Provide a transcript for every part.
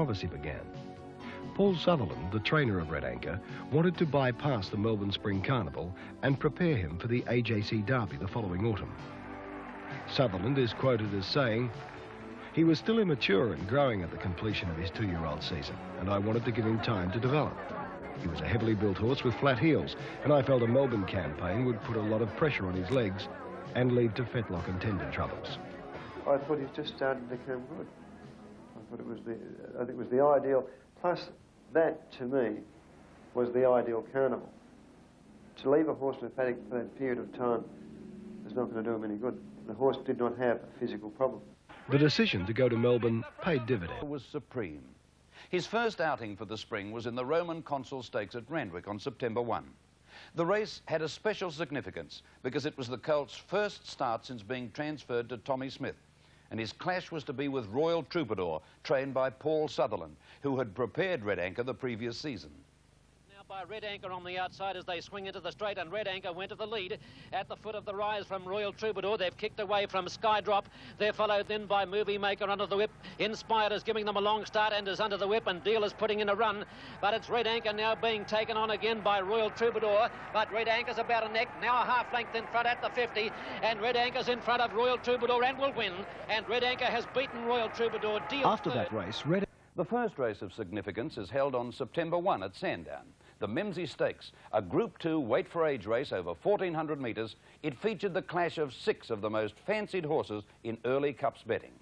Controversy began. Paul Sutherland, the trainer of Red Anchor, wanted to bypass the Melbourne Spring Carnival and prepare him for the AJC Derby the following autumn. Sutherland is quoted as saying, "He was still immature and growing at the completion of his 2-year-old season, and I wanted to give him time to develop. He was a heavily built horse with flat heels, and I felt a Melbourne campaign would put a lot of pressure on his legs and lead to fetlock and tendon troubles." I thought he was just starting to become good. I thought I think it was the ideal, plus that, to me, was the ideal carnival. To leave a horse in a paddock for that period of time was not going to do him any good. The horse did not have a physical problem. The decision to go to Melbourne paid dividends. Was supreme. His first outing for the spring was in the Roman Consul Stakes at Randwick on September 1. The race had a special significance because it was the colt's first start since being transferred to Tommy Smith, and his clash was to be with Royal Troubadour, trained by Paul Sutherland, who had prepared Red Anchor the previous season. By Red Anchor on the outside as they swing into the straight, and Red Anchor went to the lead at the foot of the rise from Royal Troubadour. They've kicked away from Skydrop. They're followed then by Movie Maker under the whip. Inspired is giving them a long start and is under the whip, and Deal is putting in a run. But it's Red Anchor now being taken on again by Royal Troubadour. But Red Anchor's about a neck, now a half length in front at the 50, and Red Anchor's in front of Royal Troubadour and will win. And Red Anchor has beaten Royal Troubadour. Deal After that race, The first race of significance is held on September 1 at Sandown. The Memsie Stakes, a Group 2 weight-for-age race over 1,400 metres. It featured the clash of 6 of the most fancied horses in early Cups betting.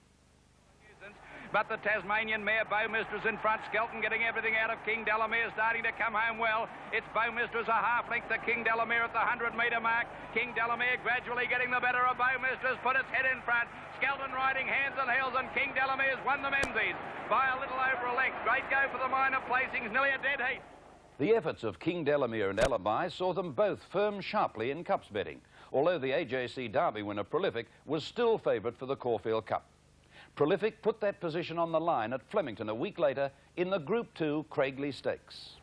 But the Tasmanian mare Bowmistress in front, Skelton getting everything out of King Delamere, starting to come home well. It's Bowmistress a half length to King Delamere at the 100-metre mark. King Delamere gradually getting the better of Bowmistress, put its head in front. Skelton riding hands and heels, and King Delamere's won the Memsies by a little over a length. Great go for the minor placings, nearly a dead heat. The efforts of King Delamere and Alibi saw them both firm sharply in Cups betting, although the AJC Derby winner Prolific was still favourite for the Caulfield Cup. Prolific put that position on the line at Flemington a week later in the Group 2 Craigley Stakes.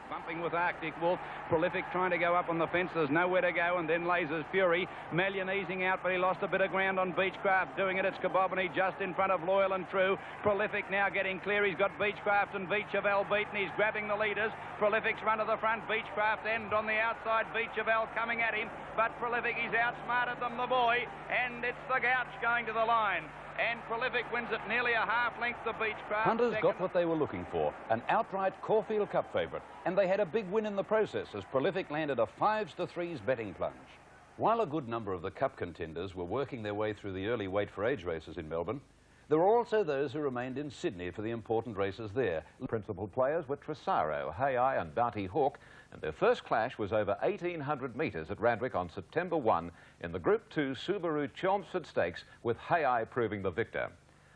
Bumping with Arctic Wolf, Prolific trying to go up on the fence, there's nowhere to go, and then Laser's Fury. Melian easing out, but he lost a bit of ground on Beechcraft, doing it at Skabobany just in front of Loyal and True. Prolific now getting clear, he's got Beechcraft and Beachevel beaten, he's grabbing the leaders. Prolific's run to the front, Beechcraft end on the outside, Beachevel coming at him, but Prolific, he's outsmarted them, the boy, and it's the Gouch going to the line. And Prolific wins it nearly a half length to Beechcraft. Hunters got what they were looking for, an outright Caulfield Cup favourite, and they had a big win in the process as Prolific landed a 5s-to-3s betting plunge. While a good number of the Cup contenders were working their way through the early weight-for-age races in Melbourne, there were also those who remained in Sydney for the important races there. Principal players were Tresaro, Hay-Eye and Bounty Hawk, and their first clash was over 1,800 metres at Randwick on September 1 in the Group 2 Subaru Chelmsford Stakes, with Hay-Eye proving the victor.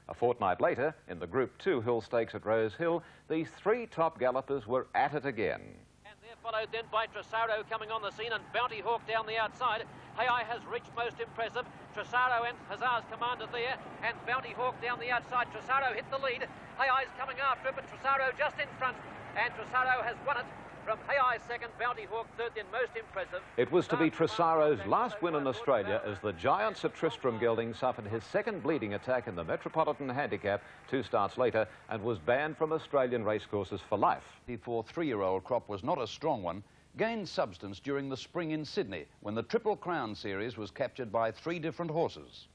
A fortnight later, in the Group 2 Hill Stakes at Rose Hill, these 3 top gallopers were at it again. And they're followed then by Tresaro coming on the scene, and Bounty Hawk down the outside. Hay-Eye has reached most impressive. Tresaro and Hazard's commander there, and Bounty Hawk down the outside. Tresaro hit the lead. Hay-Eye's coming after it, but Tresaro just in front, and Tresaro has won it. From Hay-Eye second, Bounty Hawk third, then most impressive. It was to be Tresaro's last win in Australia as the Giants at Tristram Gelding suffered his second bleeding attack in the Metropolitan Handicap 2 starts later and was banned from Australian racecourses for life. The 3-year-old crop was not a strong one, gained substance during the spring in Sydney when the Triple Crown series was captured by 3 different horses.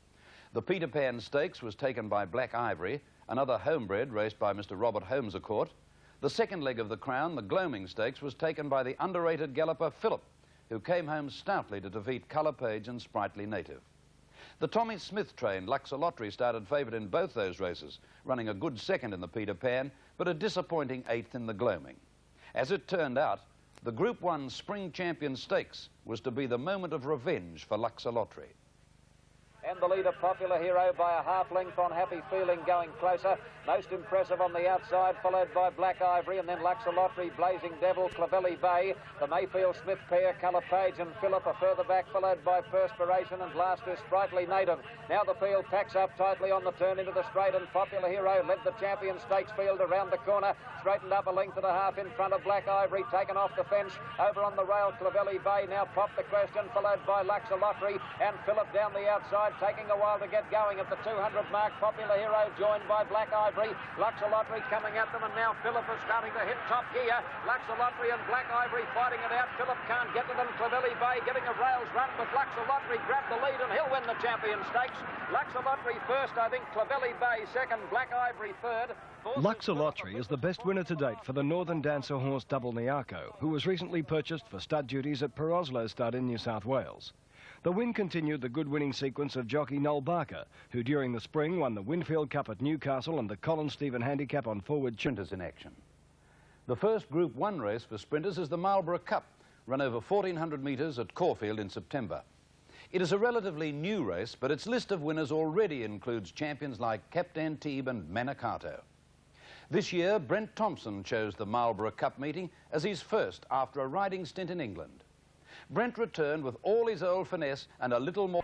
The Peter Pan Stakes was taken by Black Ivory, another homebred raced by Mr. Robert Holmes-a-Court. The second leg of the Crown, the Gloaming Stakes, was taken by the underrated galloper Phillip, who came home stoutly to defeat Colour Page and Sprightly Native. The Tommy Smith-trained Luxor Lottery started favourite in both those races, running a good second in the Peter Pan, but a disappointing 8th in the Gloaming. As it turned out, the Group 1 Spring Champion Stakes was to be the moment of revenge for Luxor Lottery. And the leader, Popular Hero, by a half length on Happy Feeling, going closer. Most impressive on the outside, followed by Black Ivory, and then Luxor Lottery, Blazing Devil, Clavelli Bay, the Mayfield Smith pair, Colour Page and Phillip are further back, followed by Perspiration, and last is Sprightly Native. Now the field packs up tightly on the turn into the straight, and Popular Hero led the Champion Stakes field around the corner, straightened up a length and a half in front of Black Ivory, taken off the fence, over on the rail, Clavelli Bay now popped the question, followed by Luxor Lottery, and Phillip down the outside, taking a while to get going at the 200 mark. Popular Hero joined by Black Ivory. Luxolottery coming at them, and now Phillip is starting to hit top gear. Luxolottery and Black Ivory fighting it out. Phillip can't get to them. Clovelly Bay getting a rails run, but Luxolottery grabbed the lead and he'll win the Champion Stakes. Luxolottery first, I think. Clovelly Bay second. Black Ivory third. Luxolottery is the best winner to date for the Northern Dancer horse Double Niako, who was recently purchased for stud duties at Peroslo Stud in New South Wales. The win continued the good winning sequence of jockey Noel Barker, who during the spring won the Winfield Cup at Newcastle and the Colin Stephen Handicap on forward Sprinters in action. The first Group 1 race for sprinters is the Marlborough Cup, run over 1,400 metres at Caulfield in September. It is a relatively new race, but its list of winners already includes champions like Captain Teeb and Manicato. This year, Brent Thompson chose the Marlborough Cup meeting as his first after a riding stint in England. Brent returned with all his old finesse and a little more.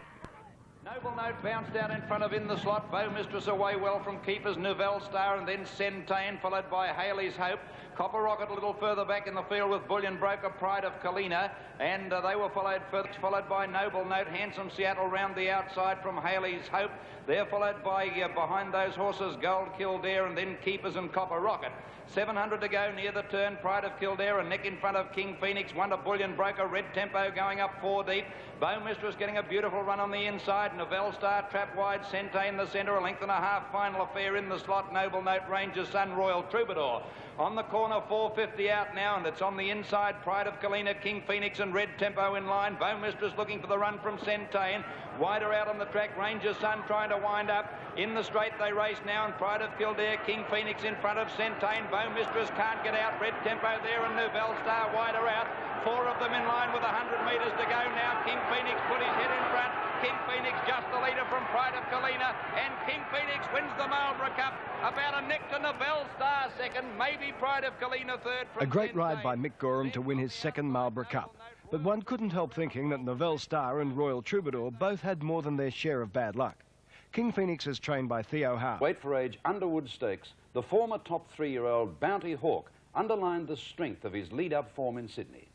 Noble Note bounced out in front of In the Slot. Bow Mistress away well from keepers. Nouvelle Star and then Centane, followed by Haley's Hope. Copper Rocket a little further back in the field with Bullion Broker, Pride of Kalina, and they were followed by Noble Note. Handsome Seattle round the outside from Haley's Hope. They're followed by, behind those horses, Gold Kildare and then Keepers and Copper Rocket. 700 to go near the turn. Pride of Kildare and Nick in front of King Phoenix. Wonder Bullion Broker. Red Tempo going up 4 deep. Bow Mistress getting a beautiful run on the inside. Novell Star trap wide. Centane in the centre. A length and a half. Final Affair in the slot. Noble Note, Ranger Sun, Royal Troubadour. On the corner, 450 out now, and it's on the inside. Pride of Kalina, King Phoenix and Red Tempo in line. Bow Mistress looking for the run from Centane. Wider out on the track. Ranger Sun trying to wind up. In the straight they race now, and Pride of Kildare, King Phoenix in front of Centane. Bow Mistress can't get out. Red Tempo there and Nouvelle Star wider out. 4 of them in line with 100 metres to go now. King Phoenix put his head in front. King Phoenix just the leader from Pride of Kalina, and King Phoenix wins the Marlborough Cup. About a neck to Nouvelle Star second, maybe Pride of Kalina third. A great ride by Mick Gorham to win his second Marlborough Cup. But one couldn't help thinking that Nouvelle Star and Royal Troubadour both had more than their share of bad luck. King Phoenix is trained by Theo Howe. Weight for age Underwood Stakes, the former top 3-year-old Bounty Hawk underlined the strength of his lead-up form in Sydney.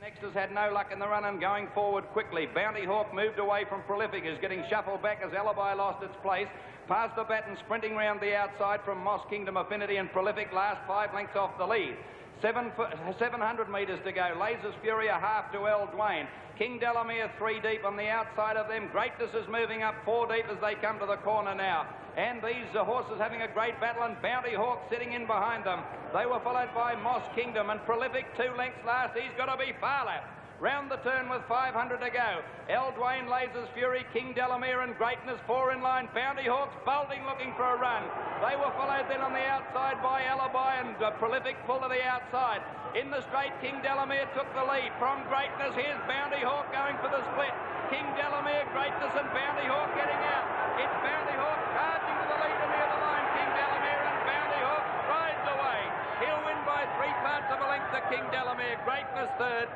Next has had no luck in the run and going forward quickly. Bounty Hawk moved away from Prolific, is getting shuffled back as Alibi lost its place. Past the baton, sprinting round the outside from Moss Kingdom, Affinity and Prolific, last 5 lengths off the lead. 700 metres to go. Lasers Fury a half to El Dwayne. King Delamere 3 deep on the outside of them. Greatness is moving up 4 deep as they come to the corner now. And these horses having a great battle, and Bounty Hawk sitting in behind them. They were followed by Moss Kingdom and Prolific 2 lengths last. He's got to be far left. Round the turn with 500 to go. El Dwayne, Lasers Fury, King Delamere and Greatness 4 in line. Bounty Hawks bolting looking for a run. They were followed then on the outside by Alibi and Prolific pull to the outside. In the straight, King Delamere took the lead from Greatness. Here's Bounty Hawk going for the split. King Delamere, Greatness and Bounty Hawk getting out. It's Bounty Hawk charging to the leader near the line. King Delamere and Bounty Hawk rides away. He'll win by 3 parts of a length to King Delamere. Greatness third.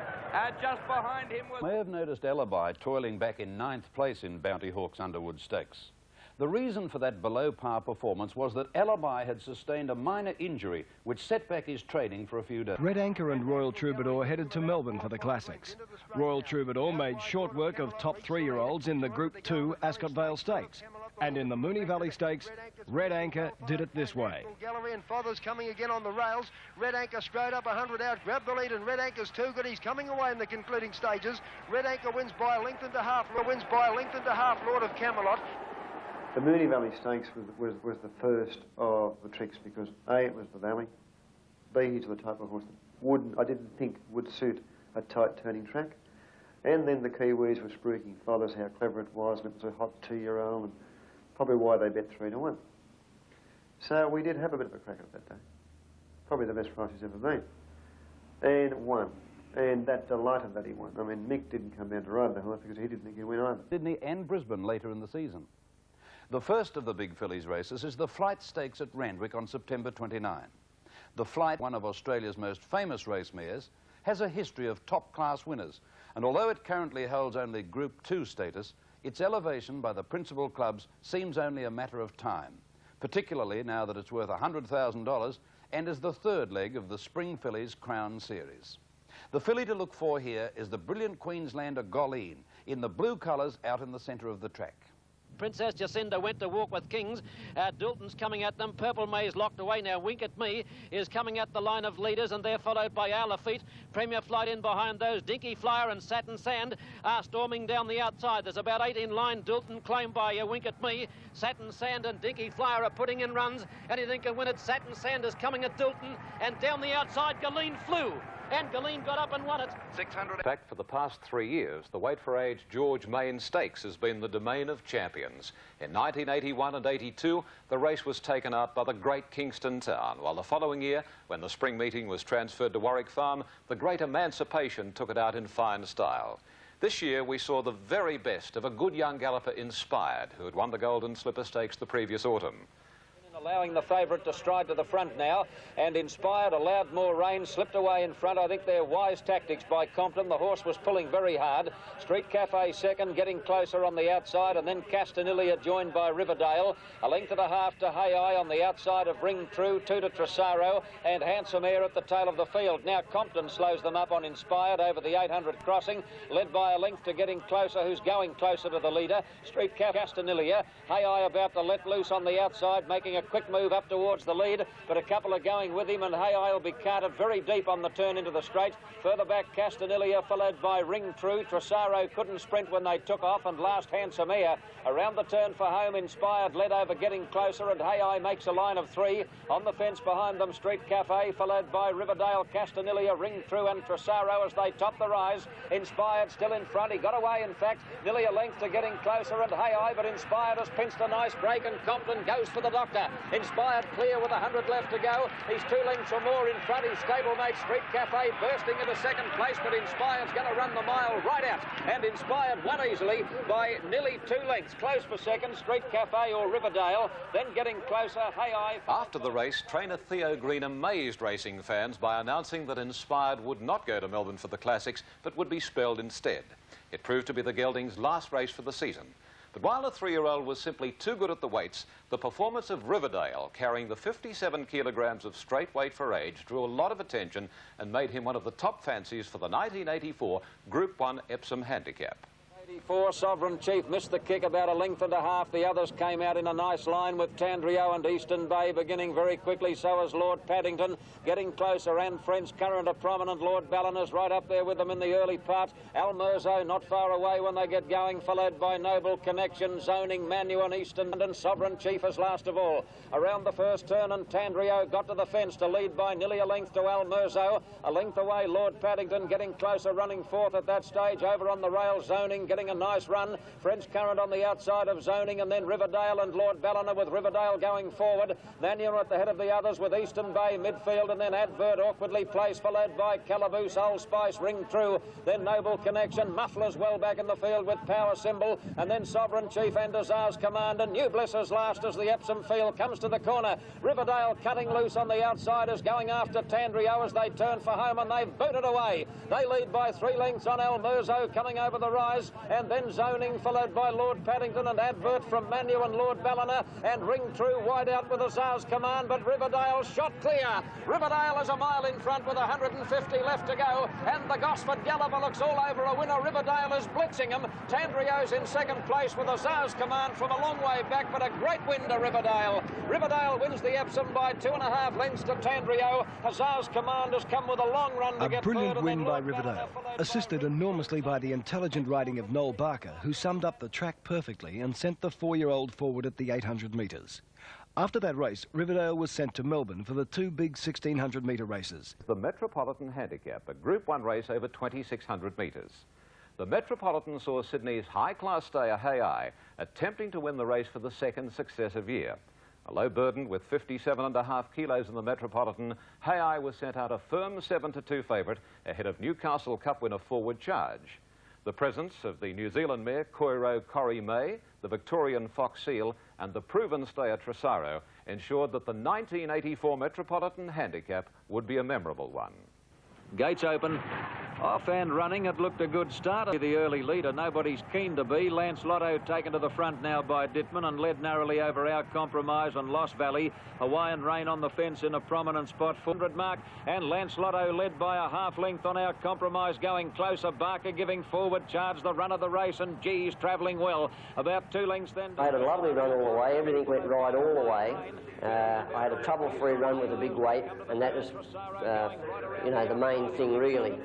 Just behind him was... May have noticed Alibi toiling back in 9th place in Bounty Hawk's Underwood Stakes. The reason for that below-par performance was that Alibi had sustained a minor injury which set back his training for a few days. Red Anchor and Royal Troubadour headed to Melbourne for the Classics. Royal Troubadour made short work of top 3-year-olds in the Group 2 Ascot Vale Stakes. And in the Moonee Valley Stakes, Red Anchor did it this way. Gallery and Fothers coming again on the rails. Red Anchor straight up 100 out, grabbed the lead, and Red Anchor's too good. He's coming away in the concluding stages. Red Anchor wins by a length and a half. Lord of Camelot. The Moonee Valley Stakes was the first of the tricks because A, it was the valley, B, he's the type of horse that I didn't think would suit a tight turning track, and then the Kiwis were spruiking Fothers, how clever it was, and it was a hot 2-year-old, and probably why they bet 3 to 1. So we did have a bit of a crack at that day. Probably the best price he's ever been. And won. And that delighted that he won. I mean, Mick didn't come down to ride the horse because he didn't think he'd win either. Sydney and Brisbane later in the season. The first of the big fillies races is the Flight Stakes at Randwick on September 29. The Flight, one of Australia's most famous race mares, has a history of top-class winners, and although it currently holds only Group 2 status, its elevation by the principal clubs seems only a matter of time, particularly now that it's worth $100,000 and is the 3rd leg of the Spring Fillies Crown Series. The filly to look for here is the brilliant Queenslander Golleen. in the blue colours out in the centre of the track. Princess Jacinda went to walk with Kings. Dalton's coming at them. Purple May's locked away now. Wink at Me is coming at the line of leaders, and they're followed by Our Lafitte. Premier Flight in behind those. Dinky Flyer and Satin Sand are storming down the outside. There's about 8 in line. Dalton claimed by Wink at Me. Satin Sand and Dinky Flyer are putting in runs. Anything can win it. Satin Sand is coming at Dalton, and down the outside Galeen flew. And Galeen got up and won it. 600. In fact, for the past 3 years, the Wait for Age George Mayne Stakes has been the domain of champions. In 1981 and 82, the race was taken out by the great Kingston Town, while the following year, when the spring meeting was transferred to Warwick Farm, the great Emancipation took it out in fine style. This year, we saw the very best of a good young galloper, Inspired, who had won the Golden Slipper Stakes the previous autumn. Allowing the favourite to stride to the front now, and Inspired allowed more rain, slipped away in front. I think they're wise tactics by Compton. The horse was pulling very hard. Street Cafe second, getting closer on the outside, and then Castanilla joined by Riverdale. A length and a half to Hay Eye on the outside of Ring True, 2 to Tresaro, and Handsome Air at the tail of the field. Now Compton slows them up on Inspired over the 800 crossing, led by a length to getting closer, who's going closer to the leader. Street Castanilla. Hay Eye about to let loose on the outside, making a quick move up towards the lead, but a couple are going with him, and Hay Eye will be carted very deep on the turn into the straight. Further back, Castanilla, followed by Ring True. Tresaro couldn't sprint when they took off, and last Handsome Air. Around the turn for home, Inspired led over, getting closer, and Hay Eye makes a line of 3. On the fence behind them, Street Cafe, followed by Riverdale, Castanilla, Ring True, and Tresaro as they top the rise. Inspired still in front. He got away, in fact, nearly a length to getting closer, and Hay Eye, but Inspired has pinched a nice break, and Compton goes for the doctor. Inspired clear with 100 left to go. He's 2 lengths or more in front. His stablemate Street Cafe bursting into second place, but Inspired's going to run the mile right out. And Inspired won easily by nearly 2 lengths. Close for second, Street Cafe or Riverdale. Then getting closer, Hay Eye. After the race, trainer Theo Green amazed racing fans by announcing that Inspired would not go to Melbourne for the Classics, but would be spelled instead. It proved to be the gelding's last race for the season. But while the 3-year-old was simply too good at the weights, the performance of Riverdale, carrying the 57 kilograms of straight weight for age, drew a lot of attention and made him one of the top fancies for the 1984 Group 1 Epsom Handicap. 84, Sovereign Chief missed the kick about a length and a half. The others came out in a nice line with Tandrio and Eastern Bay beginning very quickly. So is Lord Paddington getting closer, and French Current, a prominent. Lord Balliner's right up there with them in the early part. Almerzo not far away when they get going, followed by Noble Connection, Zoning, Manu and Eastern, and Sovereign Chief as last of all. Around the first turn, and Tandrio got to the fence to lead by nearly a length to Almerzo. A length away, Lord Paddington getting closer, running fourth at that stage. Over on the rail, Zoning getting a nice run. French Current on the outside of Zoning, and then Riverdale and Lord Balliner, with Riverdale going forward. Manu at the head of the others with Eastern Bay midfield, and then Advert awkwardly placed, followed by Calaboose, Old Spice, Ring True, then Noble Connection. Mufflers well back in the field with Power Symbol, and then Sovereign Chief and Desir's Command, and New Bliss as last as the Epsom field comes to the corner. Riverdale cutting loose on the outsiders, going after Tandrio as they turn for home, and they've booted away. They lead by 3 lengths on Almerzo coming over the rise, and then Zoning, followed by Lord Paddington and Advert from Manu and Lord Balliner, and Ring True wide out with Azar's Command, but Riverdale shot clear. Riverdale is a mile in front with 150 left to go, and the Gosford Galloper looks all over a winner. Riverdale is blitzing him. Tandrio's in second place with Azar's Command from a long way back, but a great win to Riverdale. Riverdale wins the Epsom by 2.5 lengths to Tandrio. Azar's Command has come with a long run to get third. A brilliant win by Riverdale, assisted enormously by the intelligent riding of Noel Barker, who summed up the track perfectly and sent the 4-year-old forward at the 800 metres. After that race, Riverdale was sent to Melbourne for the 2 big 1,600-metre races. The Metropolitan Handicap, a Group 1 race over 2,600 metres. The Metropolitan saw Sydney's high-class stayer Hay Eye attempting to win the race for the 2nd successive year. A low burden with 57.5 kilos in the Metropolitan, Hay Eye was sent out a firm 7-2 favourite ahead of Newcastle Cup winner Forward Charge. The presence of the New Zealand mare Koiro Corrie May, the Victorian Fox Seal and the proven stayer Tresaro ensured that the 1984 Metropolitan Handicap would be a memorable one. Gates open. Off and running, it looked a good start. The early leader, nobody's keen to be. Lance Lotto taken to the front now by Dittman and led narrowly over Our Compromise and Lost Valley. Hawaiian Rain on the fence in a prominent spot, 400 mark, and Lance Lotto led by a half length on Our Compromise, going closer. Barker giving forward charge the run of the race, and G's travelling well. About 2 lengths then. I had a lovely run all the way. Everything went right all the way. I had a trouble-free run with a big weight, and that was, you know, the main thing really.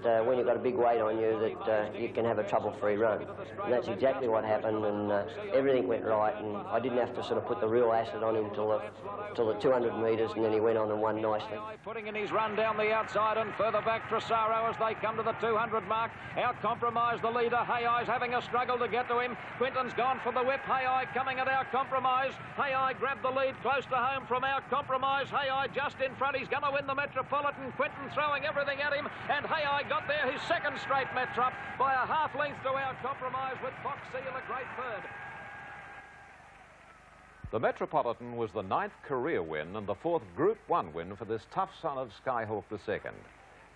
That when you've got a big weight on you, that you can have a trouble-free run. And that's exactly what happened, and everything went right, and I didn't have to sort of put the real acid on him till the 200 metres, and then he went on and won nicely. Putting in his run down the outside and further back Tresaro as they come to the 200 mark. Our Compromise, the leader. Hay-Eye's having a struggle to get to him. Quinton's gone for the whip. Hay-Eye coming at Our Compromise. Hay-Eye grabbed the lead close to home from Our Compromise. Hay-Eye just in front. He's going to win the Metropolitan. Quinton throwing everything at him, and Hay-Eye got there his second straight Metrop by a half length to Our Compromise, with Fox Seal a great third. The Metropolitan was the 9th career win and the 4th Group 1 win for this tough son of Skyhawk II.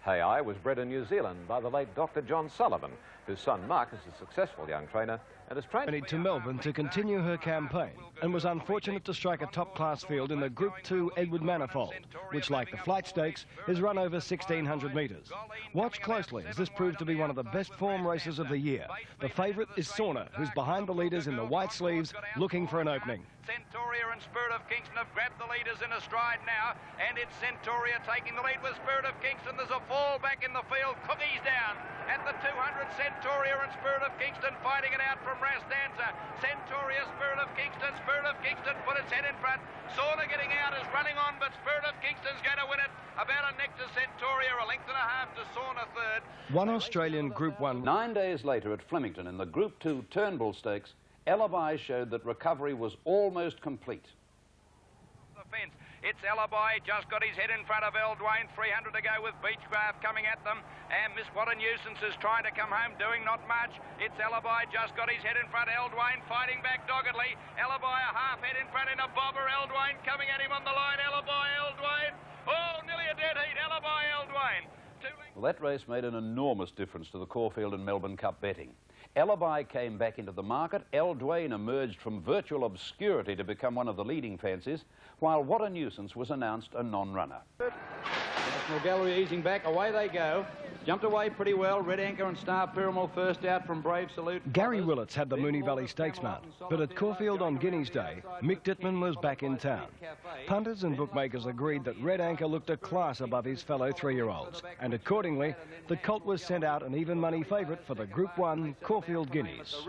Hay-Eye was bred in New Zealand by the late Dr. John Sullivan, whose son Mark is a successful young trainer and is trained To Melbourne to continue her campaign, and was unfortunate to strike a top-class field in the Group 2 Edward Manifold, which, like the Flight Stakes, is run over 1,600 metres. Watch closely, as this proved to be one of the best form races of the year. The favourite is Sauna, who's behind the leaders in the white sleeves, looking for an opening. Centauria and Spirit of Kingston have grabbed the leaders in a stride now, and it's Centauria taking the lead with Spirit of Kingston. There's a fall back in the field. Cookies down at the 200. Centauria and Spirit of Kingston fighting it out from Rastanza. Centauria, Spirit of Kingston put its head in front. Sauna getting out is running on, but Spirit of Kingston's going to win it. About a neck to Centauria, a length and a half to Sauna third. One Australian Group 1. 9 days later at Flemington in the Group 2 Turnbull Stakes, Alibi showed that recovery was almost complete. The fence. It's Alibi, just got his head in front of Eldwain, 300 to go with Beechcraft coming at them, and Miss What a Nuisance is trying to come home, doing not much. It's Alibi, just got his head in front, Eldwain fighting back doggedly. Alibi a half head in front in a bobber, Eldwain coming at him on the line, Alibi, Eldwain. Oh, nearly a dead heat, Alibi, Eldwain. Well, that race made an enormous difference to the Caulfield and Melbourne Cup betting. Alibi came back into the market. Eldwain emerged from virtual obscurity to become one of the leading fancies, while What a Nuisance was announced a non-runner. National Gallery easing back, away they go. Jumped away pretty well. Red Anchor and Star Pyramid first out from Brave Salute. Gary Willits had the Moonee Valley Stakes mount, but at Caulfield on Guineas Day, Mick Dittman was back in town. Punters and bookmakers agreed that Red Anchor looked a class above his fellow 3-year-olds, and accordingly, the colt was sent out an even money favourite for the Group 1 Caulfield Guineas.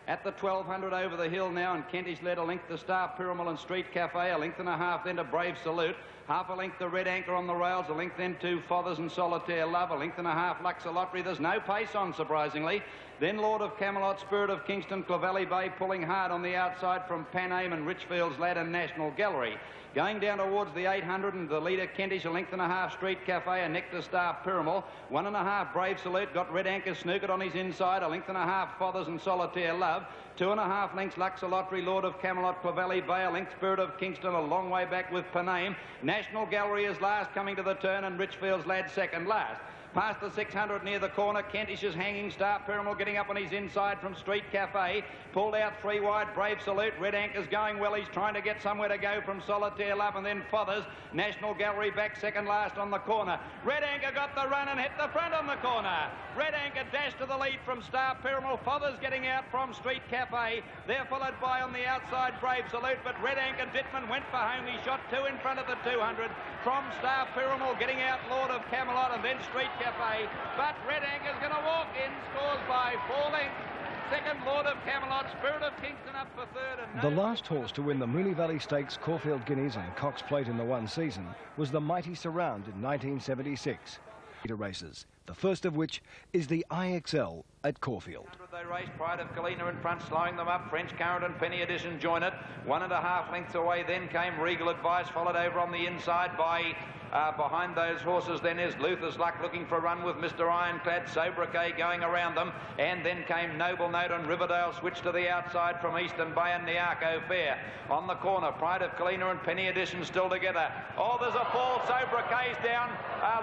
At the 1200 over the hill now, and Kentish led a length to Star Pyramid and Street Cafe, a length and a half then to Brave Salute. Half a length to Red Anchor on the rails, a length then to Fathers and Solitaire Love, a length and a half Luxor Lottery. There's no pace on, surprisingly. Then Lord of Camelot, Spirit of Kingston, Clovelly Bay pulling hard on the outside from Pan Am and Richfield's Lad and National Gallery. Going down towards the 800 and the leader Kentish, a length and a half Street Cafe, a Nectar Star Pyramid. 1.5 Brave Salute, got Red Anchor snookered on his inside, a length and a half Fathers and Solitaire Love. 2.5 lengths Luxor Lottery, Lord of Camelot, Clovelly Bay, a length Spirit of Kingston, a long way back with Paname. National Gallery is last coming to the turn, and Richfield's Lad second last. Past the 600 near the corner, Kentish is hanging. Star Pyramid getting up on his inside from Street Cafe. Pulled out 3 wide, Brave Salute. Red Anchor's going well. He's trying to get somewhere to go from Solitaire Love, and then Fathers. National Gallery back second last on the corner. Red Anchor got the run and hit the front on the corner. Red Anchor dashed to the lead from Star Pyramid. Fathers getting out from Street Cafe. They're followed by on the outside Brave Salute, but Red Anchor Dittman went for home. He shot 2 in front of the 200 from Star Pyramid, getting out Lord of Camelot and then Street Cafe, but Red Anchor's going to walk in, scores by 4 lengths. Second, Lord of Camelot, Spirit of Kingston up for third. And the last horse to win the Moonee Valley Stakes, Caulfield Guineas and Cox Plate in the one season was the Mighty Surround in 1976. Races. the first of which is the IXL at Caulfield. They race, Pride of Kalina in front, slowing them up. French Current and Penny Edition join it. 1.5 lengths away, then came Regal Advice, followed over on the inside by... behind those horses then is Luther's Luck looking for a run with Mr. Ironclad, Sobriquet going around them, and then came Noble Note and Riverdale switched to the outside from Eastern Bay and Niarco Fair. On the corner, Pride of Kalina and Penny Edition still together. Oh, there's a fall, Sobriquet's down.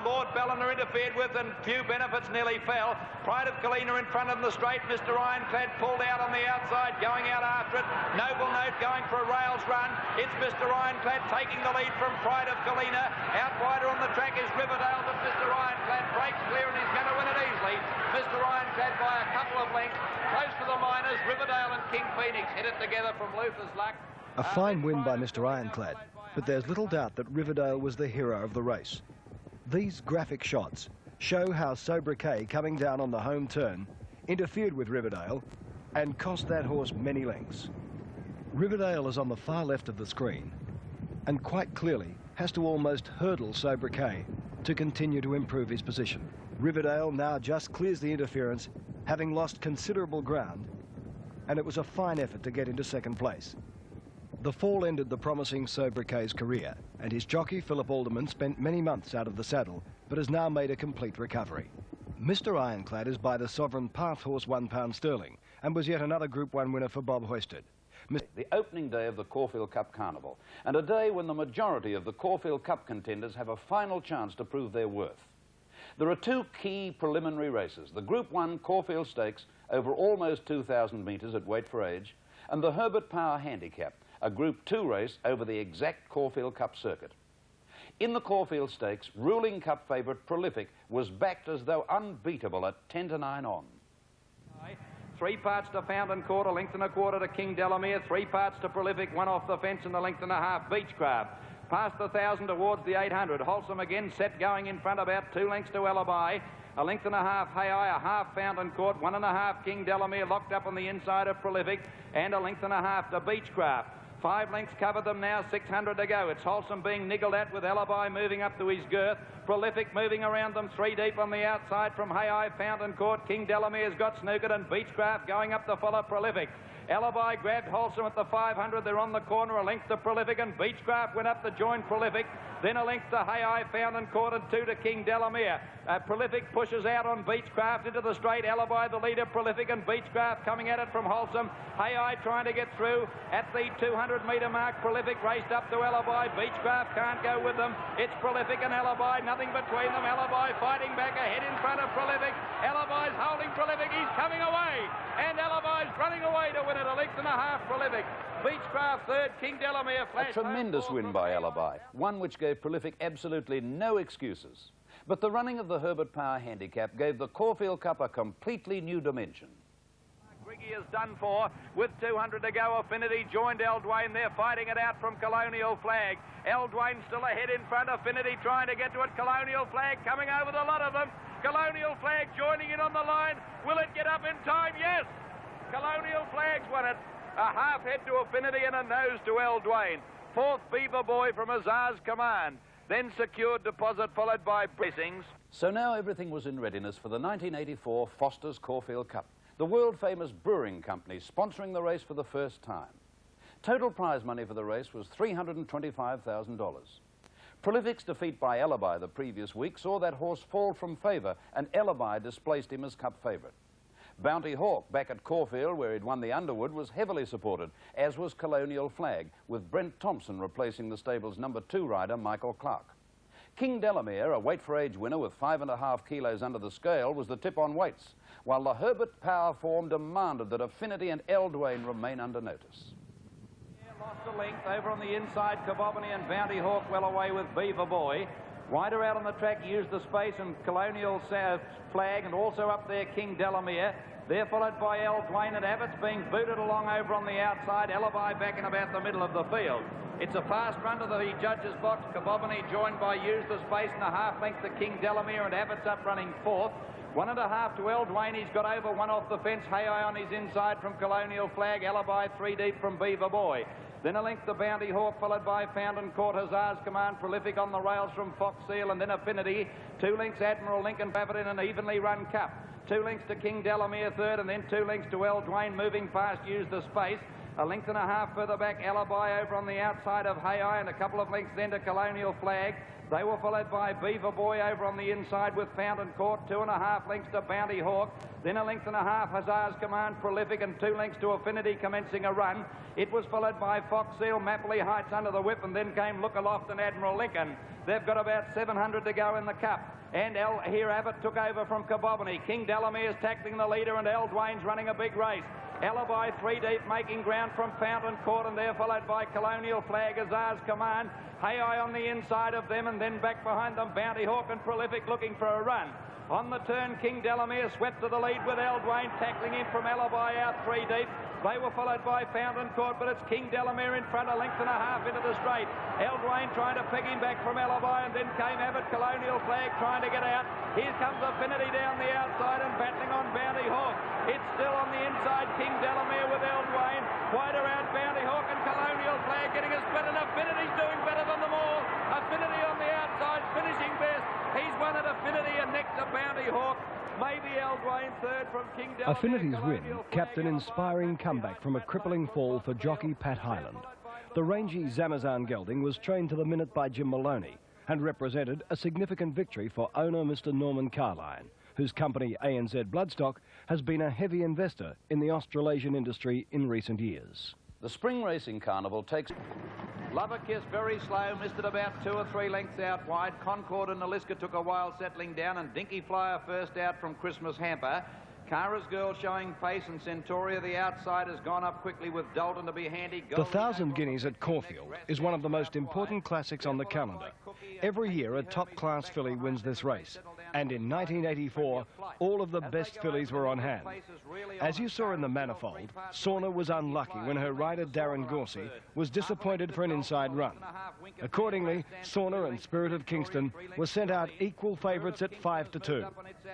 Lord Ballina interfered with and Few Benefits nearly fell. Pride of Kalina in front of the straight. Mr. Ironclad pulled out on the outside, going out after it. Noble Note going for a rails run. It's Mr. Ironclad taking the lead from Pride of Kalina. Out wider on the track is Riverdale, but Mr. Ironclad breaks clear and he's going to win it easily. Mr. Ironclad by a couple of lengths. Close to the minors, Riverdale and King Phoenix hit it together from Luther's Luck. A fine win by Mr. Ironclad, but there's little doubt that Riverdale was the hero of the race. These graphic shots show how Sobriquet, coming down on the home turn, interfered with Riverdale and cost that horse many lengths. Riverdale is on the far left of the screen and quite clearly has to almost hurdle Sobriquet to continue to improve his position. Riverdale now just clears the interference, having lost considerable ground, and it was a fine effort to get into second place. The fall ended the promising Sobriquet's career, and his jockey Philip Alderman spent many months out of the saddle, but has now made a complete recovery. Mr. Ironclad is by the Sovereign Path horse £1 sterling, and was yet another Group 1 winner for Bob Hoisted. The opening day of the Caulfield Cup Carnival, and a day when the majority of the Caulfield Cup contenders have a final chance to prove their worth. There are two key preliminary races, the Group 1 Caulfield Stakes over almost 2,000 metres at weight for age, and the Herbert Power Handicap, a Group 2 race over the exact Caulfield Cup circuit. In the Caulfield Stakes, ruling Cup favourite Prolific was backed as though unbeatable at 10-9 on. 3 parts to Fountain Court, 1.25 lengths to King Delamere, 3 parts to Prolific, 1 off the fence and 1.5 lengths Beechcraft. Past the 1,000 towards the 800. Wholesome again set going in front, about 2 lengths to Alibi. 1.5 lengths Hay I, a half Fountain Court, 1.5 King Delamere locked up on the inside of Prolific, and 1.5 lengths to Beechcraft. 5 lengths covered them now, 600 to go. It's Wholesome being niggled at with Alibi moving up to his girth. Prolific moving around them, 3 deep on the outside from Hay I, Fountain Court. King Delamere's got snookered and Beechcraft going up to follow Prolific. Alibi grabbed Wholesome at the 500. They're on the corner, 1 length to Prolific, and Beechcraft went up to join Prolific. Then 1 length to Hay I, Fountain Court, and 2 to King Delamere. Prolific pushes out on Beechcraft into the straight. Alibi the leader, Prolific and Beechcraft coming at it from Wholesome. Hay I trying to get through at the 200-metre mark. Prolific raced up to Alibi. Beechcraft can't go with them. It's Prolific and Alibi, nothing between them. Alibi fighting back ahead in front of Prolific. Alibi's holding Prolific. He's coming away, and Alibi's running away to win it. 1.5 lengths Prolific. Beechcraft third, King Delamere flashed. A tremendous win by Alibi, one which gave Prolific absolutely no excuses. But the running of the Herbert Power Handicap gave the Caulfield Cup a completely new dimension. Griggy is done for with 200 to go. Affinity joined Eldwain. They're fighting it out from Colonial Flag. Eldwain still ahead in front. Affinity trying to get to it. Colonial Flag coming over the lot of them. Colonial Flag joining in on the line. Will it get up in time? Yes. Colonial Flag's won it. A half head to Affinity and a nose to Eldwain. Fourth, Beaver Boy from Azar's Command. Then Secured Deposit, followed by Blessings. So now everything was in readiness for the 1984 Foster's Caulfield Cup, the world-famous brewing company sponsoring the race for the first time. Total prize money for the race was $325,000. Prolific's defeat by Alibi the previous week saw that horse fall from favour, and Alibi displaced him as Cup favourite. Bounty Hawk, back at Caulfield, where he'd won the Underwood, was heavily supported, as was Colonial Flag, with Brent Thompson replacing the stable's number 2 rider, Michael Clark. King Delamere, a weight-for-age winner with 5.5 kilos under the scale, was the tip on weights, while the Herbert Power form demanded that Affinity and Eldwain remain under notice. Lost a length over on the inside. Cabobany and Bounty Hawk well away with Beaver Boy. Wider out on the track, used the space, and Colonial Flag, and also up there King Delamere. They're followed by Eldwain, and Abbott's being booted along over on the outside. Alibi back in about the middle of the field. It's a fast run to the judges' box. Cabobany joined by Use the Space, and a half length to King Delamere, and Abbott's up running fourth. 1.5 to Eldwain. He's got over 1 off the fence. Hay I on his inside from Colonial Flag. Alibi 3 deep from Beaver Boy. Then a length to Bounty Hawk, followed by Fountain Court, Hussar's Command, Prolific on the rails from Fox Seal, and then Affinity. 2 lengths Admiral Lincoln, Favoured in an evenly run cup. 2 lengths to King Delamere third, and then 2 lengths to El Dwayne, moving fast, used the space. A length and a half further back, Alibi over on the outside of Hay Eye, and a couple of lengths then to Colonial Flag. They were followed by Beaver Boy over on the inside with Fountain Court, 2.5 lengths to Bounty Hawk, then a length and a half Hussar's Command, Prolific, and 2 lengths to Affinity commencing a run. It was followed by Fox Seal, Mapley Heights under the whip, and then came Look Aloft and Admiral Lincoln. They've got about 700 to go in the cup. And here Abbott took over from Cabobany. King Delamere's tackling the leader, and El Dwayne's running a big race. Alibi 3 deep, making ground from Fountain Court, and they're followed by Colonial Flag, Hussar's Command. Hay Eye on the inside of them, and then back behind them, Bounty Hawk and Prolific looking for a run. On the turn, King Delamere swept to the lead with El Dwayne tackling in from Alibi out 3 deep. They were followed by Fountain Court, but it's King Delamere in front, a length and a half into the straight. El Dwayne trying to peg him back from Alibi, and then came Abbott, Colonial Flag trying to get out. Here comes Affinity down the outside and battling on Bounty Hawk. It's still on the inside, King Delamere with El Dwayne. Wide around Bounty Hawk and Colonial Flag getting a split, and Affinity's doing better than them all. Affinity on the outside, finishing best. He's won at Affinity and next to Bounty Hawk. Maybe El Dwayne third from King Delamere. Affinity's win capped an inspiring comeback from a crippling fall for jockey Pat Hyland. The rangy Zamazan gelding was trained to the minute by Jim Maloney and represented a significant victory for owner Mr. Norman Carline, whose company ANZ Bloodstock has been a heavy investor in the Australasian industry in recent years. The Spring Racing Carnival takes... Lover Kiss very slow, missed it about 2 or 3 lengths out wide. Concord and Naliska took a while settling down, and Dinky Flyer first out from Christmas Hamper. Cara's Girl showing pace, and Centauria the outside has gone up quickly with Dalton to be handy. The 1,000 Guineas at Caulfield is one of the most important classics on the calendar. Every year a top-class filly wins this race, and in 1984 all of the best fillies were on hand. As you saw in the manifold, Sauna was unlucky when her rider Darren Gorsey was disappointed for an inside run. Accordingly, Sauna and Spirit of Kingston were sent out equal favourites at 5-2.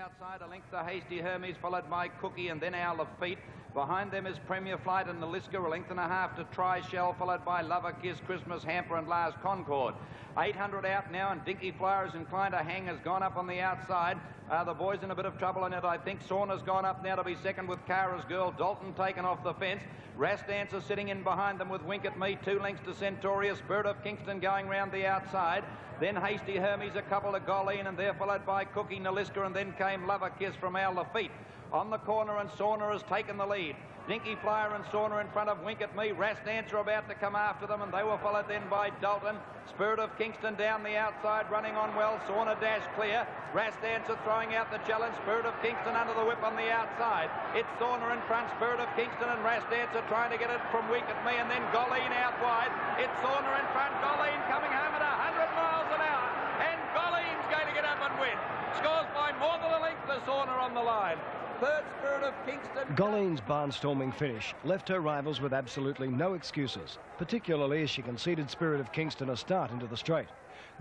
Outside, a length to Hasty Hermes, followed by Cookie, and then Owl of Feet. Behind them is Premier Flight and Naliska, a length and a half to Try Shell, followed by Lover Kiss, Christmas Hamper, and Lars Concord. 800 out now, and Dinky Flyer is inclined to hang, has gone up on the outside. The boys in a bit of trouble in it, I think. Sauna's gone up now to be second with Cara's Girl. Dalton taken off the fence. Ras Dancer sitting in behind them with Wink at Me. 2 lengths to Centauria. Spirit of Kingston going round the outside. Then Hasty Hermes, a couple to Golleen, and they're followed by Cookie, Naliska, and then came Lover Kiss from Owl of Feet. On the corner, and Sauna has taken the lead. Dinky Flyer and Sauna in front of Wink at Me. Ras Dancer about to come after them, and they were followed then by Dalton. Spirit of Kingston down the outside, running on well. Sauna dash clear. Ras Dancer throwing out the challenge. Spirit of Kingston under the whip on the outside. It's Sauna in front. Spirit of Kingston and Ras Dancer trying to get it from Wink at Me, and then Golleen out wide. It's Sauna in front. Golleen coming home at 100 miles an hour, and Golleen's going to get up and win. Scores by more than a length to Sauna on the line. Third, Spirit of Kingston. Golleen's barnstorming finish left her rivals with absolutely no excuses, particularly as she conceded Spirit of Kingston a start into the straight.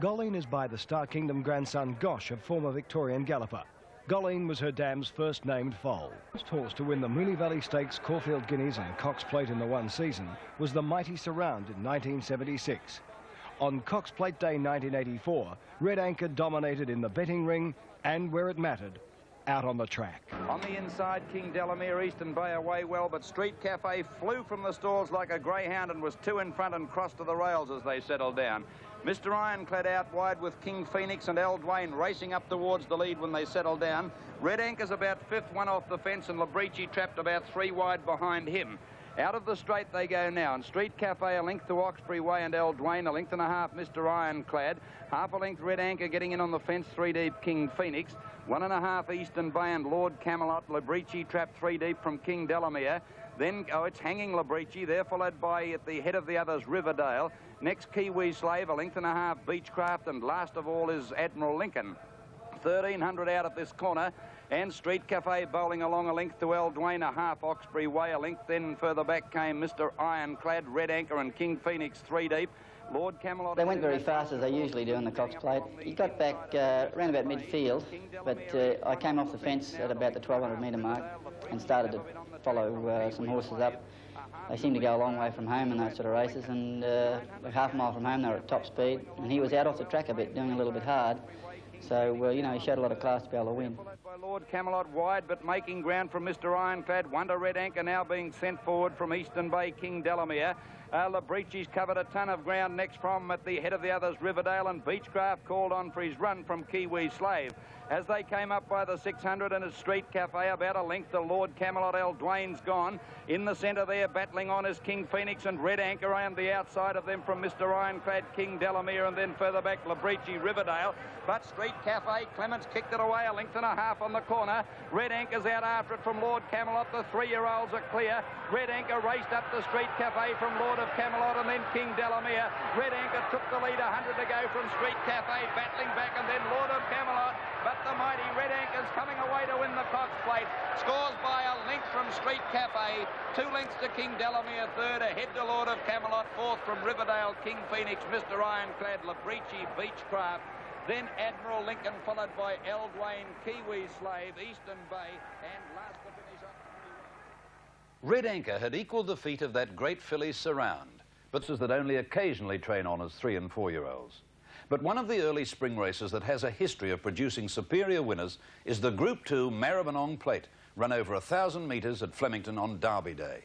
Golleen is by the Star Kingdom grandson Gosh, a former Victorian galloper. Golleen was her dam's first named foal. The first horse to win the Moonee Valley Stakes, Caulfield Guineas and Cox Plate in the one season was the mighty Surround in 1976. On Cox Plate Day 1984, Red Anchor dominated in the betting ring and, where it mattered, out on the track. On the inside, King Delamere, Eastern Bay away well, but Street Cafe flew from the stalls like a greyhound and was 2 in front and crossed to the rails as they settled down. Mr. Ironclad out wide with King Phoenix and El Dwayne racing up towards the lead when they settled down. Red Anchor's about 5th, 1 off the fence, and Labrici trapped about 3 wide behind him. Out of the straight they go now, and Street Cafe a length to Oxbury Way and El Dwayne, a length and a half Mr. Ironclad, half a length Red Anchor getting in on the fence, 3 deep King Phoenix, 1.5 Eastern Bay and Lord Camelot. Labrici trapped 3 deep from King Delamere. Then, it's hanging Labrici. They're followed by, at the head of the others, Riverdale. Next, Kiwi Slave, a length and a half Beechcraft, and last of all is Admiral Lincoln. 1,300 out at this corner, and Street Cafe bowling along a length to El Dwayne, a half Oxbury Way, a length. Then further back came Mr. Ironclad, Red Anchor and King Phoenix 3 deep. Lord Camelot... They went very fast as they usually do in the Cox Plate. He got back around about midfield, but I came off the fence at about the 1,200 metre mark and started to follow some horses up. they seem to go a long way from home in those sort of races, and like half a mile from home they were at top speed, and he was out off the track a bit, doing a little bit hard. So, you know, he showed a lot of class to be able to win. By Lord Camelot wide, but making ground from Mr. Ironclad. Wonder Red Anchor now being sent forward from Eastern Bay, King Delamere. Labrici's covered a ton of ground next from at the head of the others, Riverdale, and Beechcraft called on for his run from Kiwi Slave. As they came up by the 600 and a Street Cafe, about a length to Lord Camelot. El Dwayne's gone. In the centre there, battling on is King Phoenix and Red Anchor, and the outside of them from Mr. Ironclad, King Delamere, and then further back, Labrici, Riverdale. But Street Cafe, Clements kicked it away a length and a half on the corner. Red Anchor's out after it from Lord Camelot. The 3-year-olds are clear. Red Anchor raced up the Street Cafe from Lord of Camelot and then King Delamere. Red Anchor took the lead, 100 to go from Street Cafe, battling back, and then Lord of Camelot. But the mighty Red Anchor's coming away to win the Cox Plate. Scores by a length from Street Cafe. 2 lengths to King Delamere, third. Ahead to Lord of Camelot, fourth from Riverdale, King Phoenix, Mr. Ironclad, Labrici, Beechcraft. Then Admiral Lincoln, followed by El Dwayne, Kiwi Slave, Eastern Bay, and last to finish up. Red Anchor had equalled the feat of that great filly Surround, but that only occasionally train on as 3- and 4-year-olds. But one of the early spring races that has a history of producing superior winners is the Group 2 Maribyrnong Plate, run over 1,000 metres at Flemington on Derby Day.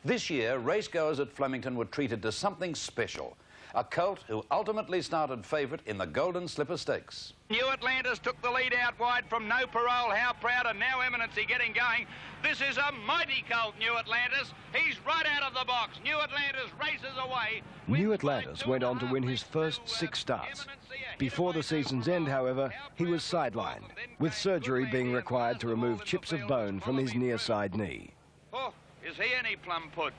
This year, racegoers at Flemington were treated to something special. A colt who ultimately started favourite in the Golden Slipper Stakes. New Atlantis took the lead out wide from No Parole, How Proud, and now Eminency getting going. This is a mighty colt, New Atlantis. He's right out of the box. New Atlantis races away. New Atlantis went on to win his first 6 starts. Before the season's end, however, he was sidelined, with surgery being required to remove chips of bone from his near side knee. Oh, is he any plum put?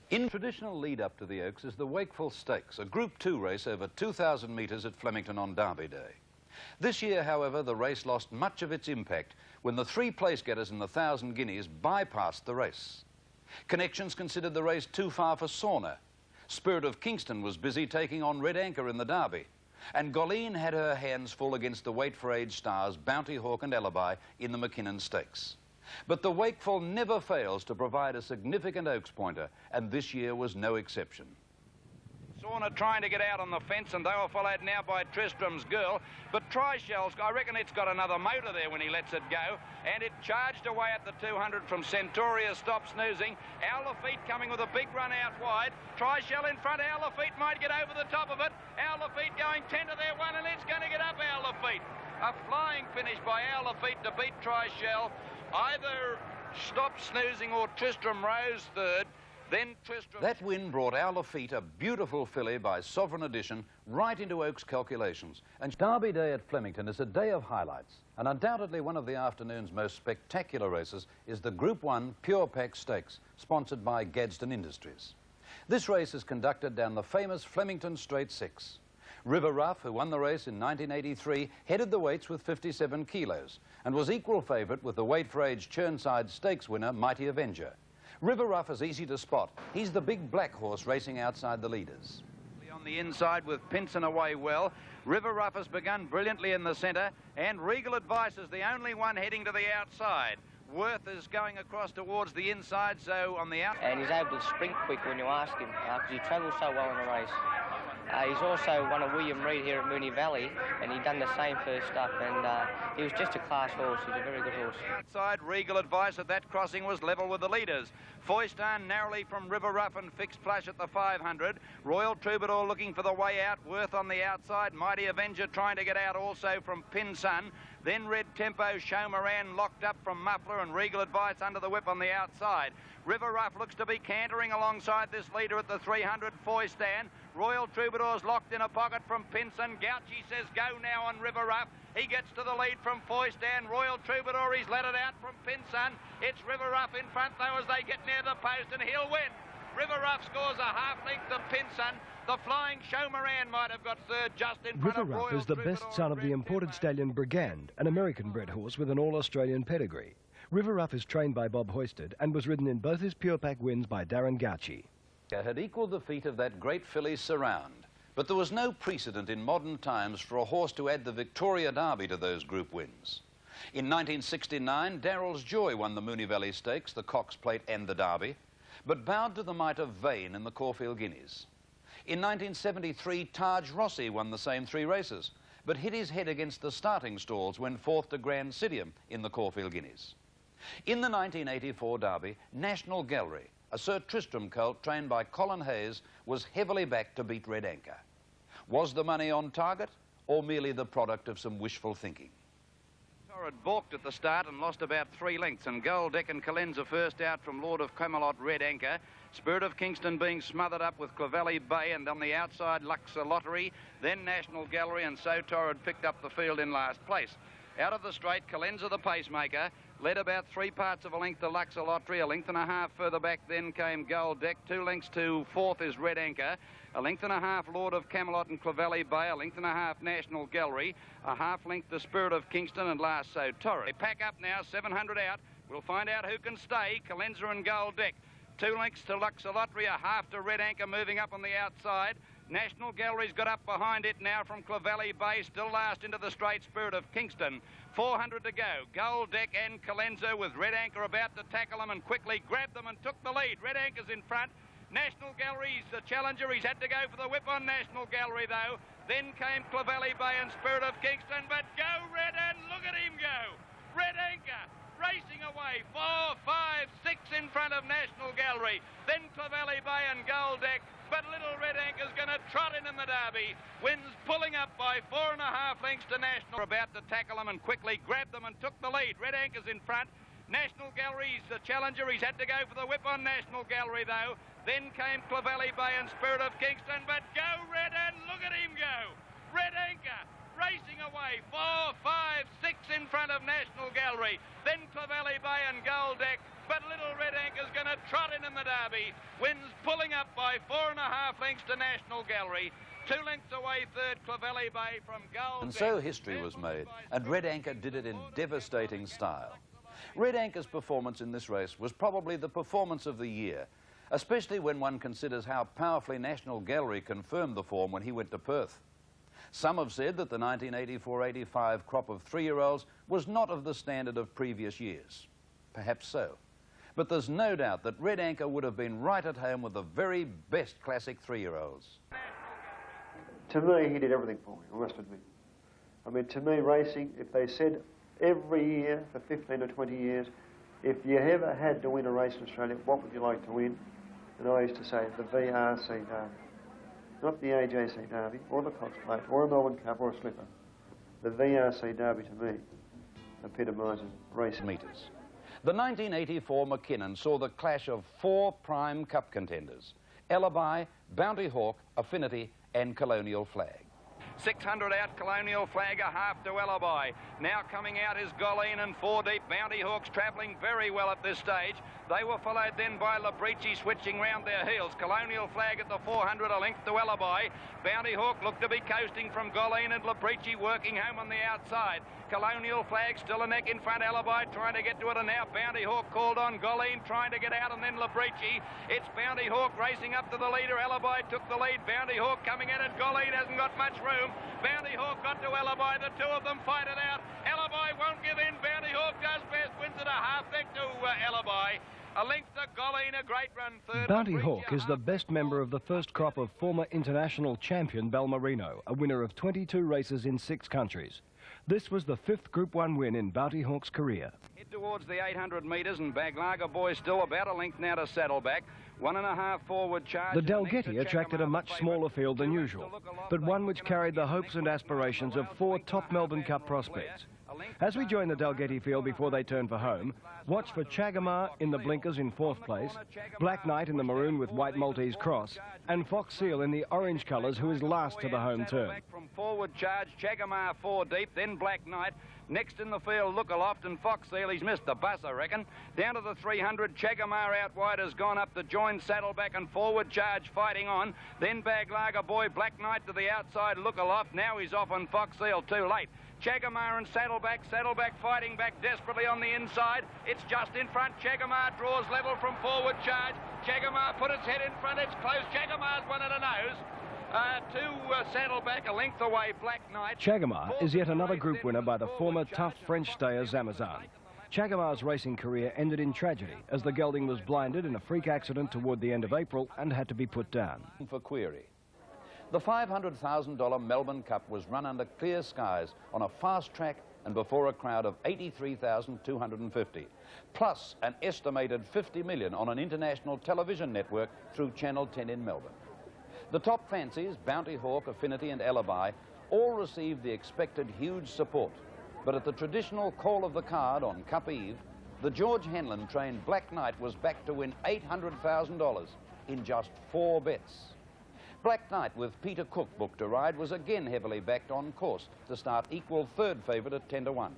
In traditional lead-up to the Oaks is the Wakeful Stakes, a Group 2 race over 2,000 metres at Flemington on Derby Day. This year, however, the race lost much of its impact when the 3 place-getters in the 1,000 guineas bypassed the race. Connections considered the race too far for Sauna. Spirit of Kingston was busy taking on Red Anchor in the Derby. And Golleen had her hands full against the Wait for Age stars Bounty Hawk and Alibi in the McKinnon Stakes. But the Wakeful never fails to provide a significant Oaks pointer, and this year was no exception. Sauna trying to get out on the fence, and they were followed now by Tristram's Girl. But Trishell's, I reckon it's got another motor there when he lets it go. And it charged away at the 200 from Centauria, Stop Snoozing. Our Lafitte coming with a big run out wide. Trishell in front. Our Lafitte might get over the top of it. Our Lafitte going 10 to their 1, and it's going to get up Our Lafitte. A flying finish by Our Lafitte to beat Trishell. Either Stop Snoozing or Tristram Rose third. Then Tristram... That win brought Our Lafitte, a beautiful filly by Sovereign Edition, right into Oaks' calculations. And Derby Day at Flemington is a day of highlights. And undoubtedly one of the afternoon's most spectacular races is the Group 1 Pure Pack Stakes, sponsored by Gadsden Industries. This race is conducted down the famous Flemington Straight 6. River Rough, who won the race in 1983, headed the weights with 57 kilos and was equal favourite with the Wait for Age Churnside Stakes winner, Mighty Avenger. River Rough is easy to spot. He's the big black horse racing outside the leaders. On the inside with Pinson away well. River Rough has begun brilliantly in the centre, and Regal Advice is the only one heading to the outside. Worth is going across towards the inside, so on the outside... And he's able to sprint quick when you ask him, because he travels so well in the race. He's also won a William Reid here at Moonee Valley, and he done the same first up, and he was just a class horse. He's a very good horse. Outside, Regal Advice at that crossing was level with the leaders. Foystan narrowly from River Rough and Fixed Flash at the 500. Royal Troubadour looking for the way out. Worth on the outside. Mighty Avenger trying to get out also from Pin Sun. Then Red Tempo, Show Moran locked up from Muffler, and Regal Advice under the whip on the outside. River Rough looks to be cantering alongside this leader at the 300, Foystan. Royal Troubadour's locked in a pocket from Pinson. Gauchi says go now on River Rough. He gets to the lead from Foystan. Royal Troubadour, he's let it out from Pinson. It's River Rough in front though as they get near the post, and he'll win. River Rough scores a half length of Pinson. The Flying Show Moran might have got third just in front of Royal River Rough is the best son of the imported stallion Brigand, an American-bred horse with an all-Australian pedigree. River Rough is trained by Bob Hoisted and was ridden in both his Pure Pack wins by Darren Gauchi. Had equalled the feat of that great filly Surround, but there was no precedent in modern times for a horse to add the Victoria Derby to those group wins. In 1969, Darrell's Joy won the Moonee Valley Stakes, the Cox Plate and the Derby. but bowed to the might of Vane in the Caulfield Guineas. In 1973, Taj Rossi won the same 3 races, but hit his head against the starting stalls when fourth to Grand Sidium in the Caulfield Guineas. In the 1984 Derby, National Gallery, a Sir Tristram colt trained by Colin Hayes, was heavily backed to beat Red Anchor. Was the money on target, or merely the product of some wishful thinking? Torrid balked at the start and lost about 3 lengths, and Gold Deck and Calenza first out from Lord of Camelot, Red Anchor. Spirit of Kingston being smothered up with Clovelly Bay, and on the outside Luxor Lottery, then National Gallery, and so Torrid picked up the field in last place. Out of the straight, Calenza the pacemaker led about 3 parts of a length to Luxor Lottery. A length and a half further back then came Gold Deck. 2 lengths to fourth is Red Anchor. A length and a half Lord of Camelot and Clovelly Bay. A length and a half National Gallery. A half length the Spirit of Kingston, and last so Torrid. They pack up now, 700 out. We'll find out who can stay. Calenza and Gold Deck. 2 lengths to Luxor Lottery. A half to Red Anchor moving up on the outside. National Gallery's got up behind it now from Clovelly Bay, still last into the straight, Spirit of Kingston. 400 to go. Gold Deck and Calenza with Red Anchor about to tackle them and quickly grabbed them and took the lead. Red Anchor's in front. National Gallery's the challenger. He's had to go for the whip on National Gallery, though. Then came Clovelly Bay and Spirit of Kingston, but go Red, and look at him go. Red Anchor racing away. 4, 5, 6 in front of National Gallery. Then Clovelly Bay and Gold Deck. But little Red Anchor's going to trot in the Derby. Wins pulling up by 4.5 lengths to National. About to tackle them and quickly grabbed them and took the lead. Red Anchor's in front. National Gallery's the challenger. He's had to go for the whip on National Gallery, though. Then came Clovelly Bay and Spirit of Kingston. But go Red, and look at him go. Red Anchor racing away. 4, 5, 6 in front of National Gallery. Then Clovelly Bay and Gold Deck. But little Red Anchor's going to trot in the Derby. Wins pulling up by 4.5 lengths to National Gallery. 2 lengths away third, Clovelly Bay from Gold Deck. And so history was made, and Red Anchor did it in devastating style. Red Anchor's performance in this race was probably the performance of the year, especially when one considers how powerfully National Gallery confirmed the form when he went to Perth. Some have said that the 1984-85 crop of 3-year-olds was not of the standard of previous years. Perhaps so. But there's no doubt that Red Anchor would have been right at home with the very best classic 3-year-olds. To me, he did everything for me, I must admit. I mean, to me, racing, if they said every year for 15 or 20 years, if you ever had to win a race in Australia, what would you like to win? And I used to say, the VRC Derby. Not the AJC Derby, or the Cox Plate, or a Melbourne Cup, or a Slipper. The VRC Derby, to me, epitomises racing. Meters. The 1984 McKinnon saw the clash of 4 prime cup contenders: Alibi, Bounty Hawk, Affinity and Colonial Flag. 600 out, Colonial Flag, a half to Alibi. Now coming out is Golleen and 4 deep. Bounty Hawks travelling very well at this stage. They were followed then by Labrici switching round their heels. Colonial Flag at the 400, a length to Alibi. Bounty Hawk looked to be coasting from Golleen, and Labrici working home on the outside. Colonial Flag still a neck in front. Alibi trying to get to it, and now Bounty Hawk called on. Golleen trying to get out, and then Labrici. It's Bounty Hawk racing up to the leader. Alibi took the lead. Bounty Hawk coming at it. Golleen hasn't got much room. Bounty Hawk got to Alibi. The 2 of them fight it out. Alibi won't give in. Bounty Hawk does best. Wins it a half neck to Alibi. A length to Golleen, a great run third. Bounty Hawk is the best member of the first crop of former international champion Balmerino, a winner of 22 races in 6 countries. This was the 5th Group 1 win in Bounty Hawk's career. Head towards the 800 metres, and Baglaga Boy still about a length now to Saddleback. 1.5 forward charge. The Dalgety attracted a much smaller field than usual, but one which carried the hopes and aspirations of 4 top Melbourne Cup prospects. As we join the Dalgety field before they turn for home, watch for Chagamar in the blinkers in 4th place, Black Knight in the maroon with white Maltese cross, and Fox Seal in the orange colours, who is last to the home turn. From forward charge, Chagamar 4 deep, then Black Knight. Next in the field, Look Aloft and Fox Seal. He's missed the bus, I reckon. Down to the 300, Chagamar out wide has gone up to join Saddleback, and forward charge fighting on. Then Baglaga Boy, Black Knight to the outside, Look Aloft. Now he's off on Fox Seal, too late. Chagamar and Saddleback fighting back desperately on the inside. It's just in front. Chagamar draws level from forward charge. Chagamar put its head in front. It's close. Chagamar's one at a nose. Saddleback a length away, Black Knight. Chagamar is yet another group winner by the former tough French stayer Zamazan. Chagamar's racing career ended in tragedy as the gelding was blinded in a freak accident toward the end of April and had to be put down. For query. The $500,000 Melbourne Cup was run under clear skies on a fast track and before a crowd of 83,250, plus an estimated 50 million on an international television network through Channel 10 in Melbourne. The top fancies, Bounty Hawk, Affinity and Alibi, all received the expected huge support. But at the traditional call of the card on Cup Eve, the George Hanlon trained Black Knight was backed to win $800,000 in just 4 bets. Black Knight with Peter Cook booked to ride was again heavily backed on course to start equal third favourite at 10-1.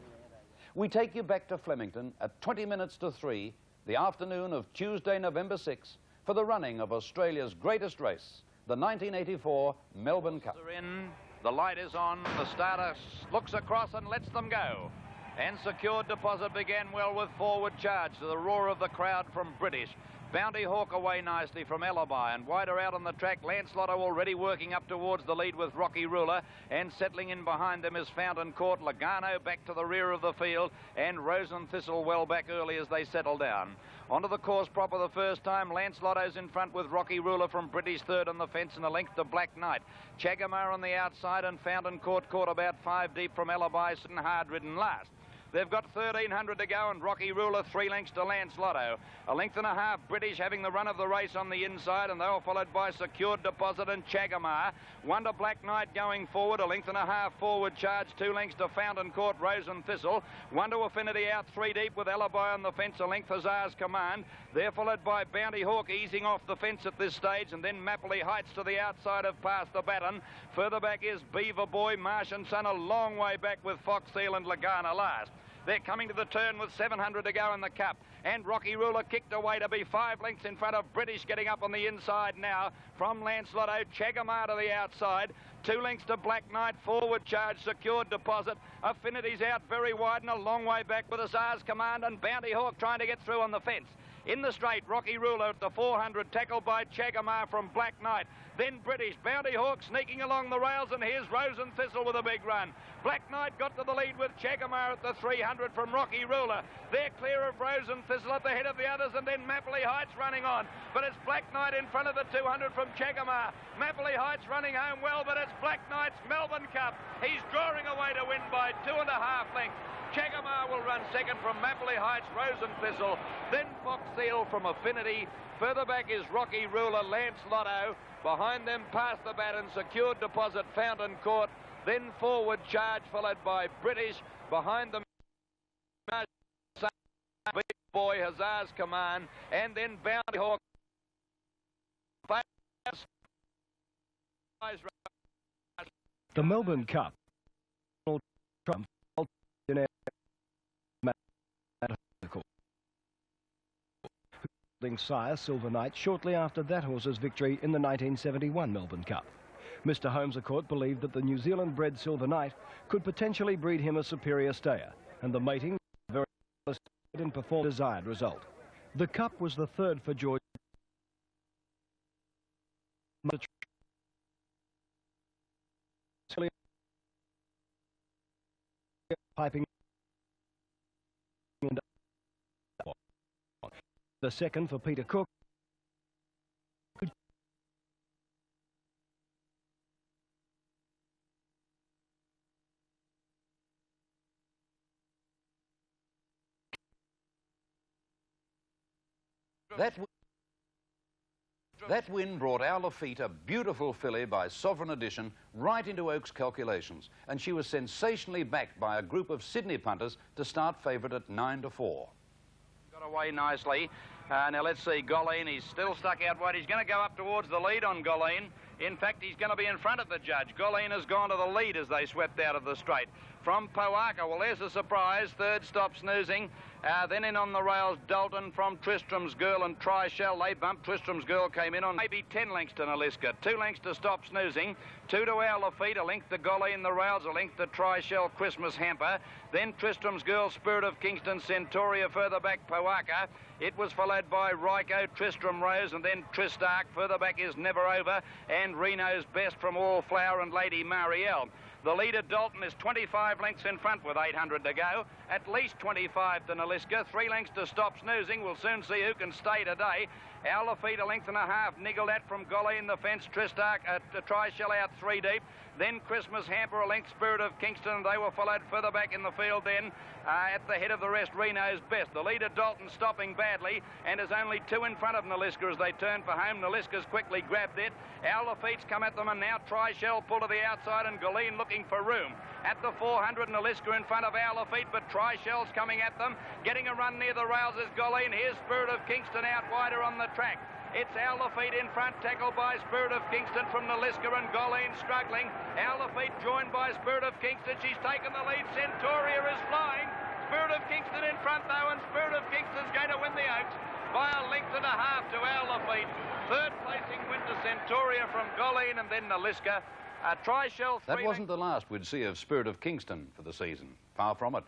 We take you back to Flemington at 20 minutes to 3, the afternoon of Tuesday, November 6, for the running of Australia's greatest race, the 1984 Melbourne Cup. The light is on, the starter looks across and lets them go. And Secured Deposit began well with Forward Charge to the roar of the crowd from British. Bounty Hawk away nicely from Alibi, and wider out on the track, Lancelot already working up towards the lead with Rocky Ruler, and settling in behind them is Fountain Court. Logano back to the rear of the field, and Rose and Thistle well back early as they settle down. Onto the course proper the first time, Lancelot's in front with Rocky Ruler from British third on the fence and a length to Black Knight. Chagamar on the outside and Fountain Court caught about 5 deep from Alibi and hard-ridden last. They've got 1,300 to go, and Rocky Ruler 3 lengths to Lancelot. A length and a half British having the run of the race on the inside, and they were followed by Secured Deposit and Chagamar. 1 to Black Knight going forward, a length and a half Forward Charge, 2 lengths to Fountain Court, Rose and Thistle. 1 to Affinity out 3 deep with Alibi on the fence, a length Hussar's Command. They're followed by Bounty Hawk easing off the fence at this stage, and then Mapley Heights to the outside of Past the Baton. Further back is Beaver Boy, Marsh and Son, a long way back with Fox Seal and Lagana last. They're coming to the turn with 700 to go in the Cup. And Rocky Ruler kicked away to be 5 lengths in front of British, getting up on the inside now from Lancelot. Chagamar to the outside. 2 lengths to Black Knight, Forward Charge, Secured Deposit. Affinity's out very wide and a long way back with Hussar's Command, and Bounty Hawk trying to get through on the fence. In the straight, Rocky Ruler at the 400, tackled by Chagamar from Black Knight. Then British, Bounty Hawk sneaking along the rails, and here's Rose and Thistle with a big run. Black Knight got to the lead with Chagamar at the 300 from Rocky Ruler. They're clear of Rose and Thistle at the head of the others, and then Mapley Heights running on. But it's Black Knight in front of the 200 from Chagamar. Mapley Heights running home well, but it's Black Knight's Melbourne Cup. He's drawing away to win by 2.5 lengths. Chagamar will run second from Mapley Heights, Rose and Thistle. Then Fox Seal from Affinity. Further back is Rocky Ruler, Lancelot. Behind them, Past the Baton, Secured Deposit, Fountain Court. Then Forward Charge, followed by British. Behind them, Big Boy, Hussar's Command. And then Bounty Hawk. The Melbourne Cup sire Silver Knight shortly after that horse's victory in the 1971 Melbourne Cup. Mr. Holmes-a-Court believed that the New Zealand-bred Silver Knight could potentially breed him a superior stayer, and the mating very and performed desired result. The Cup was the third for George. Piping the second for Peter Cook. That win brought Our Lafitte, a beautiful filly by Sovereign Edition, right into Oak's calculations, and she was sensationally backed by a group of Sydney punters to start favourite at 9-4. Got away nicely. Now let's see, Golleen, he's still stuck out wide. He's going to go up towards the lead on Golleen. In fact, he's going to be in front of the judge. Golleen has gone to the lead as they swept out of the straight. From Poaka, well, there's a surprise. Third stop Snoozing. Then in on the rails, Dalton from Tristram's Girl and Tri-Shell. They bumped. Tristram's Girl came in on maybe 10 lengths to Naliska. 2 lengths to Stop Snoozing. 2 to Our Lafitte. A length to Golleen the rails. A length to Tri-Shell Christmas Hamper. Then Tristram's Girl, Spirit of Kingston, Centauria. Further back, Poaka. It was followed by Ryko, Tristram Rose, and then Tristark. Further back is Never Over, and Reno's Best from All Flower and Lady Marielle. The leader, Dalton, is 25 lengths in front with 800 to go. At least 25 to Naliska. 3 lengths to Stop Snoozing. We'll soon see who can stay today. Our Lafitte, a length and a half. Niggled at from Golly in the fence. Tristark, Tri-Shell out 3 deep. Then Christmas Hamper, a length, Spirit of Kingston. They were followed further back in the field then. At the head of the rest, Reno's Best. The leader, Dalton, stopping badly and is only 2 in front of Naliska as they turn for home. Naliska's quickly grabbed it. Our Lafitte's come at them and now Tri-Shell pull to the outside and Galeen looking for room. At the 400, Naliska in front of Our Lafitte, but Tri-Shell's coming at them. Getting a run near the rails is Galeen. Here's Spirit of Kingston out wider on the track. It's Our Lafitte in front, tackled by Spirit of Kingston from Naliska and Galeen struggling. Our Lafitte joined by Spirit of Kingston. She's taken the lead. Centauria is flying. Spirit of Kingston in front though, and Spirit of Kingston's going to win the Oaks by a length and a half to Our Lafitte. Third placing win to Centauria from Galeen and then Naliska. Tri-Shell. That wasn't the last we'd see of Spirit of Kingston for the season. Far from it.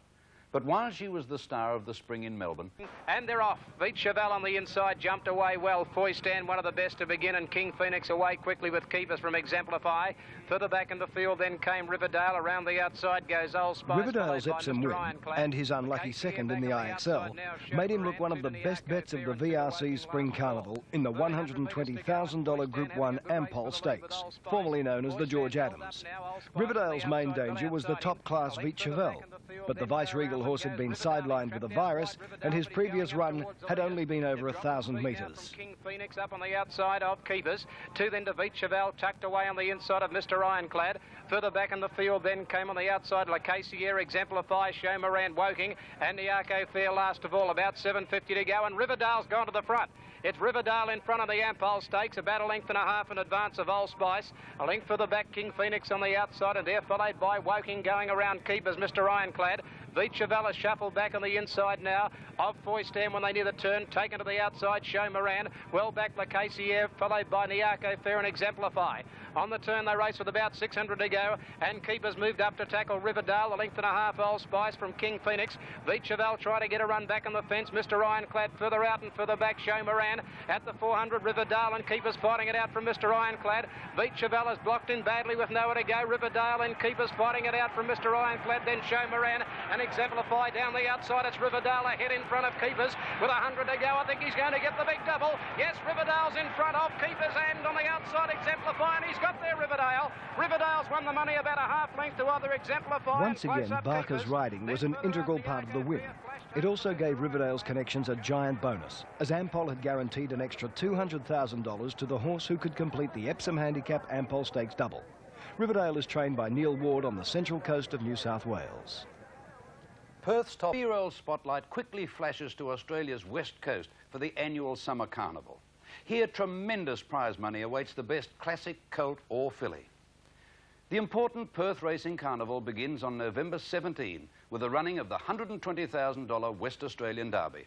But while she was the star of the spring in Melbourne... And they're off. Veet Cheval on the inside, jumped away well. Foystan, one of the best to begin, and King Phoenix away quickly with keepers from Exemplify. Further back in the field, then came Riverdale. Around the outside goes Old Spice. Riverdale's Epsom win and his unlucky second in the IXL made him look one of the best bets of the VRC Spring Carnival in the $120,000 Group 1 Ampol Stakes, formerly known as the George Adams. Riverdale's main danger was the top-class Veet Cheval, but the Vice-Regal horse had been sidelined with a virus, and his previous run had only been over 1,000 metres. King Phoenix up on the outside of keepers. 2 then to Veet Cheval, tucked away on the inside of Mr. Ironclad. Further back in the field then came on the outside La Cassiere, Exemplify, Show Moran, Woking, and Niarco Fair last of all, about 7.50 to go, and Riverdale's gone to the front. It's Riverdale in front of the Ampol Stakes, about a length and a half in advance of Old Spice. A length further back, King Phoenix on the outside, and they're followed by Woking going around keepers, Mr. Ironclad. Veet Cheval is shuffled back on the inside now of Foystan when they near the turn, taken to the outside, Show Moran. Well back, La Cassiere, followed by Niarco Fair and Exemplify. On the turn, they race with about 600 to go, and keepers moved up to tackle Riverdale, a length and a half Old Spice from King Phoenix. Veet Cheval try to get a run back on the fence. Mr. Ironclad further out and further back, Show Moran. At the 400, Riverdale and keepers fighting it out from Mr. Ironclad. Veet Cheval is blocked in badly with nowhere to go. Riverdale and keepers fighting it out from Mr. Ironclad, then Show Moran and Exemplify down the outside. It's Riverdale ahead in front of keepers with 100 to go. I think he's going to get the big double. Yes, Riverdale's in front of keepers and on the outside Exemplify, and he's got there Riverdale. Riverdale's won the money about a half length to other Exemplify. Once again, Barker's riding was an integral part of the win. It also gave Riverdale's connections a giant bonus, as Ampol had guaranteed an extra $200,000 to the horse who could complete the Epsom Handicap Ampol Stakes double. Riverdale is trained by Neil Ward on the central coast of New South Wales. Perth's top 3-year-old spotlight quickly flashes to Australia's west coast for the annual summer carnival. Here, tremendous prize money awaits the best classic colt or filly. The important Perth Racing Carnival begins on November 17 with the running of the $120,000 West Australian Derby.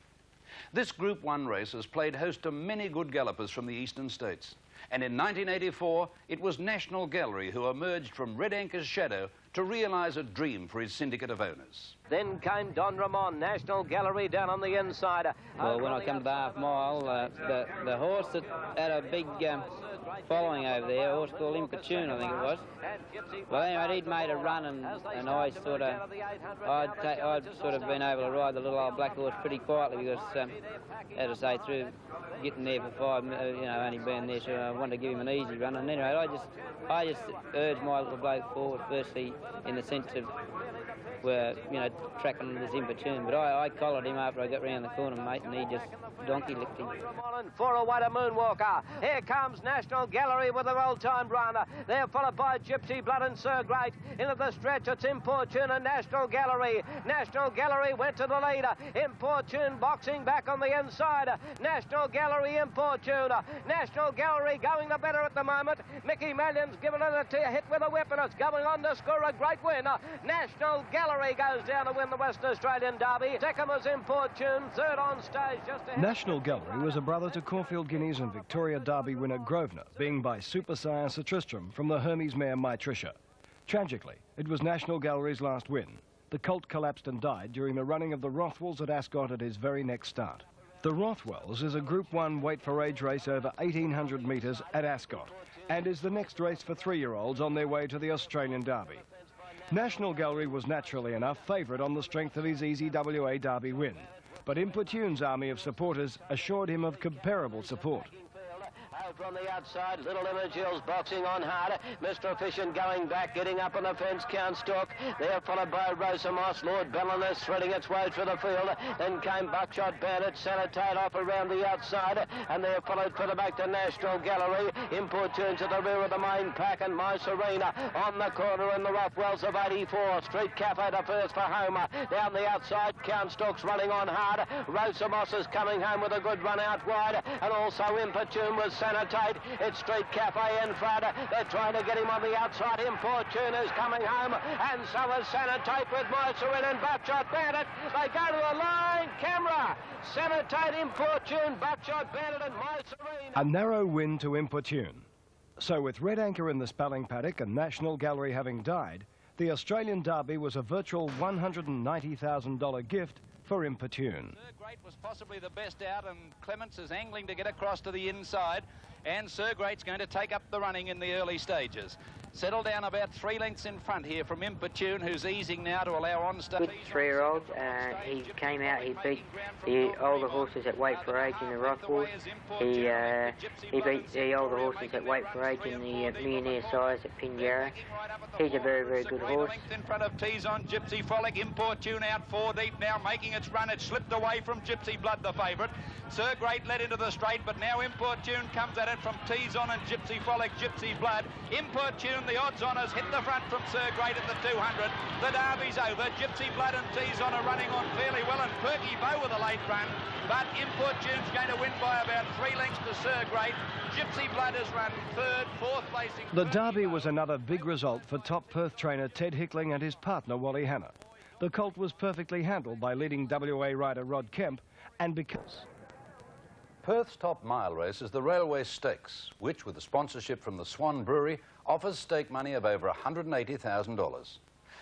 This Group 1 race has played host to many good gallopers from the eastern states. And in 1984, it was National Gallery who emerged from Red Anchor's shadow to realise a dream for his syndicate of owners. Then came Don Ramon, National Gallery down on the inside. Well, when I come to the half mile, the horse that had a big following over there, a horse called Impatune, I think it was. Well, anyway, he'd made a run, and I sort of, I'd sort of been able to ride the little old black horse pretty quietly because, as I say, through getting there for 5 minutes, you know, only being there, so I wanted to give him an easy run. And anyway, I just urged my little bloke forward, firstly in the sense of, were, you know, tracking this Impatune, but I collared him after I got round the corner, mate, and he just donkey licked him. For away to Moonwalker. Here comes National Gallery with their old-time runner. They're followed by Gypsy Blood and Sir Great. Into the stretch, it's Importune and National Gallery. National Gallery went to the leader. Importune boxing back on the inside. National Gallery, Importune. National Gallery going the better at the moment. Mickey Mallion's given it a hit with a whip, and it's going on to score a great win. National Gallery goes down to win the Western Australian Derby. Second was Importune. Third on stage just ahead. National Gallery was a brother to Caulfield Guineas and Victoria Derby winner Grosvenor, being by Super Sire Sir Tristram from the Hermes mare My Tricia. Tragically, it was National Gallery's last win. The colt collapsed and died during the running of the Rothwells at Ascot at his very next start. The Rothwells is a Group 1 weight for age race over 1,800 metres at Ascot and is the next race for 3-year-olds on their way to the Australian Derby. National Gallery was naturally enough favourite on the strength of his easy WA Derby win, but Importune's army of supporters assured him of comparable support. From the outside, Little Emma Jill's boxing on hard. Mr. Efficient going back, getting up on the fence, Count Stork. There followed by Rosa Moss, Lord Bellinus threading its way through the field. Then came Buckshot Bandit, Sanitate off around the outside. And there followed further back to National Gallery. Importune's at the rear of the main pack, and My Serena on the corner in the rough wells of 84. Street Cafe to first for Homer. Down the outside, Count Stork's running on hard. Rosa Moss is coming home with a good run out wide. And also Importune was Sanitate. It's Street Cafe in front. They're trying to get him on the outside. Importune is coming home, and so is Sanitate with Mycerin and Buckshot Bandit. They go to the line. Camera. Sanitate, Importune, Buckshot Bandit and Mycerin. A narrow win to Importune. So with Red Anchor in the spelling paddock and National Gallery having died, the Australian Derby was a virtual $190,000 gift for Importune. Sir Great was possibly the best out, and Clements is angling to get across to the inside, and Sir Great's going to take up the running in the early stages. Settle down about 3 lengths in front here from Importune, who's easing now to allow on stage. Good 3-year-old. He came out, he beat the older horses at weight for age in the Rockwood. He beat the older horses at weight for age in the Millionaire size at Pinjarra. He's a very, very good horse. In front of Tees-on, Gypsy Frolic. Importune out 4 deep now, making its run. It slipped away from Gypsy Blood, the favourite. Sir Great led into the straight, but now Importune comes at it from Tees-on and Gypsy Frolic, Gypsy Blood. Importune, the odds-on, has hit the front from Sir Great at the 200. The Derby's over. Gypsy Blood and Tees-on are running on fairly well, and Perky Bow with a late run. But Importune's going to win by about 3 lengths to Sir Great. Gypsy Blood has run 3rd, 4th placing. The Derby was another big result for top Perth trainer Ted Hickling and his partner Wally Hanna. The colt was perfectly handled by leading WA rider Rod Kemp, and because Perth's top mile race is the Railway Stakes, which, with the sponsorship from the Swan Brewery, offers stake money of over $180,000.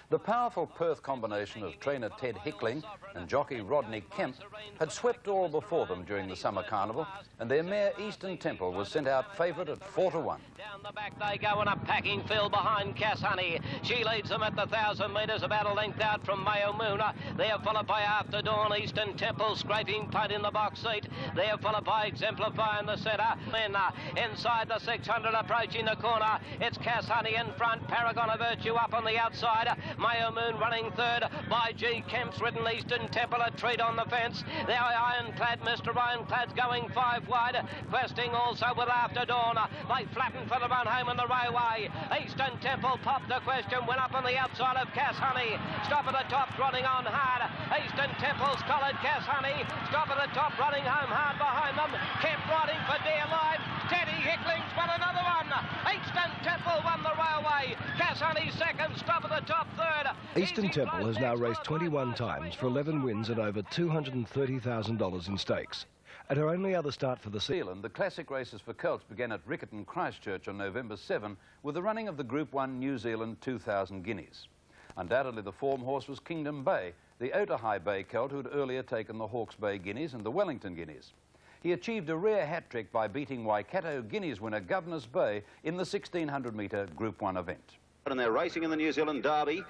The powerful Perth combination of trainer Ted Hickling and jockey Rodney Kemp had swept all before them during the summer carnival, and their mare Eastern Temple was sent out favourite at 4-1. Down the back they go in a packing field behind Cass Honey. She leads them at the 1,000 metres, about a length out from Mayo Moona. They're followed by After Dawn, Eastern Temple scraping punt in the box seat. They're followed by Exemplify in the centre. Then inside the 600 approaching the corner, it's Cass Honey in front, Paragon of Virtue up on the outside. Mayo Moon running 3rd by G. Kemp's ridden Eastern Temple, a treat on the fence. There Ironclad, Mr. Ironclad's going 5 wide, questing also with After Dawn. They flatten for the run home in the railway. Eastern Temple popped the question, went up on the outside of Cass Honey. Stop at the top, running on hard. Eastern Temple's collared Cass Honey. Stop at the top, running home hard behind them. Kemp riding for dear life. Teddy Hickling's won another one. Eastern Temple won the railway. Cass Honey 2nd, stop at the top 3rd. Eastern Temple has now raced 21 times for 11 wins and over $230,000 in stakes. At her only other start for the season, the classic races for colts began at Riccarton Christchurch on November 7 with the running of the Group 1 New Zealand 2,000 guineas. Undoubtedly the form horse was Kingdom Bay, the Otahai Bay colt who had earlier taken the Hawke's Bay Guineas and the Wellington Guineas. He achieved a rare hat-trick by beating Waikato Guineas winner Governor's Bay in the 1,600-metre Group 1 event. And they're racing in the New Zealand Derby.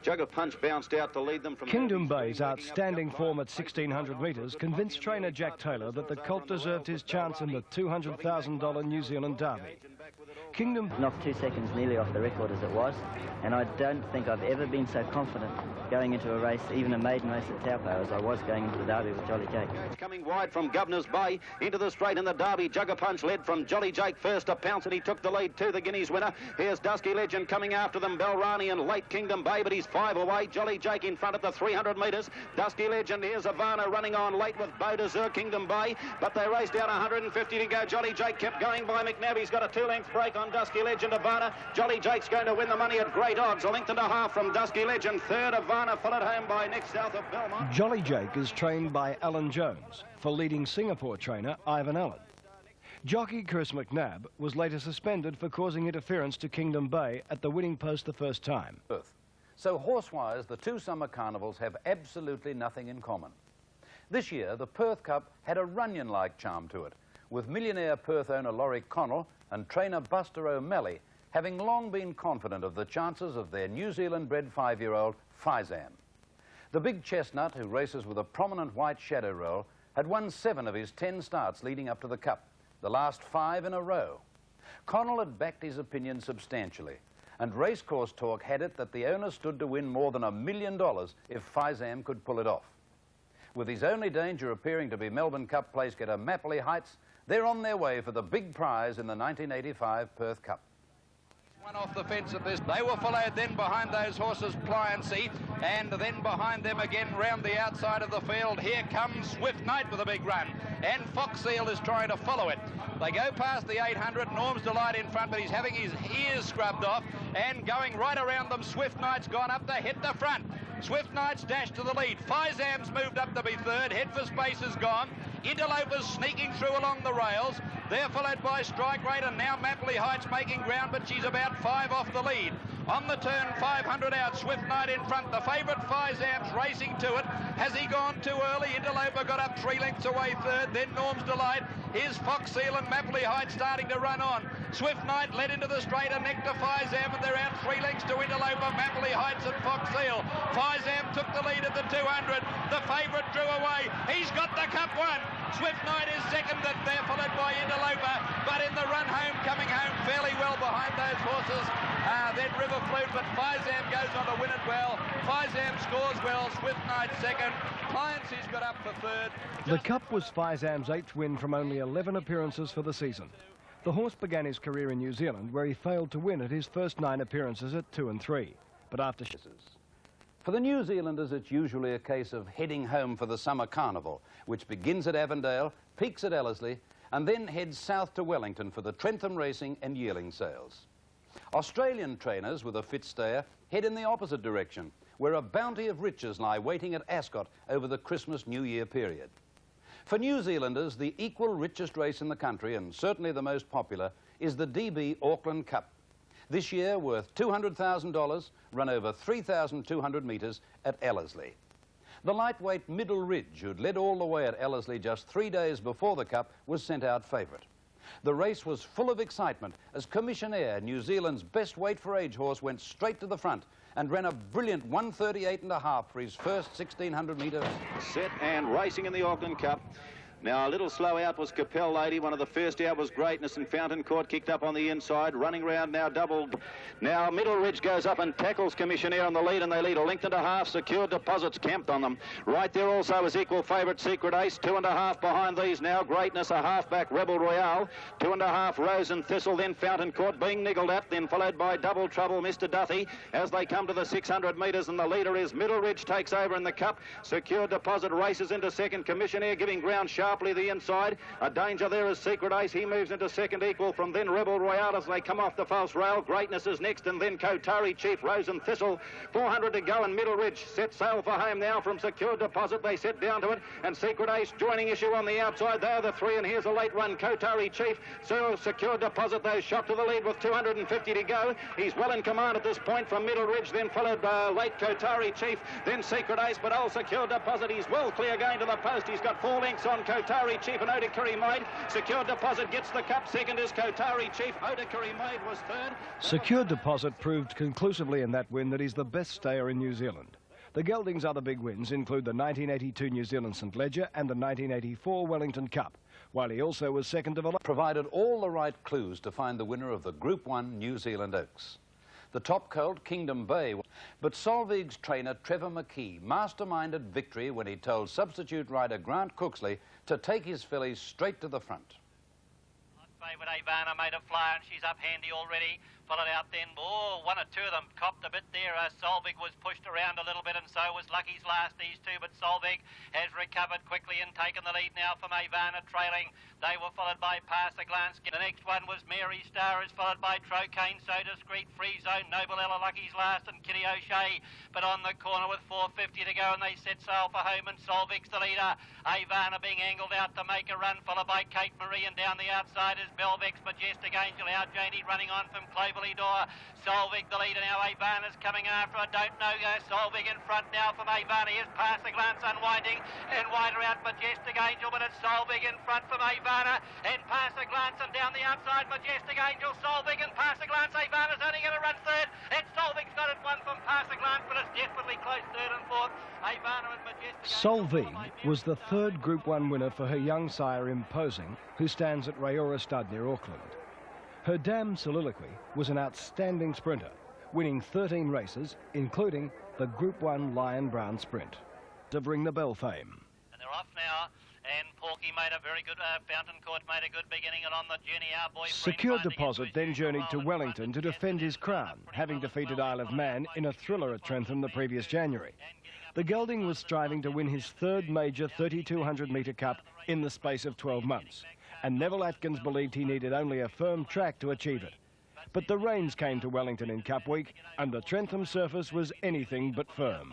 Jug of Punch bounced out to lead them from... Kingdom Bay's outstanding form at 1,600 metres convinced trainer Jack Taylor that the colt deserved his chance in the $200,000 New Zealand Derby. Kingdom knocked 2 seconds nearly off the record as it was, and I don't think I've ever been so confident going into a race, even a maiden race at Taupo, as I was going into the Derby with Jolly Jake. Coming wide from Governor's Bay into the straight in the Derby. Jugger Punch led from Jolly Jake first to pounce, and he took the lead to the Guineas winner. Here's Dusky Legend coming after them, Belrani and late Kingdom Bay, but he's 5 away. Jolly Jake in front at the 300 metres. Dusky Legend, here's Ivana running on late with Beau Desir, Kingdom Bay, but they raced down 150 to go. Jolly Jake kept going by McNabb. He's got a 2-length break on Dusky Legend. Ivana. Jolly Jake's going to win the money at great odds. A length and a half from Dusky Legend. 3rd, Ivana, followed home by Nick south of Belmont. Jolly Jake is trained by Alan Jones for leading Singapore trainer Ivan Allen. Jockey Chris McNabb was later suspended for causing interference to Kingdom Bay at the winning post the first time. So horse-wise, the 2 summer carnivals have absolutely nothing in common. This year, the Perth Cup had a Runyon-like charm to it, with millionaire Perth owner Laurie Connell and trainer Buster O'Malley having long been confident of the chances of their New Zealand-bred 5-year-old Faizam. The big chestnut, who races with a prominent white shadow roll, had won 7 of his 10 starts leading up to the Cup, the last 5 in a row. Connell had backed his opinion substantially, and Racecourse Talk had it that the owner stood to win more than $1 million if Faizam could pull it off. With his only danger appearing to be Melbourne Cup place getter Mapley Heights, they're on their way for the big prize in the 1985 Perth Cup. One off the fence at this. They were followed then behind those horses, Pliancy, and then behind them again round the outside of the field. Here comes Swift Knight with a big run, and Fox Seal is trying to follow it. They go past the 800, Norm's Delight in front, but he's having his ears scrubbed off, and going right around them, Swift Knight's gone up to hit the front. Swift Knight's dashed to the lead. Faizam's moved up to be third. Head for Space is gone. Interloper's sneaking through along the rails. They're followed by Strike Rate, and now Mapley Heights making ground, but she's about 5 off the lead. On the turn, 500 out, Swift Knight in front. The favourite Faizam's racing to it. Has he gone too early? Interloper got up 3 lengths away third. Then Norm's Delight. Here's Fox Seal and Mapley Heights starting to run on. Swift Knight led into the straight and neck to Faizam, and they're out 3 lengths to Interloper, Mapley Heights and Fox Seal. Faizam took the lead at the 200. The favourite drew away. He's got the Cup won. Swift Knight is second, and they're followed by Interloper, but in the run home, coming home fairly well behind those horses. Then River Flute, but Faizam goes on to win it well. Faizam scores well, Swift Knight second. Pliancy's got up for third. The Cup was Faizam's 8th win from only 11 appearances for the season. The horse began his career in New Zealand, where he failed to win at his first 9 appearances at 2 and 3. But after... For the New Zealanders, it's usually a case of heading home for the summer carnival, which begins at Avondale, peaks at Ellerslie, and then heads south to Wellington for the Trentham Racing and Yearling sales. Australian trainers with a fit stayer head in the opposite direction, where a bounty of riches lie waiting at Ascot over the Christmas-New Year period. For New Zealanders, the equal richest race in the country, and certainly the most popular, is the DB Auckland Cup. This year worth $200,000, run over 3,200 metres at Ellerslie. The lightweight Middle Ridge, who'd led all the way at Ellerslie just 3 days before the Cup, was sent out favourite. The race was full of excitement as Commissionaire, New Zealand's best weight-for-age horse, went straight to the front and ran a brilliant 1:38.5 for his first 1,600 metres. Set and racing in the Auckland Cup. Now, a little slow out was Capel Lady. One of the first out was Greatness, and Fountain Court kicked up on the inside. Running round now, doubled. Now, Middle Ridge goes up and tackles Commissionaire on the lead, and they lead 1.5 lengths. Secure Deposits camped on them. Right there also is equal favourite Secret Ace. 2.5 behind these now. Greatness, a halfback, Rebel Royale. 2.5 Rose and Thistle, then Fountain Court being niggled at, then followed by Double Trouble, Mr. Duthie, as they come to the 600 metres, and the leader is Middle Ridge takes over in the Cup. Secure Deposit races into second. Commissionaire giving ground sharply the inside. A danger there is Secret Ace. He moves into second equal from then Rebel Royale as they come off the false rail. Greatness is next, and then Kotari Chief, Rose and Thistle. 400 to go, and Middle Ridge set sail for home now from Secure Deposit. They set down to it, and Secret Ace joining issue on the outside. They are the 3, and here's a late run, Kotari Chief. So Secure Deposit, though, shot to the lead with 250 to go. He's well in command at this point from Middle Ridge, then followed by late Kotari Chief, then Secret Ace, but old Secure Deposit, he's well clear going to the post. He's got 4 lengths on Kotari Chief and Odakiri Maid. Secure Deposit gets the Cup. Second is Kotari Chief. Odakiri Maid was third. Secure Deposit proved conclusively in that win that he's the best stayer in New Zealand. The gelding's other big wins include the 1982 New Zealand St Leger and the 1984 Wellington Cup, while he also was second to the... Provided all the right clues to find the winner of the Group 1 New Zealand Oaks. The top colt, Kingdom Bay, but Solveig's trainer, Trevor McKee, masterminded victory when he told substitute rider Grant Cooksley to take his fillies straight to the front. Favourite Ivana made a flyer, and she's up handy already. Followed out then, one or two of them copped a bit there. Solveig was pushed around a little bit, and so was Lucky's Last, these two, but Solveig has recovered quickly and taken the lead now from Ivana trailing. They were followed by Pass a Glance. The next one was Mary Star, is followed by Trocane, So Discreet, Free Zone, Noble Ella, Lucky's Last, and Kitty O'Shea. But on the corner with 450 to go, and they set sail for home, and Solveig's the leader. Ivana being angled out to make a run, followed by Kate Marie, and down the outside is Belvex, Majestic Angel, out Janie running on from Clover Waverley Door. Solvig the leader now. Ivana's coming after. I don't know. Solvig in front now from Ivana. Here's Past the Glance unwinding and wider out Majestic Angel, but it's Solvig in front from Ivana and Past the Glance and down the outside Majestic Angel. Solvig and Past the Glance. Ivana's only going to run third. And Solvig's got it one from Past the Glance, but it's desperately close third and fourth. Ivana and Majestic Solvig was the third Group 1 winner for her young sire Imposing, who stands at Rayora Stud near Auckland. Her dam Soliloquy was an outstanding sprinter, winning 13 races, including the Group 1 Lion Brown Sprint. To bring the bell fame. And they're off now, and Porky made a very good, Fountain Court made a good beginning, and on the journey our boyfriend... Secure Deposit then journeyed to Wellington to defend his crown, having defeated Isle of Man in a thriller at Trentham the previous January. The gelding was striving to win his third major 3,200-metre cup in the space of 12 months, and Neville Atkins believed he needed only a firm track to achieve it. But the rains came to Wellington in Cup Week, and the Trentham surface was anything but firm.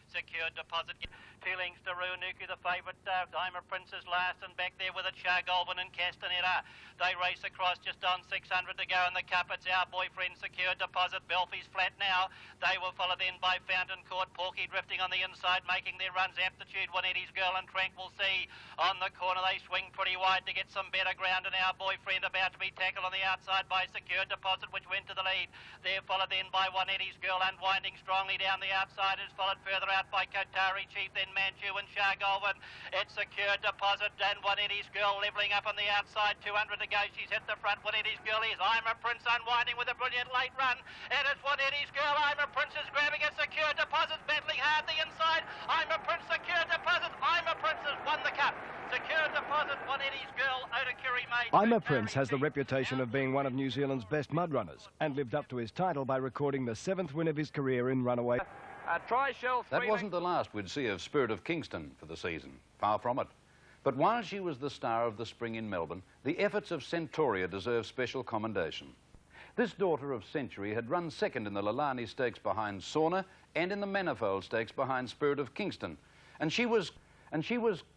Secured Deposit. 2 lengths to Ruanuku, the favourite. Diamond Prince is last, and back there with it, Shargolvin and Castaneda. They race across just on 600 to go in the cup. It's our boyfriend, Secured Deposit. Belfie's flat now. They will follow then by Fountain Court. Porky drifting on the inside, making their runs. Aptitude, Juanetti's Girl and Tranquil Sea on the corner. They swing pretty wide to get some better ground, and our boyfriend about to be tackled on the outside by Secured Deposit, which went to the lead. They're followed then by Juanetti's Girl, unwinding strongly down the outside, is followed further out by Kotari Chief, then Manchu and Shargolvin. It's Secured Deposit and Juanetti's Girl levelling up on the outside. 200 to go. She's hit the front. Juanetti's Girl is I'm a Prince unwinding with a brilliant late run. And it's Juanetti's Girl. I'm a Prince is grabbing it. Secured Deposit battling hard the inside. I'm a Prince. Secured Deposit. I'm a Prince has won the cup. Secured Deposit. Juanetti's Girl. Otakuri made. I'm a Prince has the reputation of being one of New Zealand's best mud runners and lived up to his title by recording the 7th win of his career in Runaway. That wasn't the last we'd see of Spirit of Kingston for the season. Far from it. But while she was the star of the spring in Melbourne, the efforts of Centauria deserve special commendation. This daughter of Century had run second in the Lalani Stakes behind Sauna and in the Manifold Stakes behind Spirit of Kingston. And she was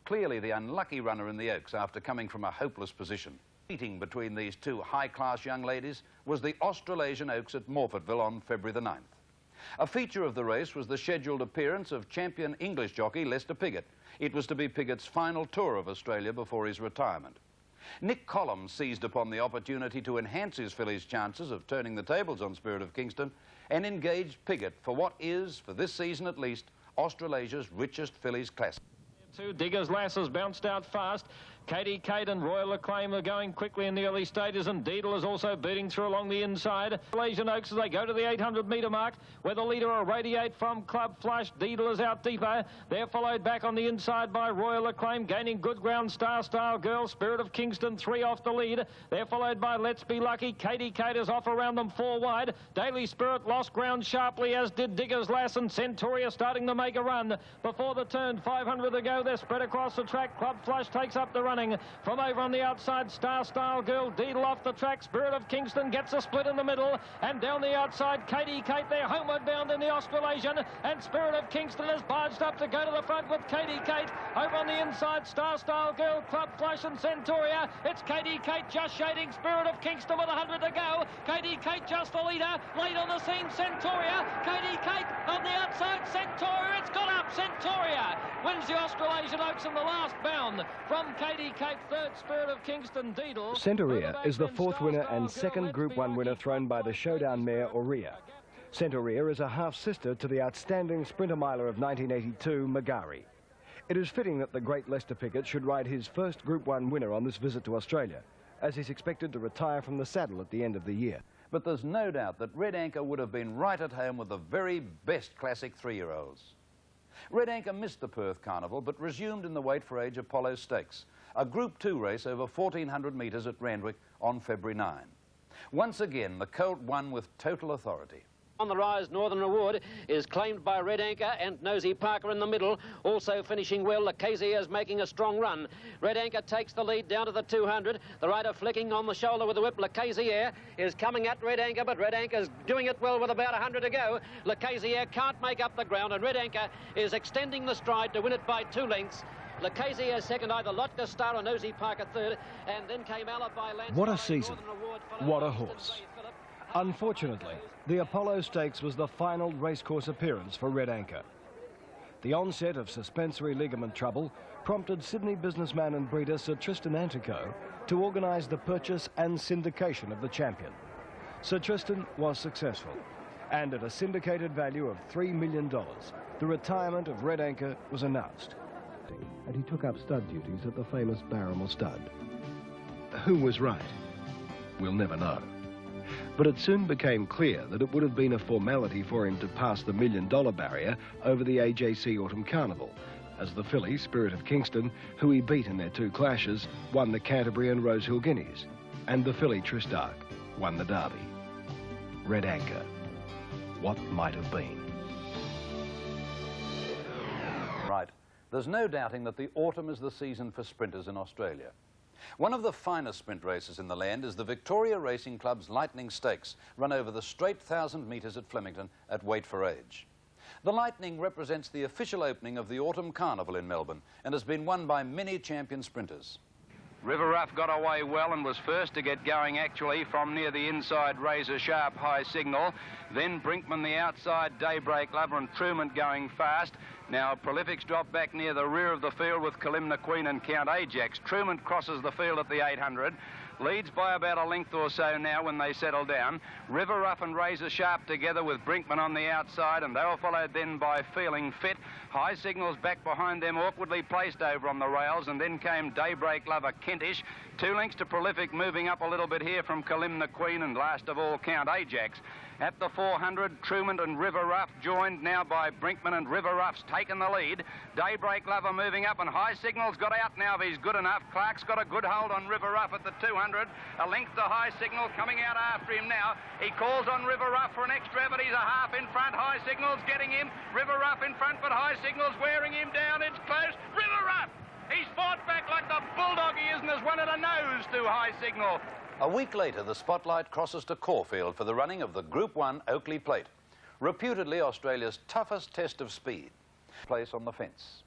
clearly the unlucky runner in the Oaks after coming from a hopeless position. Meeting between these two high-class young ladies was the Australasian Oaks at Morphettville on February the 9th. A feature of the race was the scheduled appearance of champion English jockey Lester Piggott. It was to be Piggott's final tour of Australia before his retirement. Nick Collins seized upon the opportunity to enhance his filly's chances of turning the tables on Spirit of Kingston and engaged Piggott for what is, for this season at least, Australasia's richest fillies classic. Diggers Lasses bounced out fast. Katie Kate and Royal Acclaim are going quickly in the early stages, and Deedle is also beating through along the inside. Malaysian Oaks as they go to the 800-metre mark, where the leader will radiate from Club Flush. Deedle is out deeper. They're followed back on the inside by Royal Acclaim, gaining good ground. Star Style Girl, Spirit of Kingston, 3 off the lead. They're followed by Let's Be Lucky. Katie Kate is off around them 4 wide. Daily Spirit lost ground sharply, as did Diggers Lass, and Centauria starting to make a run. Before the turn, 500 to go. They're spread across the track. Club Flush takes up the run. From over on the outside, Star Style Girl, Deedle off the track. Spirit of Kingston gets a split in the middle, and down the outside, Katie Kate, they're homeward bound in the Australasian, and Spirit of Kingston has barged up to go to the front with Katie Kate. Over on the inside, Star Style Girl, Club Flush and Centauria. It's Katie Kate just shading Spirit of Kingston with 100 to go. Katie Kate just the leader, late on the scene, Centauria. Katie Kate on the outside, Centauria, it's got up, Centauria wins the Australasian Oaks in the last bound from Katie Kate. Third, Spirit of Kingston, Deedle. Centauria is the 4th winner and 2nd Group 1 winner thrown by the showdown mare Aurea. Centauria is a half-sister to the outstanding sprinter miler of 1982, Magari. It is fitting that the great Lester Piggott should ride his first Group 1 winner on this visit to Australia, as he's expected to retire from the saddle at the end of the year. But there's no doubt that Red Anchor would have been right at home with the very best classic 3-year-olds. Red Anchor missed the Perth Carnival, but resumed in the Weight for Age Apollo Stakes, a Group 2 race over 1,400 metres at Randwick on February 9. Once again, the colt won with total authority. On the rise, Northern Reward is claimed by Red Anchor and Nosy Parker in the middle. Also finishing well, Lacasia is making a strong run. Red Anchor takes the lead down to the 200. The rider flicking on the shoulder with the whip. Lacasia is coming at Red Anchor, but Red Anchor is doing it well with about 100 to go. Lacasia can't make up the ground, and Red Anchor is extending the stride to win it by 2 lengths. Lacasia second, either Lotka Star or Nosy Parker third, and then came Alibi Lance. What a season. What a horse. Unfortunately, the Apollo Stakes was the final racecourse appearance for Red Anchor. The onset of suspensory ligament trouble prompted Sydney businessman and breeder Sir Tristan Antico to organise the purchase and syndication of the champion. Sir Tristan was successful, and at a syndicated value of $3 million, the retirement of Red Anchor was announced. And he took up stud duties at the famous Barrymore Stud. Who was right? We'll never know. But it soon became clear that it would have been a formality for him to pass the $1 million barrier over the AJC Autumn Carnival, as the filly, Spirit of Kingston, who he beat in their 2 clashes, won the Canterbury and Rosehill Guineas, and the filly Tristarc won the Derby. Red Anchor. What might have been? Right. There's no doubting that the autumn is the season for sprinters in Australia. One of the finest sprint races in the land is the Victoria Racing Club's Lightning Stakes, run over the straight 1,000 metres at Flemington at Weight for Age. The Lightning represents the official opening of the Autumn Carnival in Melbourne and has been won by many champion sprinters. River Rough got away well and was first to get going actually from near the inside Razor Sharp High Signal. Then Brinkman the outside, Daybreak Lover and Truman going fast. Now Prolific's dropped back near the rear of the field with Kalimna Queen and Count Ajax. Truman crosses the field at the 800. Leads by about a length or so now when they settle down. River Rough and Razor Sharp together with Brinkman on the outside, and they were followed then by Feeling Fit. High Signals back behind them, awkwardly placed over on the rails, and then came Daybreak Lover Kentish. 2 lengths to Prolific, moving up a little bit here from Kalimna Queen, and last of all Count Ajax. At the 400, Truman and River Rough joined now by Brinkman, and River Rough's taken the lead. Daybreak Lover moving up, and High Signal's got out now if he's good enough. Clark's got a good hold on River Rough at the 200. A length to High Signal coming out after him now. He calls on River Rough for an extra effort. He's a half in front. High Signal's getting him. River Rough in front, but High Signal's wearing him down. It's close. River Rough! He's fought back like the bulldog he is and has won at a nose to High Signal. A week later, the spotlight crosses to Caulfield for the running of the Group 1 Oakley Plate, reputedly Australia's toughest test of speed. Place on the fence.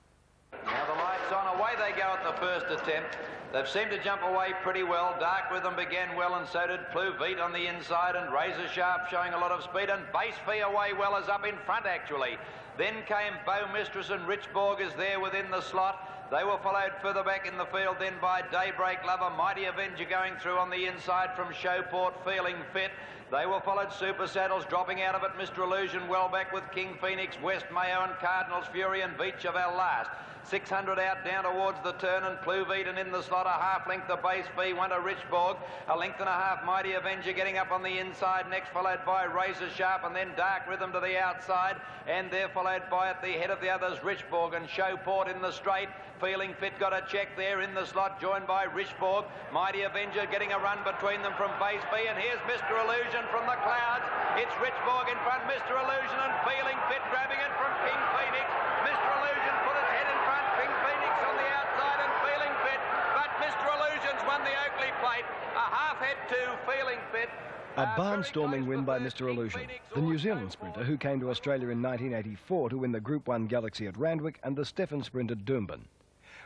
Now the light's on, away they go at the first attempt. They've seemed to jump away pretty well. Dark Rhythm began well, and so did Pluviet on the inside, and Razor Sharp showing a lot of speed, and Base Fee away well is up in front actually. Then came Bow Mistress, and Richborg is there within the slot. They were followed further back in the field then by Daybreak Lover, Mighty Avenger going through on the inside from Showport, Feeling Fit. They were followed Super Saddles, dropping out of it Mr. Illusion well back with King Phoenix, West Mayo and Cardinal's Fury and Beach of our last. 600 out down towards the turn, and Pluviet, and in the slot a half length the Base Fee, one to Richborg, a length and a half Mighty Avenger getting up on the inside, next followed by Razor Sharp, and then Dark Rhythm to the outside, and they're followed by at the head of the others Richborg and Showport in the straight. Feeling Fit got a check there in the slot, joined by Richborg. Mighty Avenger getting a run between them from Base Fee, and here's Mr. Illusion from the clouds. It's Richborg in front, Mr. Illusion, and Feeling Fit grabbing it from King Phoenix. Mr. Illusion put its head in front, King Phoenix on the outside, and Feeling Fit, but Mr. Illusion's won the Oakley Plate. A half head to Feeling Fit. A barnstorming win by Mr. Illusion, the New Zealand sprinter who came to Australia in 1984 to win the Group 1 Galaxy at Randwick and the Stephen Sprint at Doomben.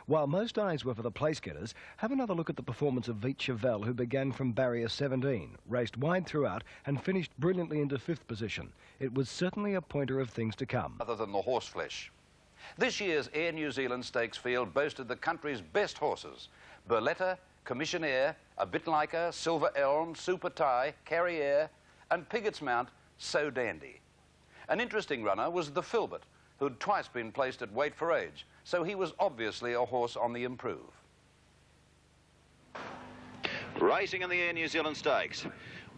While most eyes were for the place-getters, have another look at the performance of Veet Chevelle, who began from barrier 17, raced wide throughout and finished brilliantly into 5th position. It was certainly a pointer of things to come. Other than the horseflesh. This year's Air New Zealand Stakes field boasted the country's best horses: Burletta, Commissionaire, A Bit Like Her, Silver Elm, Super Tie, Carriere, and Pigot's Mount, So Dandy. An interesting runner was the Filbert, who'd twice been placed at Weight for Age, so he was obviously a horse on the improve. Racing in the Air New Zealand Stakes.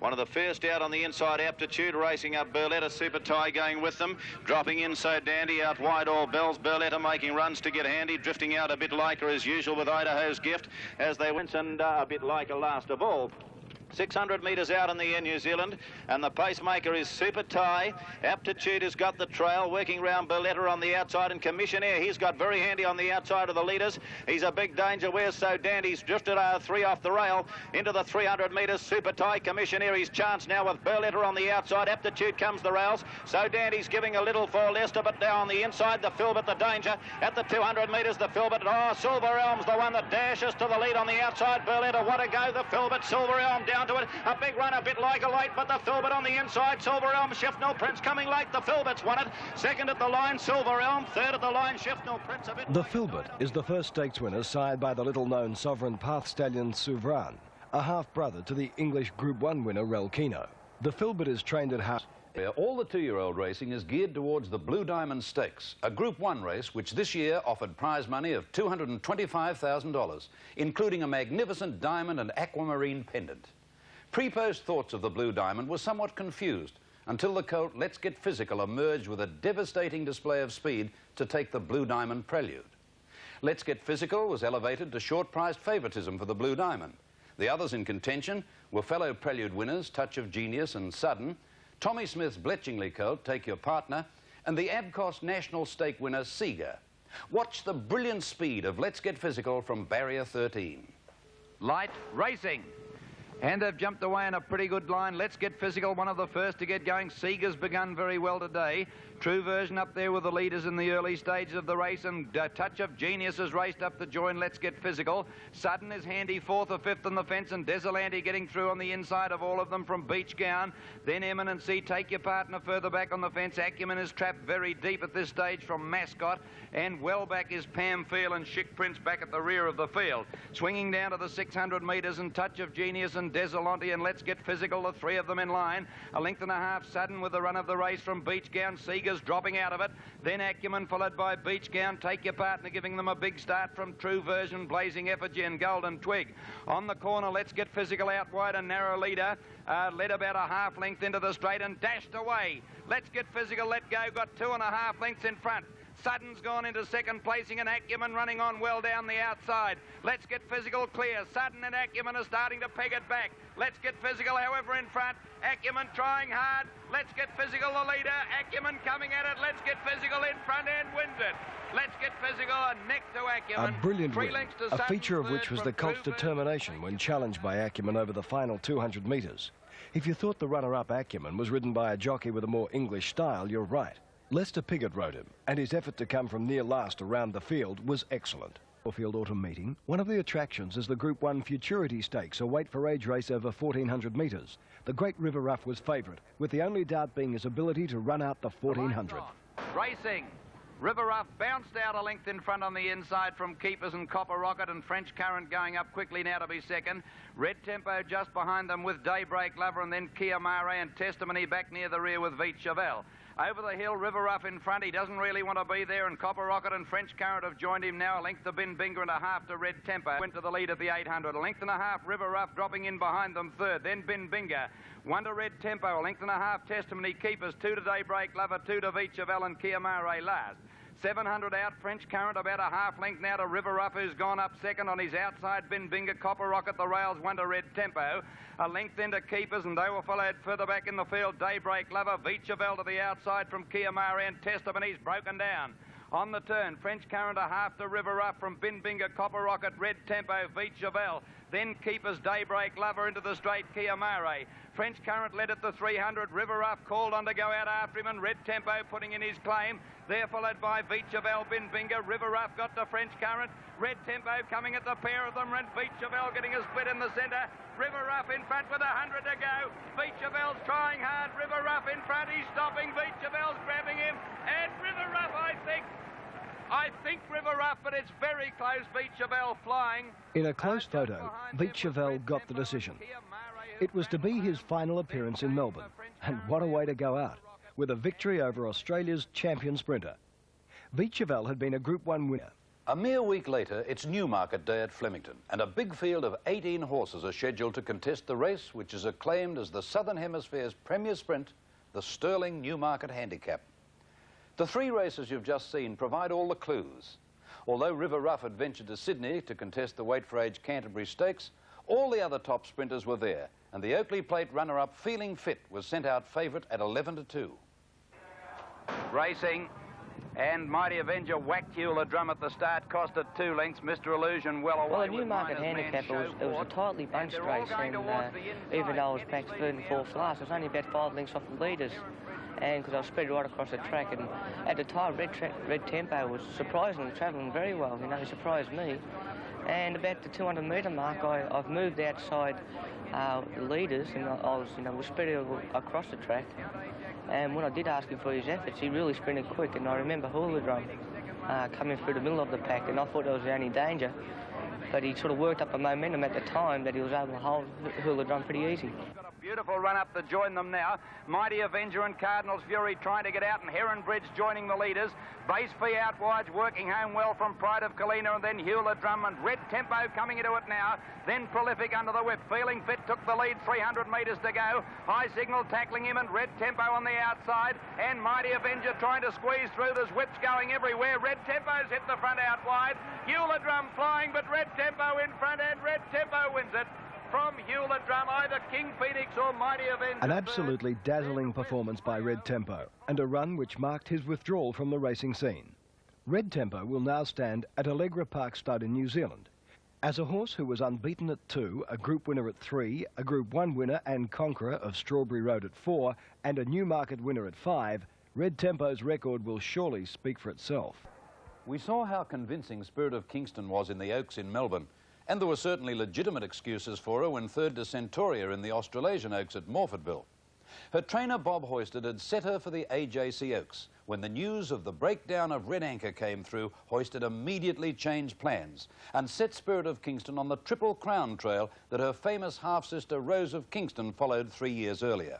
One of the first out on the inside, Aptitude, racing up Burletta, Super Tie going with them. Dropping in So Dandy, out wide all bells. Burletta making runs to get handy, drifting out A Bit Like Her as usual with Idaho's Gift as they went, and A Bit Like Her last of all. 600 metres out in the Air New Zealand, and the pacemaker is Super Tie. Aptitude has got the trail, working round Burletta on the outside, and Commissionaire, he's got very handy on the outside of the leaders. He's a big danger. Where's So Dandy's drifted 3 off the rail into the 300 metres. Super Tie, Commissionaire, his chance now with Burletta on the outside. Aptitude comes the rails. So Dandy's giving a little for Leicester, but now on the inside, the Filbert, the danger. At the 200 metres, the Filbert. Oh, Silver Elm's the one that dashes to the lead on the outside. Burletta, what a go. The Filbert, Silver Elm down down to it. A big run, a bit like a light, but the Filbert on the inside. Silver Elm, Shifnal Prince coming late. The Filbert's won it. Second at the line, Silver Elm. Third at the line, Shifnal Prince. A bit. The Filbert is the first stakes winner sired by the little-known Sovereign Path Stallion Souvran, a half-brother to the English Group 1 winner Relkino. The Filbert is trained at house. All the two-year-old racing is geared towards the Blue Diamond Stakes, a Group 1 race which this year offered prize money of $225,000, including a magnificent diamond and aquamarine pendant. Pre-post thoughts of the Blue Diamond were somewhat confused until the colt Let's Get Physical emerged with a devastating display of speed to take the Blue Diamond prelude. Let's Get Physical was elevated to short-priced favouritism for the Blue Diamond. The others in contention were fellow prelude winners Touch of Genius and Sudden, Tommy Smith's Bletchingley colt, Take Your Partner, and the Abcos National Stake winner, Seeger. Watch the brilliant speed of Let's Get Physical from Barrier 13. Light racing. And they've jumped away in a pretty good line. Let's Get Physical, one of the first to get going. Seeger's begun very well today. True Version up there with the leaders in the early stages of the race, and Touch of Genius has raced up to join Let's Get Physical. Sudden is handy, fourth or fifth on the fence, and Desolante getting through on the inside of all of them from Beach Gown. Then Eminency, Take Your Partner further back on the fence. Acumen is trapped very deep at this stage from Mascot, and well back is Pam Feel and Chic Prince back at the rear of the field. Swinging down to the 600 metres, and Touch of Genius and Desolante and Let's Get Physical, the three of them in line. A length and a half Sudden with the run of the race from Beach Gown. Seeger's dropping out of it. Then Acumen followed by Beach Gown. Take Your Partner giving them a big start from True Version, Blazing Effigy and Golden Twig. On the corner, Let's Get Physical out wide, a narrow leader. Led about a half length into the straight and dashed away. Let's Get Physical let go, got 2.5 lengths in front. Sudden's gone into second placing, and Acumen running on well down the outside. Let's Get Physical clear. Sudden and Acumen are starting to peg it back. Let's Get Physical, however, in front. Acumen trying hard. Let's Get Physical the leader. Acumen coming at it. Let's Get Physical in front and wins it. Let's Get Physical neck to Acumen. A brilliant win, a Sudden, feature of which was the colt's determination when challenged by Acumen over the final 200 metres. If you thought the runner-up Acumen was ridden by a jockey with a more English style, you're right. Lester Piggott rode him, and his effort to come from near last around the field was excellent. Field Autumn Meeting, one of the attractions is the Group 1 Futurity Stakes, a weight-for-age race over 1,400 metres. The Great River Rough was favourite, with the only doubt being his ability to run out the 1,400. Racing. River Rough bounced out a length in front on the inside from Keepers and Copper Rocket, and French Current going up quickly now to be second. Red Tempo just behind them with Daybreak Lover, and then Kia Mare and Testimony back near the rear with Veet Chevelle. Over the hill, River Rough in front. He doesn't really want to be there, and Copper Rocket and French Current have joined him now. A length to Bin Binger and a half to Red Tempo. Went to the lead at the 800. A length and a half, River Rough dropping in behind them third. Then Bin Binger. 1 to Red Tempo. A length and a half, Testimony. Keepers. 2 to Daybreak Lover. 2 to Veet Chevelle and Kia Mare last. 700 out, French Current about a half length now to River Rough, who's gone up second on his outside. Bin Binger, Copper Rocket, the rails, 1 to Red Tempo. A length into Keepers, and they were followed further back in the field. Daybreak Lover, Veet Chevelle to the outside from Kia Mare, and Testimony's broken down. On the turn, French Current a half to River Rough from Bin Binger, Copper Rocket, Red Tempo, Veet Chevelle. Then Keepers, Daybreak Lover into the straight, Kia Mare. French Current led at the 300. River Rough called on to go out after him, and Red Tempo putting in his claim. They're followed by Veet Chevelle, Bin Binger. River Rough got to French Current. Red Tempo coming at the pair of them, and Veet Chevelle getting a split in the centre. River Rough in front with 100 to go. Veet Chevelle's trying hard. River Rough in front. He's stopping. Veet Chevelle's grabbing him. And River Rough, I think River Rough, but it's very close. Veet Chevelle flying. In a close photo, Veet Chevelle got the decision. It was to be his final appearance in Melbourne, and what a way to go out, with a victory over Australia's champion sprinter. Veet Chevelle had been a Group 1 winner. A mere week later, it's Newmarket Day at Flemington, and a big field of 18 horses are scheduled to contest the race, which is acclaimed as the Southern Hemisphere's premier sprint, the Sterling Newmarket Handicap. The 3 races you've just seen provide all the clues. Although River Rough had ventured to Sydney to contest the weight-for-age Canterbury Stakes, all the other top sprinters were there, and the Oakley Plate runner-up Feeling Fit was sent out favourite at 11 to 2. Racing, and Mighty Avenger whacked Hewell a drum at the start, costed 2 lengths. Mr. Illusion well away. Well, the Newmarket Handicap, it was a tightly bunched race, and even though I was back third and fourth last, I was only about 5 lengths off the leaders. And because I was spread right across the track, and at the time, Red Tempo was surprisingly travelling very well. You know, he surprised me. And about the 200-metre mark, I've moved outside the leaders, and I was, was spread across the track. And when I did ask him for his efforts, he really sprinted quick. And I remember Hula Drum coming through the middle of the pack, and I thought that was the only danger. But he sort of worked up a momentum at the time that he was able to hold Hula Drum pretty easy. Beautiful run up to join them now. Mighty Avenger and Cardinal's Fury trying to get out, and Heron Bridge joining the leaders. Base Fee out wide, working home well from Pride of Kalina, and then Hewler Drum, and Red Tempo coming into it now. Then Prolific under the whip. Feeling Fit took the lead, 300 metres to go. High Signal tackling him, and Red Tempo on the outside. And Mighty Avenger trying to squeeze through. There's whips going everywhere. Red Tempo's hit the front out wide. Hewler Drum flying, but Red Tempo in front, and Red Tempo wins it. From Hewler Drum, either King Phoenix or Mighty Avenger. An absolutely dazzling performance by Red Tempo, and a run which marked his withdrawal from the racing scene. Red Tempo will now stand at Allegra Park Stud in New Zealand. As a horse who was unbeaten at 2, a Group winner at 3, a Group 1 winner and conqueror of Strawberry Road at 4, and a Newmarket winner at 5, Red Tempo's record will surely speak for itself. We saw how convincing Spirit of Kingston was in the Oaks in Melbourne, and there were certainly legitimate excuses for her when third to Centauria in the Australasian Oaks at Morfordville. Her trainer Bob Hoisted had set her for the AJC Oaks. When the news of the breakdown of Red Anchor came through, Hoisted immediately changed plans and set Spirit of Kingston on the Triple Crown trail that her famous half-sister Rose of Kingston followed 3 years earlier.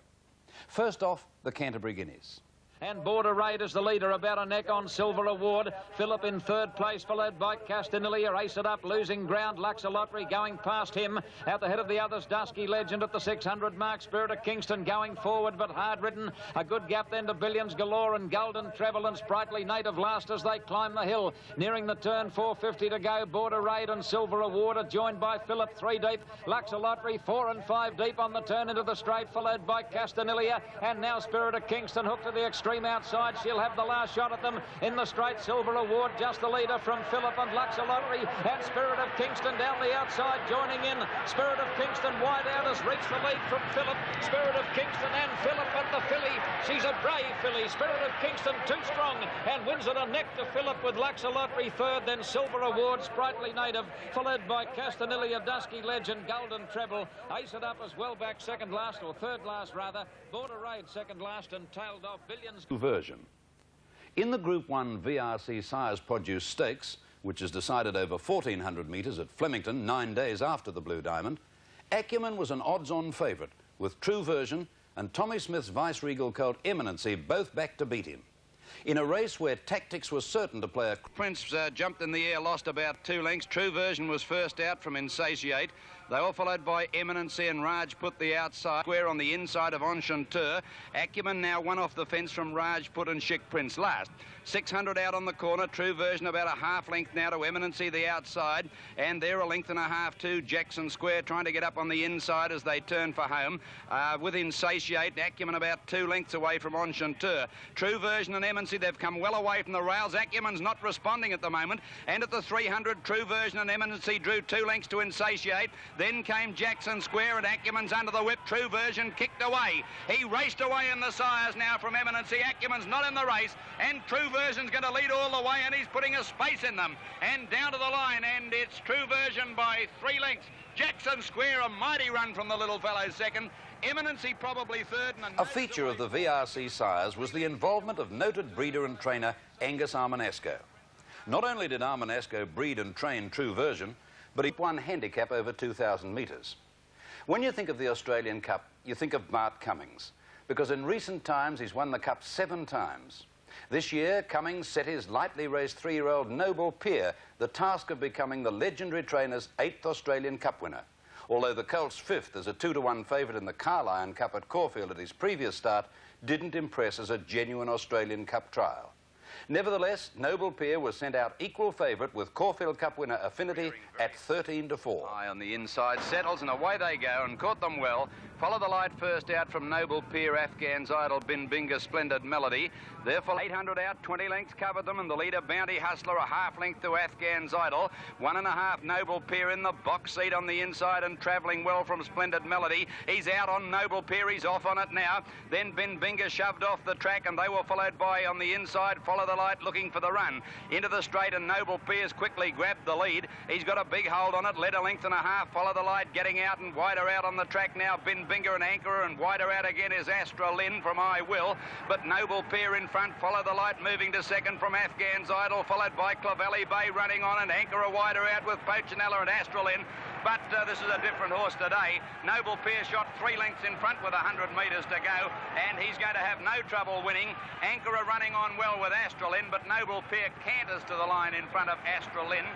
First off, the Canterbury Guineas. And Border Raid is the leader, about a neck on Silver Award. Phillip in third place, followed by Castanilla. Ace It Up, losing ground. Luxor Lottery going past him. At the head of the others, Dusky Legend at the 600 mark. Spirit of Kingston going forward, but hard-ridden. A good gap then to Billions Galore and Golden Travel and Sprightly Native last as they climb the hill. Nearing the turn, 450 to go. Border Raid and Silver Award are joined by Phillip 3 deep. Luxor Lottery 4 and 5 deep on the turn into the straight, followed by Castanilla. And now Spirit of Kingston hooked to the extreme outside. She'll have the last shot at them in the straight. Silver Award just the leader from Phillip and Luxor Lottery, and Spirit of Kingston down the outside joining in. Spirit of Kingston wide out has reached the lead from Phillip. Spirit of Kingston and Phillip at the filly. She's a brave filly. Spirit of Kingston too strong and wins it a neck to Phillip with Luxor Lottery third, then Silver Award, Sprightly Native, followed by Castanilla, Dusky Legend, Golden Treble. Ace It Up as well back second last, or third last rather. Border Raid second last, and tailed off Billions. Version. In the Group 1 VRC Sires Produce Stakes, which is decided over 1,400 metres at Flemington 9 days after the Blue Diamond, Acumen was an odds-on favourite, with True Version and Tommy Smith's Vice-Regal colt Eminency both back to beat him. In a race where tactics was certain to play a... Prince jumped in the air, lost about 2 lengths. True Version was first out from Insatiate. They were followed by Eminency and Rajput the outside. Square on the inside of Enchanteur. Acumen now one off the fence from Rajput and Chic Prince last. 600 out on the corner. True Version about a half length now to Eminency the outside. And they're a length and a half to Jackson Square, trying to get up on the inside as they turn for home. With Insatiate, Acumen about 2 lengths away from Enchanteur. True Version and Eminency, they've come well away from the rails. Acumen's not responding at the moment. And at the 300, True Version and Eminency drew 2 lengths to Insatiate. Then came Jackson Square, and Acumen's under the whip. True Version kicked away. He raced away in the sires now from Eminency. Acumen's not in the race, and True Version's going to lead all the way, and he's putting a space in them. And down to the line, and it's True Version by 3 lengths. Jackson Square, a mighty run from the little fellow second. Eminency probably third. And a feature of the VRC Sires was the involvement of noted breeder and trainer Angus Armanasco. Not only did Armanasco breed and train True Version, but he won handicap over 2,000 metres. When you think of the Australian Cup, you think of Bart Cummings, because in recent times he's won the Cup 7 times. This year, Cummings set his lightly raced 3-year-old Noble Peer the task of becoming the legendary trainer's 8th Australian Cup winner. Although the colt's 5th as a 2-to-1 favourite in the Carlion Cup at Caulfield at his previous start didn't impress as a genuine Australian Cup trial. Nevertheless, Noble Peer was sent out equal favourite with Caulfield Cup winner Affinity at 13-4. High on the inside, settles, and away they go, and caught them well. Follow the light first out from Noble Peer, Afghan's Idol, Bin Binga, Splendid Melody. Therefore, 800 out, 20 lengths covered them, and the leader, Bounty Hustler, a half length to Afghan's Idol. 1.5, Noble Peer in the box seat on the inside and travelling well from Splendid Melody. He's out on Noble Peer, he's off on it now. Then Bin Binga shoved off the track, and they were followed by, on the inside, follow the the light, looking for the run. Into the straight, and Noble Pierce quickly grabbed the lead. He's got a big hold on it, led a length and a half. Follow the light, getting out and wider out on the track now. Bin Binger and Anchorer, and wider out again is Astra Lynn from I Will. But Noble Pierce in front. Follow the light, moving to second from Afghan's Idol, followed by Clovelly Bay running on, and Anchorer wider out with Pochinella and Astra Lynn. But this is a different horse today. Noble Pierce shot 3 lengths in front with 100 metres to go, and he's going to have no trouble winning. Anchorer running on well with Astra Lynn, but Noble Pierce canters to the line in front of Astra Lynn.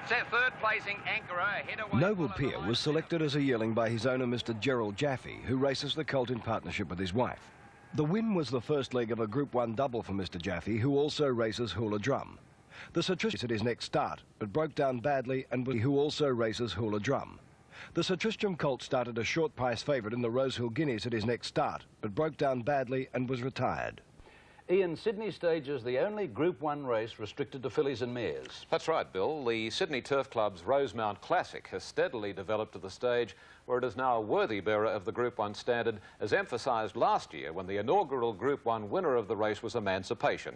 So third placing Anchorer ahead away. Noble Pierce was selected as a yearling by his owner, Mr. Gerald Jaffe, who races the colt in partnership with his wife. The win was the first leg of a Group 1 double for Mr. Jaffe, who also races Hula Drum. The Sir Tristram at his next start, but broke down badly, and who also races Hula Drum. The Sir Tristram colt started a short price favourite in the Rosehill Guineas at his next start, but broke down badly and was retired. Ian, Sydney Stage is the only Group 1 race restricted to fillies and mares. That's right, Bill. The Sydney Turf Club's Rosemount Classic has steadily developed to the stage where it is now a worthy bearer of the Group 1 standard, as emphasised last year when the inaugural Group 1 winner of the race was Emancipation.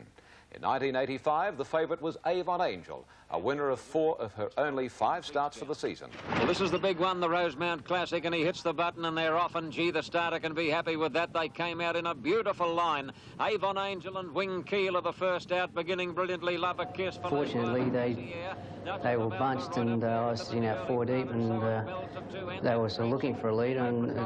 In 1985, the favourite was Avon Angel, a winner of 4 of her only 5 starts for the season. Well, this is the big one, the Rosemount Classic, and he hits the button and they're off, and gee, the starter can be happy with that. They came out in a beautiful line. Avon Angel and Wing Keel are the first out, beginning brilliantly. Love a Kiss. Fortunately, they were bunched, and I was 4 deep, and they were sort of looking for a leader, and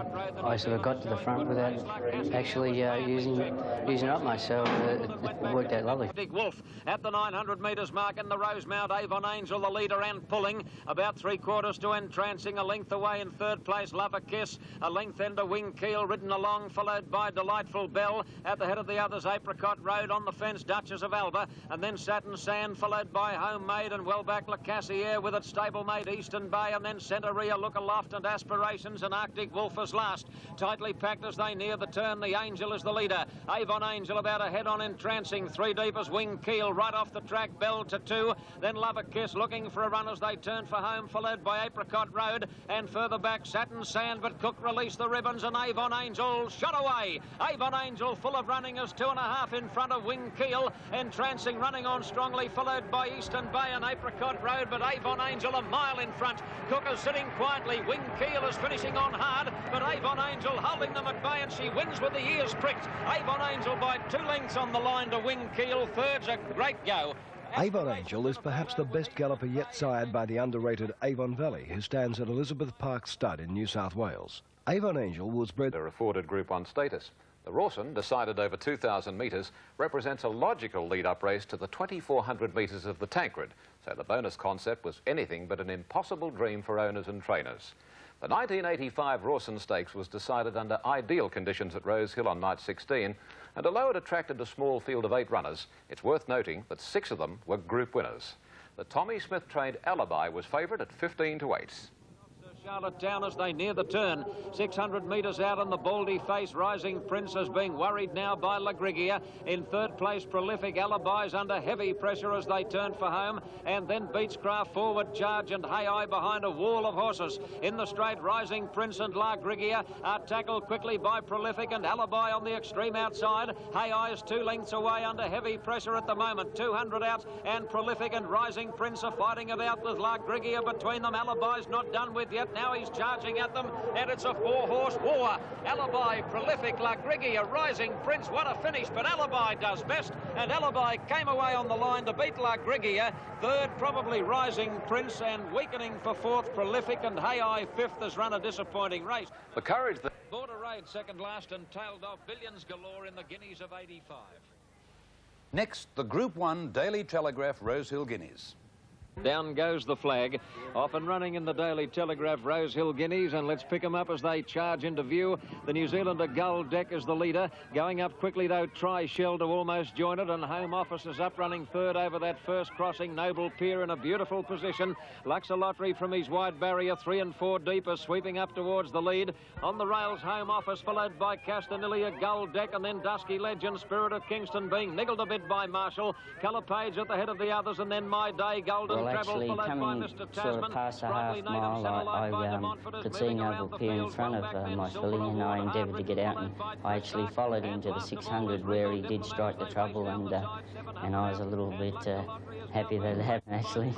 I sort of got to the front without actually using up much, so it worked out lovely. Big Wolf at the 900 metres mark in the Rosemount. Avon Angel the leader and pulling about 3/4 to Entrancing, a length away in third place. Love a Kiss, a length end to Wing Keel, ridden along, followed by Delightful Bell. At the head of the others, Apricot Road on the fence, Duchess of Alba, and then Satin Sand, followed by Homemade and well back Le Cassier with its stablemate Eastern Bay, and then Centaurea, Look Aloft and Aspirations, and Arctic Wolf is last. Tightly packed as they near the turn. The Angel is the leader. Avon Angel about a head on Entrancing. 3 deep as Wing Keel, right off the track, Bell to 2. Then Love a Kiss looking for a run as they turn for home, followed by Apricot Road, and further back Satin Sand, but Cook released the ribbons, and Avon Angel shot away. Avon Angel full of running as 2.5 in front of Wing Keel. Entrancing running on strongly, followed by Eastern Bay and Apricot Road, but Avon Angel a mile in front. Cook is sitting quietly. Wing Keel is finishing on hard, but Avon Angel holding them at bay, and she wins with the ears pricked. Avon Angel by 2 lengths on the line to Wing Keel. Third's a great go. Avon Angel is perhaps the best galloper yet sired by the underrated Avon Valley, who stands at Elizabeth Park Stud in New South Wales. Avon Angel was bred... They're afforded Group 1 status. The Rawson, decided over 2,000 metres, represents a logical lead-up race to the 2,400 metres of the Tancred, so the bonus concept was anything but an impossible dream for owners and trainers. The 1985 Rawson Stakes was decided under ideal conditions at Rosehill on night 16, and although it attracted a small field of 8 runners, it's worth noting that 6 of them were group winners. The Tommy Smith-trained Alibi was favourite at 15 to 8. Charlottetown as they near the turn. 600 metres out on the Baldy Face. Rising Prince is being worried now by La Grigia. In third place, Prolific Alibis under heavy pressure as they turn for home. And then Beechcraft forward charge and Hay Eye behind a wall of horses. In the straight, Rising Prince and La Grigia are tackled quickly by Prolific and Alibi on the extreme outside. Hay Eye is 2 lengths away under heavy pressure at the moment. 200 out, and Prolific and Rising Prince are fighting it out with La Grigia between them. Alibi's not done with yet. Now he's charging at them, and it's a 4-horse war. Alibi, Prolific, La Grigia, Rising Prince. What a finish, but Alibi does best, and Alibi came away on the line to beat La Grigia. Third, probably Rising Prince, and weakening for fourth, Prolific, and Hay Eye fifth has run a disappointing race. The courage that... Border Raid second last and tailed off Billions Galore in the Guineas of 85. Next, the Group 1 Daily Telegraph Rosehill Guineas. Down goes the flag, off and running in the Daily Telegraph Rosehill Guineas, and let's pick them up as they charge into view. The New Zealander Gull Deck is the leader. Going up quickly though, Try Shell to almost join it, and Home Office is up running third over that first crossing. Noble Pier in a beautiful position. Luxor Lottery from his wide barrier, 3 and 4 deep, is sweeping up towards the lead. On the rails, Home Office followed by Castanilla, Gull Deck, and then Dusky Legend, Spirit of Kingston being niggled a bit by Marshall. Colour Page at the head of the others, and then My Day Golden Well, actually, coming sort of past the half mile, I could see Noble Peer in front of my filly, and I endeavoured to get out, and I actually followed him to the 600 where he did strike the trouble, and I was a little bit happy that it happened, actually.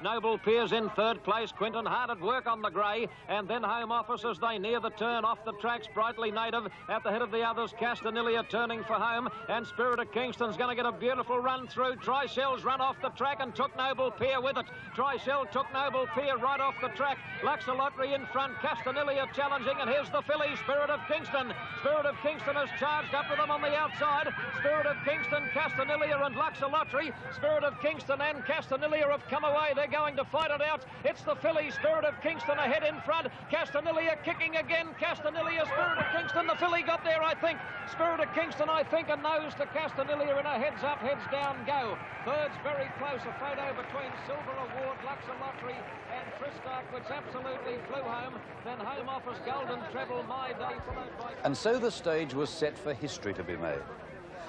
Noble Peer's in third place. Quinton hard at work on the grey, and then Home Office as they near the turn off the tracks. Brightly Native at the head of the others. Castanilla turning for home, and Spirit of Kingston's going to get a beautiful run through. Tryshell's run off the track and took Noble Peer with it. Tryshell took Noble Peer right off the track. Luxolotry in front. Castanilla challenging, and here's the filly, Spirit of Kingston. Spirit of Kingston has charged up with them on the outside. Spirit of Kingston, Castanilla and Luxolotry. Spirit of Kingston and Castanilla have come away. They're going to fight it out. It's the filly, Spirit of Kingston, ahead in front. Castanilla kicking again. Castanilla, Spirit of Kingston. The filly got there, I think. Spirit of Kingston, I think, a nose to Castanilla in a heads up, heads down go. Third's very close. A photo between Silver Award, Luxolotry and Tristark, which absolutely flew home. Then Home Office, Golden Treble, My Day, followed by... And so the stage was set for history to be made.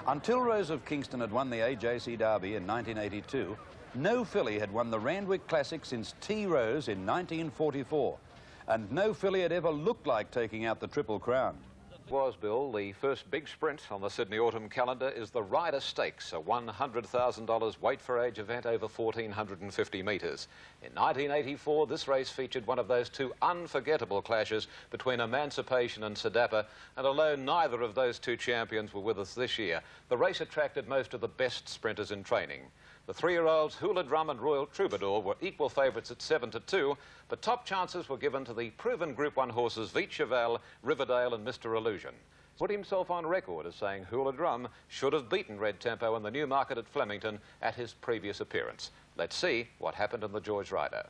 Until Rose of Kingston had won the AJC Derby in 1982, no filly had won the Randwick Classic since T. Rose in 1944. And no filly had ever looked like taking out the Triple Crown. Was, Bill, the first big sprint on the Sydney Autumn calendar is the Ryder Stakes, a $100,000 weight-for-age event over 1,450 metres. In 1984, this race featured one of those two unforgettable clashes between Emancipation and Sadappa, and although neither of those two champions were with us this year, the race attracted most of the best sprinters in training. The three-year-olds Hula Drum and Royal Troubadour were equal favourites at 7-2, but top chances were given to the proven Group 1 horses Vite Cheval, Riverdale and Mr. Illusion. Put himself on record as saying Hula Drum should have beaten Red Tempo in the Newmarket at Flemington at his previous appearance. Let's see what happened in the George Ryder.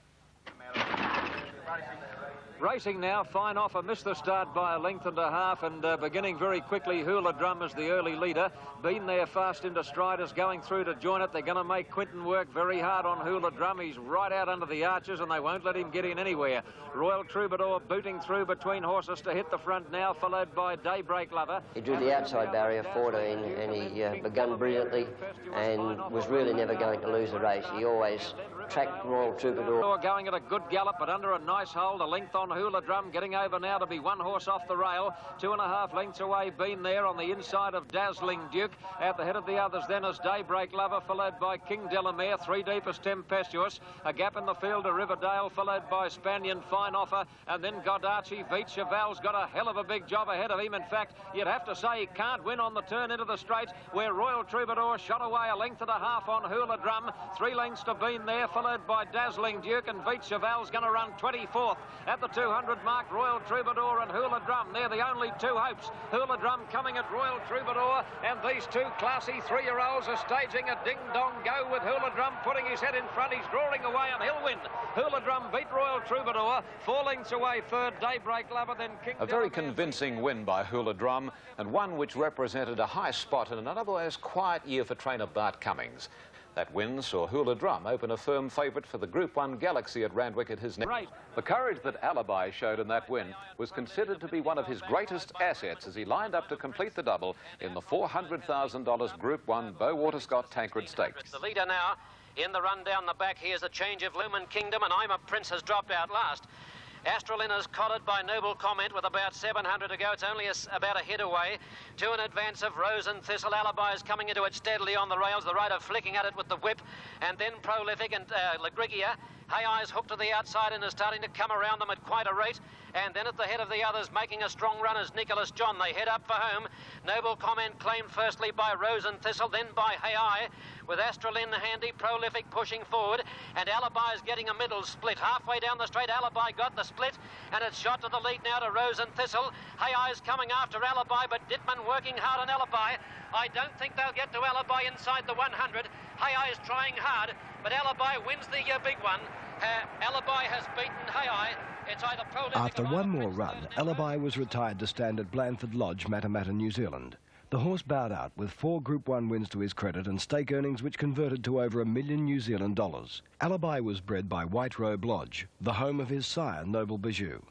Racing now, fine offer, missed the start by a length and a half, and beginning very quickly, Hula Drum is the early leader. Been there fast into Striders, going through to join it. They're going to make Quinton work very hard on Hula Drum. He's right out under the arches, and they won't let him get in anywhere. Royal Troubadour booting through between horses to hit the front now, followed by Daybreak Lover. He drew the outside barrier 14, and he begun brilliantly and was really never going to lose the race. He always tracked Royal Troubadour. Going at a good gallop, but under a nice hold, a length on Hula Drum, getting over now to be one horse off the rail. 2.5 lengths away, been there on the inside of Dazzling Duke. At the head of the others then is Daybreak Lover, followed by King Delamere. Three deep is Tempestuous. A gap in the field to Riverdale, followed by Spanion, Fine Offer, and then Godarchi. Vite Cheval's got a hell of a big job ahead of him. In fact, you'd have to say he can't win on the turn into the straight, where Royal Troubadour shot away a length and a half on Hula Drum. 3 lengths to Been there, followed by Dazzling Duke, and Vite Cheval's going to run 24th at the 200 mark. Royal Troubadour and Hula Drum, they're the only two hopes. Hula Drum coming at Royal Troubadour, and these two classy three-year-olds are staging a ding-dong go with Hula Drum putting his head in front. He's drawing away and he'll win. Hula Drum beat Royal Troubadour. 4 lengths away, third Daybreak Lover, then King A very convincing win by Hula Drum, and one which represented a high spot in an otherwise quiet year for trainer Bart Cummings. That win saw Hula Drum open a firm favourite for the Group 1 Galaxy at Randwick at his next. The courage that Alibi showed in that win was considered to be one of his greatest assets as he lined up to complete the double in the $400,000 Group 1 Bowater Scott Tancred Stakes. The leader now in the run down the back. Here's a change of Lumen Kingdom, and I'm a Prince has dropped out last. Astralina's collared by Noble Comment with about 700 to go. It's only about a head away. 2 in advance of Rose and Thistle. Alibi is coming into it steadily on the rails. The rider flicking at it with the whip. And then Prolific and Legrigia. Hay Eyes hooked to the outside and is starting to come around them at quite a rate. And then at the head of the others, making a strong run, is Nicholas John. They head up for home. Noble Comment claimed firstly by Rose and Thistle, then by Hay Eye, with Astralin handy, Prolific pushing forward, and Alibi is getting a middle split. Halfway down the straight, Alibi got the split, and it's shot to the lead now to Rose and Thistle. Hay Eye's coming after Alibi, but Dittman working hard on Alibi. I don't think they'll get to Alibi inside the 100. Hay Eye is trying hard, but Alibi wins the big one. Alibi has beaten Hay Eye. It's either Prolific. After one more run, Alibi was retired to stand at Blandford Lodge, Matamata, New Zealand. The horse bowed out with 4 Group 1 wins to his credit and stake earnings which converted to over $1 million New Zealand dollars. Alibi was bred by White Robe Lodge, the home of his sire, Noble Bijou.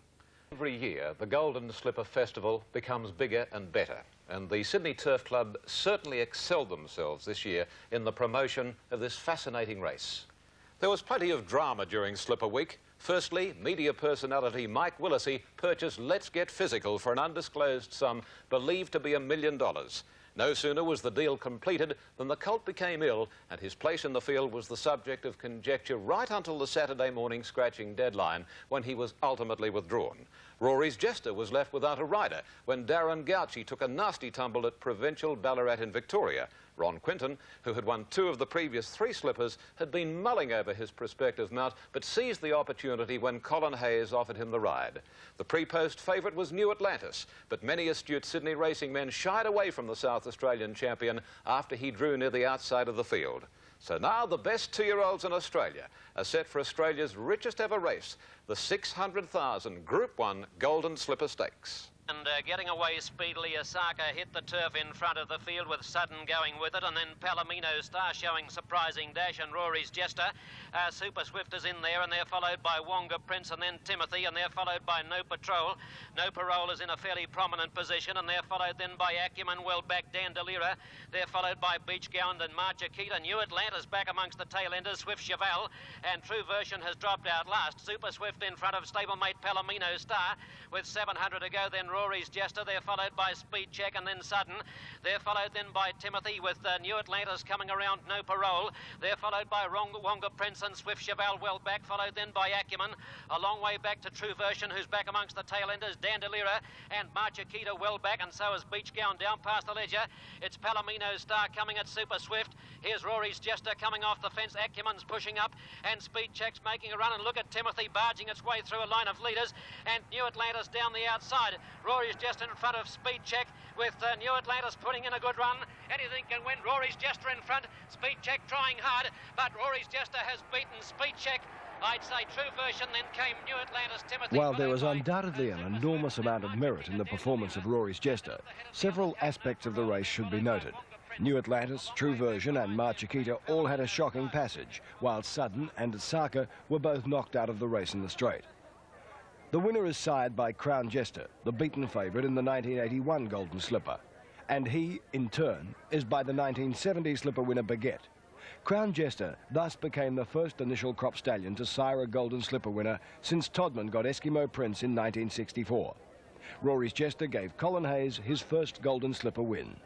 Every year, the Golden Slipper Festival becomes bigger and better, and the Sydney Turf Club certainly excelled themselves this year in the promotion of this fascinating race. There was plenty of drama during Slipper Week. Firstly, media personality Mike Willesee purchased Let's Get Physical for an undisclosed sum believed to be $1 million. No sooner was the deal completed than the colt became ill, and his place in the field was the subject of conjecture right until the Saturday morning scratching deadline, when he was ultimately withdrawn. Rory's Jester was left without a rider when Darren Gauci took a nasty tumble at Provincial Ballarat in Victoria. Ron Quinton, who had won 2 of the previous 3 slippers, had been mulling over his prospective mount, but seized the opportunity when Colin Hayes offered him the ride. The pre-post favourite was New Atlantis, but many astute Sydney racing men shied away from the South Australian champion after he drew near the outside of the field. So now the best 2-year-olds in Australia are set for Australia's richest ever race, the 600,000 Group 1 Golden Slipper Stakes. And getting away speedily, Osaka hit the turf in front of the field with Sudden going with it, and then Palomino Star showing surprising dash, and Rory's Jester. Super Swift is in there, and they're followed by Wonga Prince, and then Timothy, and they're followed by No Patrol. No Parole is in a fairly prominent position, and they're followed then by Acumen, well back Dandeliera. They're followed by Beachgound and Marchakita. New Atlantis back amongst the tail-enders, Swift Cheval, and True Version has dropped out last. Super Swift in front of stablemate Palomino Star with 700 to go, then Rory's Jester. They're followed by Speed Check and then Sudden. They're followed then by Timothy with New Atlantis coming around No Parole. They're followed by Wonga Prince and Swift Cheval well back, followed then by Acumen. A long way back to True Version, who's back amongst the tail-enders, Dandeliera and Marchakita well back, and so is Beachgound down past the ledger. It's Palomino Star coming at Super Swift. Here's Rory's Jester coming off the fence. Acumen's pushing up, and Speed Check's making a run, and look at Timothy barging its way through a line of leaders, and New Atlantis down the outside. Rory's Jester in front of Speed Check, with New Atlantis putting in a good run. Anything can win. Rory's Jester in front. Speed Check trying hard, but Rory's Jester has beaten Speed Check. I'd say True Version, then came New Atlantis, Timothy. While there was undoubtedly an enormous amount of merit in the performance of Rory's Jester, several aspects of the race should be noted. New Atlantis, True Version and Marchakita all had a shocking passage, while Sudden and Osaka were both knocked out of the race in the straight. The winner is sired by Crown Jester, the beaten favourite in the 1981 Golden Slipper, and he, in turn, is by the 1970 Slipper winner Baguette. Crown Jester thus became the first initial crop stallion to sire a Golden Slipper winner since Todman got Eskimo Prince in 1964. Rory's Jester gave Colin Hayes his first Golden Slipper win.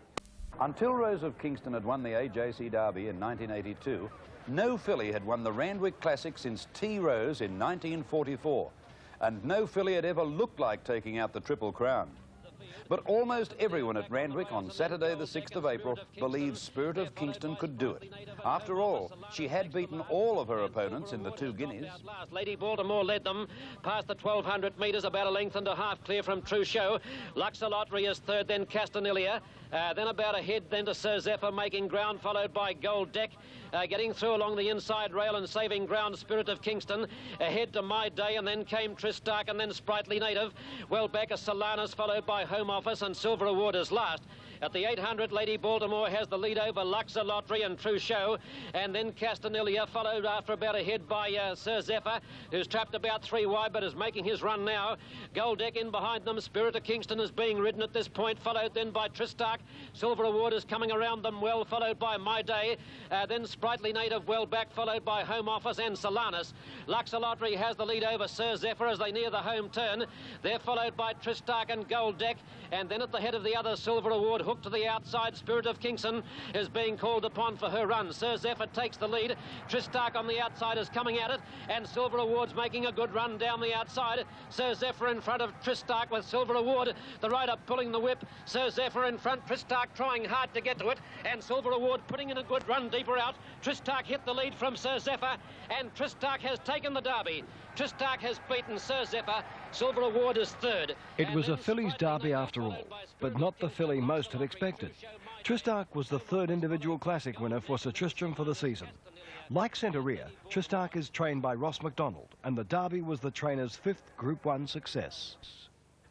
Until Rose of Kingston had won the AJC Derby in 1982, no filly had won the Randwick Classic since T. Rose in 1944. And no filly had ever looked like taking out the Triple Crown. But almost everyone at Randwick on Saturday the 6th of April believed Spirit of Kingston could do it. After all, she had beaten all of her opponents in the 2 Guineas. Lady Baltimore led them past the 1,200 metres, about a length and a half clear from True Show. Luxor Lottery is third, then Castanelia. Then about ahead, then to Sir Zephyr making ground, followed by Gold Deck. Getting through along the inside rail and saving ground, Spirit of Kingston. Ahead to My Day, and then came Tristark, and then Sprightly Native. Well back is Solanas, followed by Home Office, and Silver Award is last. At the 800, Lady Baltimore has the lead over Luxor Lottery and True Show, and then Castanelia, followed after about ahead by Sir Zephyr, who's trapped about 3 wide but is making his run now. Gold Deck in behind them. Spirit of Kingston is being ridden at this point, followed then by Tristark. Silver Award is coming around them well, followed by My Day. Then Sprightly Native well back, followed by Home Office and Solanas. Luxor Lottery has the lead over Sir Zephyr as they near the home turn. They're followed by Tristark and Gold Deck, and then at the head of the other, Silver Award hooked to the outside. Spirit of Kingston is being called upon for her run. Sir Zephyr takes the lead. Tristark on the outside is coming at it, and Silver Award's making a good run down the outside. Sir Zephyr in front of Tristark with Silver Award, the rider pulling the whip. Sir Zephyr in front, Tristark trying hard to get to it, and Silver Award putting in a good run deeper out. Tristark hit the lead from Sir Zephyr, and Tristark has taken the Derby. Tristark has beaten Sir Zephyr. Silver Award is third. It was a filly's derby after all, but not the filly most had expected. Tristark was the 3rd individual classic winner for Sir Tristram for the season. Like Centaurea, Tristark is trained by Ross MacDonald, and the Derby was the trainer's 5th Group 1 success.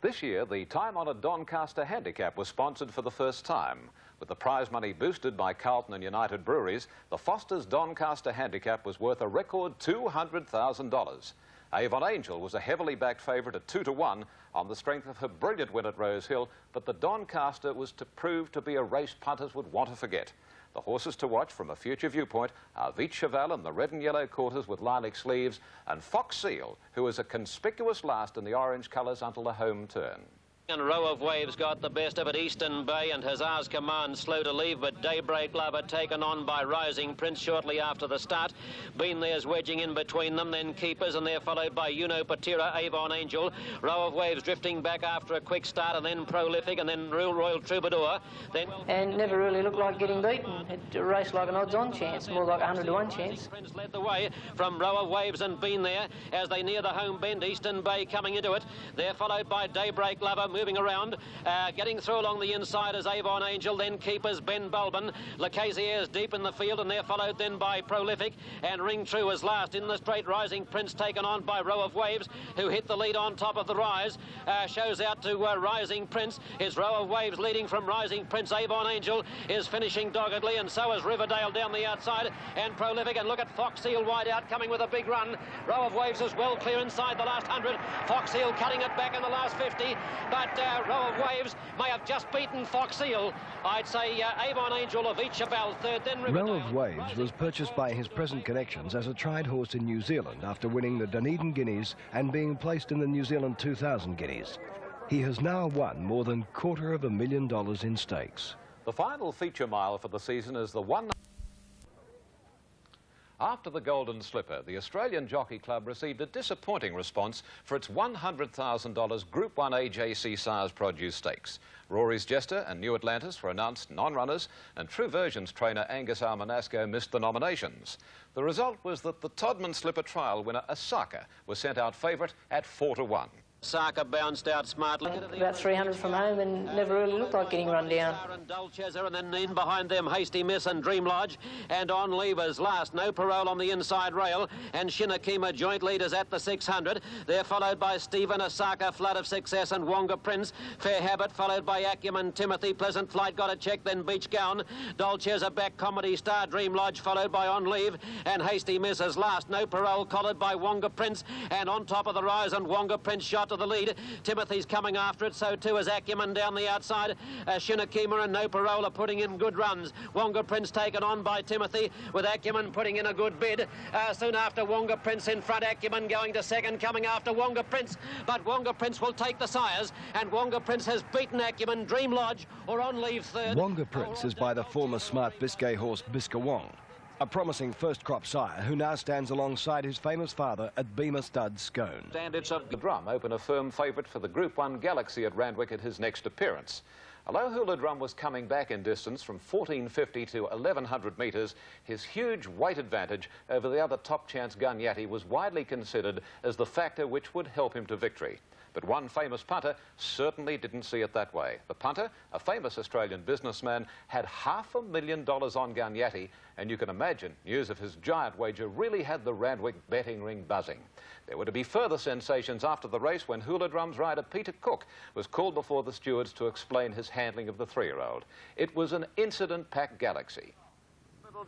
This year, the time-honoured Doncaster Handicap was sponsored for the first time. With the prize money boosted by Carlton and United Breweries, the Foster's Doncaster Handicap was worth a record $200,000. Avon Angel was a heavily backed favourite at 2-1 on the strength of her brilliant win at Rose Hill, but the Doncaster was to prove to be a race punters would want to forget. The horses to watch from a future viewpoint are Vite Cheval in the red and yellow quarters with lilac sleeves, and Fox Seal, who is a conspicuous last in the orange colours until the home turn. And Row of Waves got the best of it. Eastern Bay and Hussar's Command slow to leave, but Daybreak Lover taken on by Rising Prince shortly after the start. Been There's wedging in between them, then Keepers, and they're followed by Uno Patira, Avon Angel. Row of Waves drifting back after a quick start, and then Prolific, and then Royal Troubadour. Then and never really looked like getting beaten. It raced like an odds-on chance, more like a 100-to-1 chance. Prince led the way from Row of Waves and Been There as they near the home bend. Eastern Bay coming into it. They're followed by Daybreak Lover, moving around, getting through along the inside as Avon Angel, then Keepers, Ben Bulbin. Lacazier's deep in the field, and they're followed then by Prolific, and Ring True is last in the straight. Rising Prince taken on by Row of Waves, who hit the lead on top of the rise. Shows out to Rising Prince. Is Row of Waves leading from Rising Prince. Avon Angel is finishing doggedly, and so is Riverdale down the outside, and Prolific. And look at Fox Seal wide out, coming with a big run. Row of Waves is well clear inside the last 100. Fox Seal cutting it back in the last 50, but Row of Waves may have just beaten Fox Seal. I'd say Avon Angel of each about third, then Riverdale. Row of Waves was purchased by his present connections as a tried horse in New Zealand after winning the Dunedin Guineas and being placed in the New Zealand 2000 Guineas. He has now won more than $250,000 in stakes. The final feature mile for the season is the one. After the Golden Slipper, the Australian Jockey Club received a disappointing response for its $100,000 Group 1 AJC Sires Produce Stakes. Rory's Jester and New Atlantis were announced non-runners, and True Version's trainer Angus Armanasco missed the nominations. The result was that the Todman Slipper trial winner Osaka was sent out favourite at 4-to-1. Osaka bounced out smartly. About 300 from home and never really looked like getting run down. And then in behind them, Hasty Miss and Dream Lodge. And on levers last, No Parole on the inside rail. And Shinakima joint leaders at the 600. They're followed by Stephen, Osaka, Flood of Success, and Wonga Prince. Fair Habit followed by Acumen, Timothy, Pleasant Flight, Got a Check, then Beach Gown. Dolcezza back, Comedy Star, Dream Lodge followed by On Leave. And Hasty Miss is last. No Parole collared by Wonga Prince. And on top of the rise, and Wonga Prince shot to the lead. Timothy's coming after it, so too is Acumen down the outside. Shinakima and No Parole are putting in good runs. Wonga Prince taken on by Timothy, with Acumen putting in a good bid. Soon after, Wonga Prince in front, Acumen going to second, coming after Wonga Prince. But Wonga Prince will take the sires, and Wonga Prince has beaten Acumen, Dream Lodge, or On Leave third. Wonga Prince is by the former smart Biscay horse Biscawong, a promising first-crop sire who now stands alongside his famous father at Beamer Stud Scone. And it's up the Drum, open a firm favourite for the Group 1 Galaxy at Randwick at his next appearance. Although Hula Drum was coming back in distance from 1450 to 1100 metres, his huge weight advantage over the other top chance Gunyati was widely considered as the factor which would help him to victory. But one famous punter certainly didn't see it that way. The punter, a famous Australian businessman, had $500,000 on Gunyati, and you can imagine news of his giant wager really had the Randwick betting ring buzzing. There were to be further sensations after the race when Hula Drum's rider Peter Cook was called before the stewards to explain his handling of the 3-year-old. It was an incident-packed Galaxy.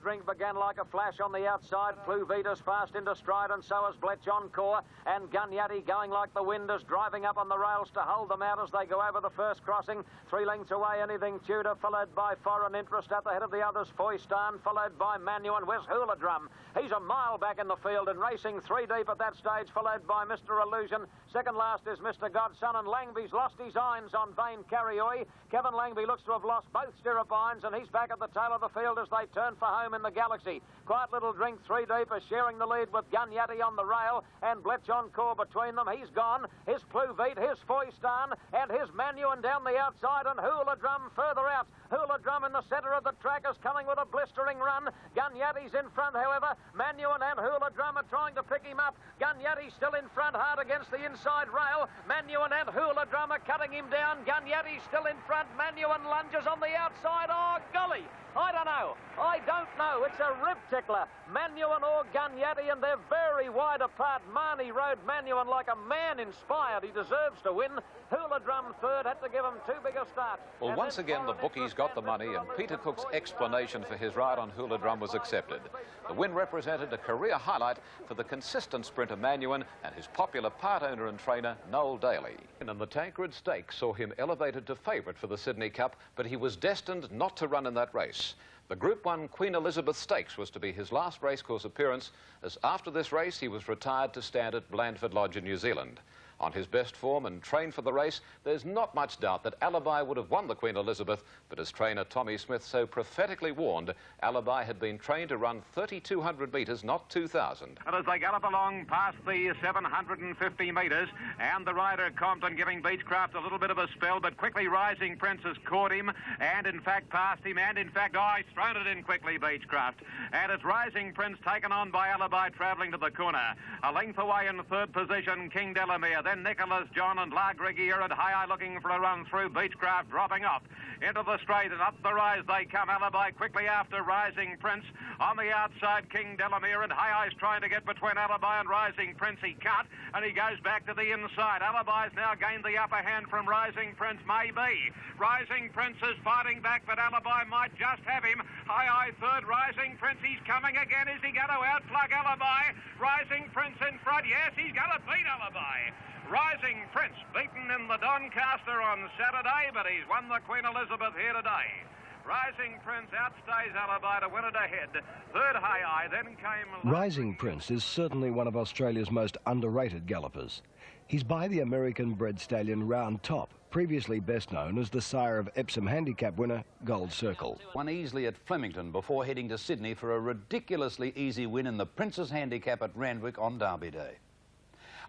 Drink began like a flash on the outside. Pluvitas fast into stride, and so is Bletch Encore. And Gunyati going like the wind is driving up on the rails to hold them out as they go over the first crossing. 3 lengths away, Anything Tudor, followed by Foreign Interest at the head of the others. Foystan, followed by Manuan. Where's Hula Drum? He's a mile back in the field and racing 3 deep at that stage, followed by Mr. Illusion. Second last is Mr. Godson, and Langby's lost his irons on Vain Carrioi. Kevin Langby looks to have lost both stirrup irons, and he's back at the tail of the field as they turn for home in the Galaxy. Quiet Little Drink 3 deep is sharing the lead with Gunyati on the rail, and Bletch Encore between them. He's gone. His Pluvite, his Foystan, and his Manuan down the outside, and Hula Drum further out. Hula Drum in the centre of the track is coming with a blistering run. Gunyati's in front, however. Manuan and Hula Drum are trying to pick him up. Gunyati still in front, hard against the inside rail. Manuan and Hula Drum are cutting him down. Gunyati still in front. Manuan lunges on the outside. Oh, golly! I don't know. I don't know. It's a rib tickler. Manuan or Gunyati, and they're very wide apart. Marnie rode Manuan like a man inspired. He deserves to win. Hula Drum third, had to give him too big a start. Well, once again, the bookies got the money, and Peter Cook's explanation for his ride on Hula Drum was accepted. The win represented a career highlight for the consistent sprinter Manuan and his popular part owner and trainer, Noel Daly. And the Tancred Stakes saw him elevated to favourite for the Sydney Cup, but he was destined not to run in that race. The Group 1 Queen Elizabeth Stakes was to be his last racecourse appearance, as after this race he was retired to stand at Blandford Lodge in New Zealand. On his best form and trained for the race, there's not much doubt that Alibi would have won the Queen Elizabeth, but as trainer Tommy Smith so prophetically warned, Alibi had been trained to run 3,200 metres, not 2,000. And as they gallop along past the 750 metres, and the rider Compton giving Beechcraft a little bit of a spell, but quickly Rising Prince has caught him, and in fact passed him, and in fact, he's thrown it in quickly, Beechcraft. And it's Rising Prince taken on by Alibi travelling to the corner. A length away in third position, King Delamere. Then Nicholas John and La Grigrier and High Eye looking for a run through. Beechcraft dropping off into the straight, and up the rise they come. Alibi quickly after Rising Prince. On the outside, King Delamere, and High Eye's trying to get between Alibi and Rising Prince. He can't, and he goes back to the inside. Alibi's now gained the upper hand from Rising Prince, maybe. Rising Prince is fighting back, but Alibi might just have him. High Eye third, Rising Prince, he's coming again. Is he going to outplug Alibi? Rising Prince in front, yes, he's going to beat Alibi. Rising Prince beaten in the Doncaster on Saturday, but he's won the Queen Elizabeth here today. Rising Prince outstays Alibi to win it ahead. Third, High Eye, then came... Rising Prince is certainly one of Australia's most underrated gallopers. He's by the American-bred stallion Round Top, previously best known as the sire of Epsom Handicap winner Gold Circle. Won easily at Flemington before heading to Sydney for a ridiculously easy win in the Prince's Handicap at Randwick on Derby Day.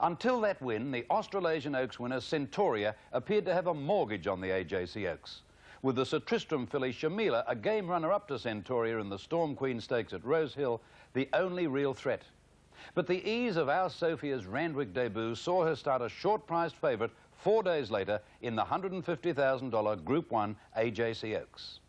Until that win, the Australasian Oaks winner Centauria appeared to have a mortgage on the AJC Oaks, with the Sir Tristram filly Shamila, a game runner-up to Centauria in the Storm Queen Stakes at Rose Hill, the only real threat. But the ease of Our Sophia's Randwick debut saw her start a short-priced favourite 4 days later in the $150,000 Group 1 AJC Oaks.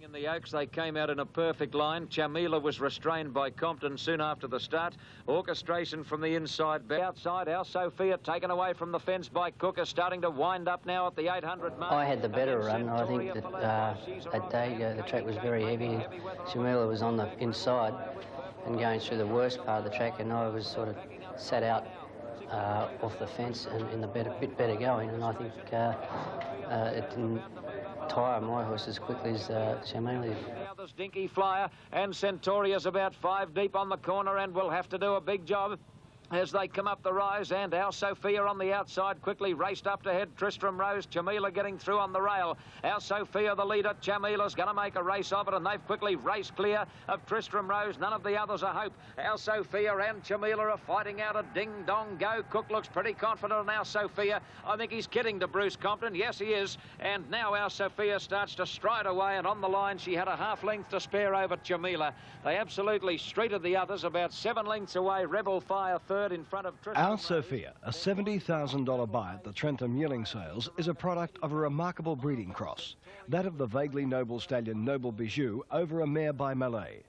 In the Oaks, they came out in a perfect line. Chamila was restrained by Compton soon after the start. Orchestration from the inside. Outside, Our Sophia taken away from the fence by Cooker, starting to wind up now at the 800 mark. I had the better run. I think that that day the track was very heavy, and Chamila was on the inside and going through the worst part of the track, and I was sort of sat out off the fence and in the bit better going, and I think it didn't tire my horse as quickly as Chamila did. There's Dinky Flyer, and Centauria's about 5 deep on the corner and will have to do a big job as they come up the rise, and Our Sophia on the outside quickly raced up to head. Tristram Rose, Chamila getting through on the rail. Our Sophia the leader. Chamila's going to make a race of it, and they've quickly raced clear of Tristram Rose. None of the others are hope. Our Sophia and Chamila are fighting out a ding-dong go. Cook looks pretty confident on Our Sophia. I think he's kidding to Bruce Compton. Yes, he is. And now Our Sophia starts to stride away, and on the line she had a half length to spare over Chamila. They absolutely streeted the others about 7 lengths away. Rebel Fire third in front of Tristram. Our Sophia, a $70,000 buy at the Trentham Yearling Sales, is a product of a remarkable breeding cross, that of the vaguely noble stallion Noble Bijou over a mare by Malay.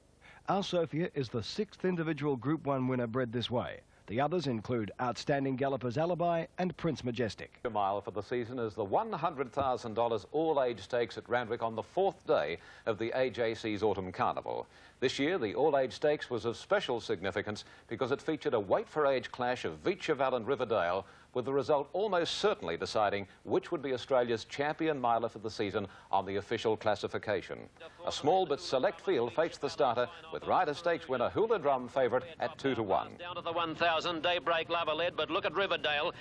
Our Sophia is the 6th individual Group 1 winner bred this way. The others include outstanding gallopers Alibi and Prince Majestic. A mile for the season is the $100,000 all-age stakes at Randwick on the 4th day of the AJC's Autumn Carnival. This year, the all-age stakes was of special significance because it featured a weight-for-age clash of Veitcheval and Riverdale, with the result almost certainly deciding which would be Australia's champion miler for the season on the official classification. A small but select field faced the starter, with Ryder Stakes winner Hula Drum favourite at 2-1. Down to the 1,000, Daybreak Lover led, but look at Riverdale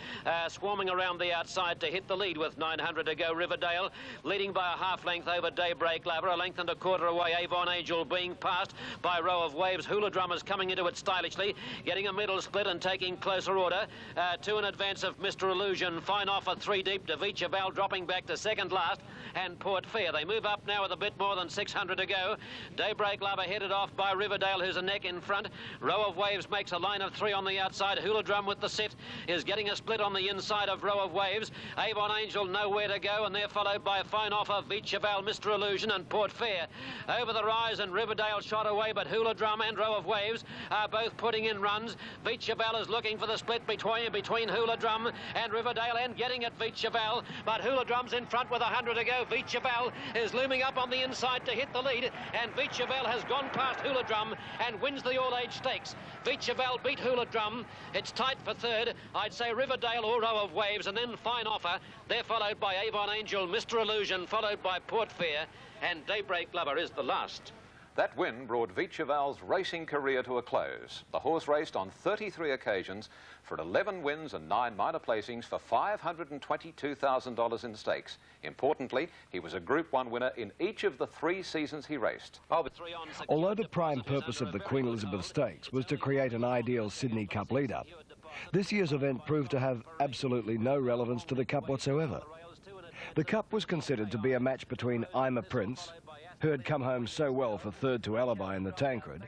swarming around the outside to hit the lead with 900 to go. Riverdale leading by a half length over Daybreak Lover, a length and a quarter away. Avon Angel being passed by Row of Waves. Hula Drum is coming into it stylishly, getting a middle split and taking closer order. 2 in advance of Mr. Illusion. Fine offer 3 deep to Veitcheval, dropping back to second last, and Port Fair. They move up now with a bit more than 600 to go. Daybreak Lover headed off by Riverdale, who's a neck in front. Row of Waves makes a line of 3 on the outside. Hula Drum with the sit is getting a split on the inside of Row of Waves. Avon Angel nowhere to go, and they're followed by Fine Offer, Veitcheval, Mr. Illusion, and Port Fair. Over the rise, and Riverdale shot away, but Hula Drum and Row of Waves are both putting in runs. Veitcheval is looking for the split between Hula Drum and Riverdale, and getting at Veitcheval, but Hula Drum's in front with 100 to go. Veitcheval is looming up on the inside to hit the lead, and Veitcheval has gone past Hula Drum and wins the all-age stakes. Veitcheval beat Hula Drum. It's tight for third. I'd say Riverdale or Row of Waves, and then Fine Offer. They're followed by Avon Angel, Mr. Illusion, followed by Port Fair, and Daybreak Lover is the last. That win brought Vicheval's racing career to a close. The horse raced on 33 occasions for 11 wins and 9 minor placings for $522,000 in stakes. Importantly, he was a Group 1 winner in each of the 3 seasons he raced. Although the prime purpose of the Queen Elizabeth Stakes was to create an ideal Sydney Cup leader, this year's event proved to have absolutely no relevance to the Cup whatsoever. The Cup was considered to be a match between I'm a Prince, who had come home so well for third to Alibi in the Tancred,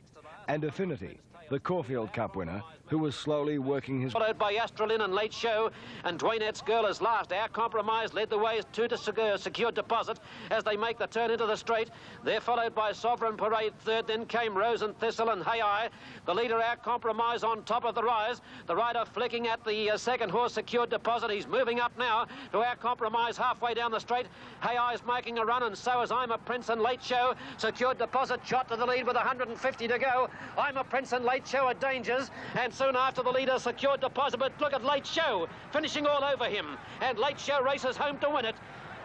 and Affinity, the Caulfield Cup winner, who was slowly working his... Followed by Astralin and Late Show, and Dwaynette's Girl is last. Our Compromise led the way to Secure Deposit as they make the turn into the straight. They're followed by Sovereign Parade third, then came Rose and Thistle and Hey I. The leader, Our Compromise, on top of the rise. The rider flicking at the second horse, Secure Deposit. He's moving up now to Our Compromise halfway down the straight. Hey I's making a run, and so is I'm a Prince and Late Show. Secure Deposit shot to the lead with 150 to go. I'm a Prince and Late Show are dangers, and soon after the leader, Secure Deposit. But look at Late Show finishing all over him, and Late Show races home to win it.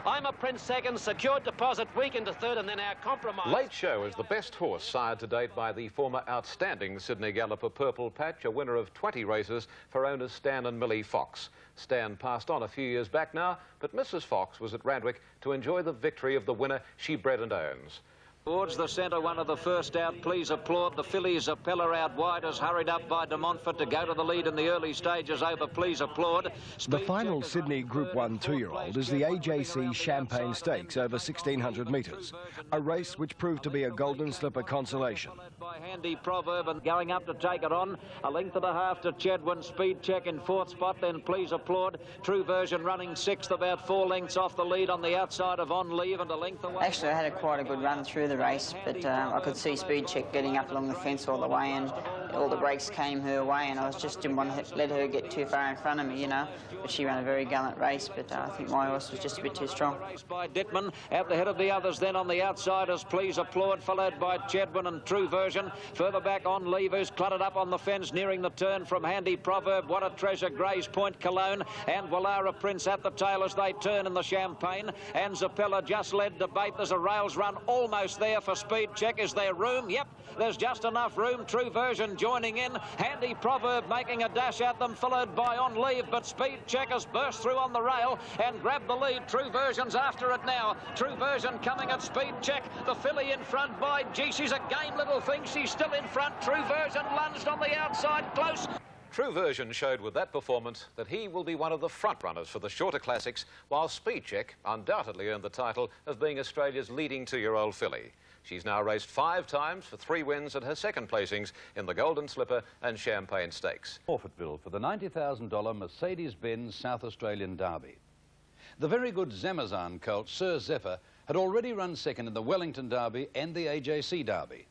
I'm a Prince second, Secure Deposit weak into third, and then Our Compromise. Late Show is the best horse sired to date by the former outstanding Sydney galloper Purple Patch, a winner of 20 races for owners Stan and Millie Fox. Stan passed on a few years back now, but Mrs. Fox was at Randwick to enjoy the victory of the winner she bred and owns. Towards the centre, one of the first out. Please applaud the fillies. Zapella out wide is hurried up by De Montfort to go to the lead in the early stages over Please Applaud. The final Sydney Group 1 2-year-old is the AJC Champagne Stakes over 1,600 metres, a race which proved to be a Golden Slipper consolation. By Handy Proverb and going up to take it on. A length and a half to Chedwin. Speed Check in 4th spot, then Please Applaud. True Version running 6th, about 4 lengths off the lead on the outside of On Leave and a length away. Actually, I had quite a good run through the race, but I could see Speed Check getting up along the fence all the way, and all the brakes came her way, and I just didn't want to let her get too far in front of me, you know. But she ran a very gallant race, but I think my horse was just a bit too strong. By Dittman, at the head of the others, then on the outside is Please Applaud, followed by Chedwin and True Version. Further back On Leave, who's cluttered up on the fence, nearing the turn from Handy Proverb, What a Treasure, Gray's Point, Cologne, and Wallara Prince at the tail as they turn in the Champagne. And Zapella just led debate. There's a rails run almost there for Speed Check. Is there room? Yep, there's just enough room. True Version joining in. Handy Proverb making a dash at them, followed by On Leave, but Speed Check has burst through on the rail and grabbed the lead. True Version's after it now. True Version coming at Speed Check. The filly in front by, gee, she's a game little thing. She's still in front. True Version lunged on the outside close. True Version showed with that performance that he will be one of the front runners for the shorter classics, while Speed Check undoubtedly earned the title of being Australia's leading 2-year-old filly. She's now raced 5 times for 3 wins and her second placings in the Golden Slipper and Champagne Stakes. Morphettville for the $90,000 Mercedes-Benz South Australian Derby. The very good Zamazan colt, Sir Zephyr, had already run second in the Wellington Derby and the AJC Derby.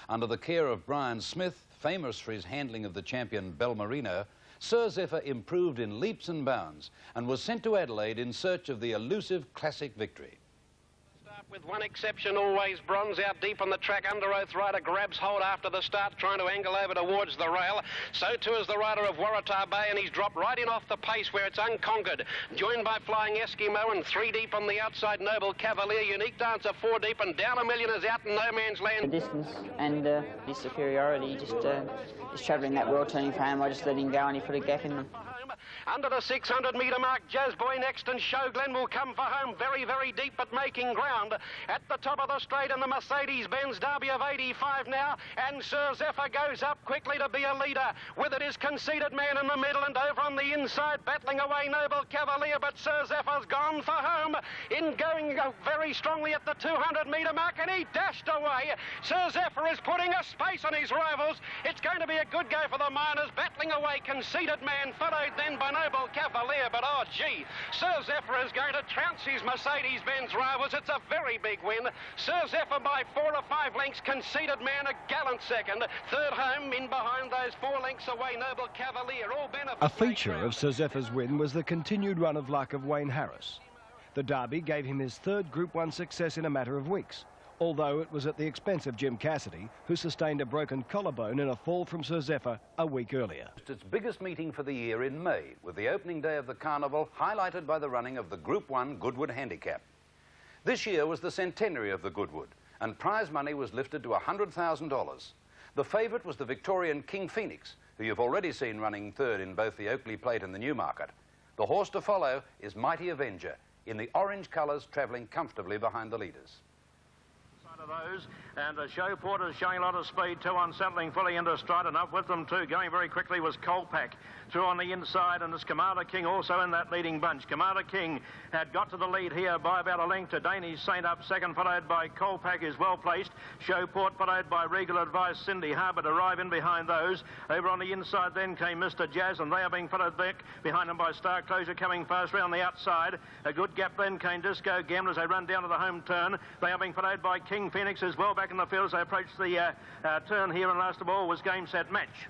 Under the care of Brian Smith, famous for his handling of the champion Belmarino, Sir Zephyr improved in leaps and bounds and was sent to Adelaide in search of the elusive classic victory. With one exception, always Bronze out deep on the track. Under Oath rider grabs hold after the start, trying to angle over towards the rail. So too is the rider of Waratah Bay, and he's dropped right in off the pace where it's unconquered. Joined by Flying Eskimo and 3 deep on the outside, Noble Cavalier. Unique Dancer 4 deep, and Down a Million is out in no man's land. The distance and his superiority, just is travelling that well turning for him. I just let him go and he put a gap in them. Under the 600-metre mark, Jazz Boy next, and Show Glen will come for home. Very, very deep, but making ground. At the top of the straight in the Mercedes-Benz Derby of 85 now, and Sir Zephyr goes up quickly to be a leader. With it is Conceited Man in the middle, and over on the inside, battling away Noble Cavalier, but Sir Zephyr's gone for home. In going very strongly at the 200-metre mark, and he dashed away. Sir Zephyr is putting a space on his rivals. It's going to be a good go for the Miners, battling away Conceited Man, followed then by Noble Cavalier, but oh gee, Sir Zephyr is going to trounce his Mercedes-Benz rivals. It's a very big win. Sir Zephyr by 4 or 5 lengths, Conceited Man a gallant second. Third home in behind those 4 lengths away, Noble Cavalier. All benefits. A feature of Sir Zephyr's win was the continued run of luck of Wayne Harris. The Derby gave him his 3rd Group 1 success in a matter of weeks, although it was at the expense of Jim Cassidy, who sustained a broken collarbone in a fall from Sir Zephyr a week earlier. Its biggest meeting for the year in May, with the opening day of the carnival highlighted by the running of the Group 1 Goodwood Handicap. This year was the centenary of the Goodwood, and prize money was lifted to $100,000. The favourite was the Victorian King Phoenix, who you've already seen running third in both the Oakley Plate and the Newmarket. The horse to follow is Mighty Avenger, in the orange colours, travelling comfortably behind the leaders. Of those, and the show porters showing a lot of speed too, on settling fully into stride, and up with them too, going very quickly was Colpack through on the inside, and it's Commander King also in that leading bunch. Commander King had got to the lead here by about a length to Danish Saint up second, followed by Colpack is well placed. Showport followed by Regal Advice, Cindy Harbour to arrive in behind those. Over on the inside then came Mr. Jazz, and they are being followed back behind them by Star Closure coming fast round the outside. A good gap then came Disco Gambler as they run down to the home turn. They are being followed by King Phoenix as well back in the field as they approach the turn here, and last of all was Game Set Match.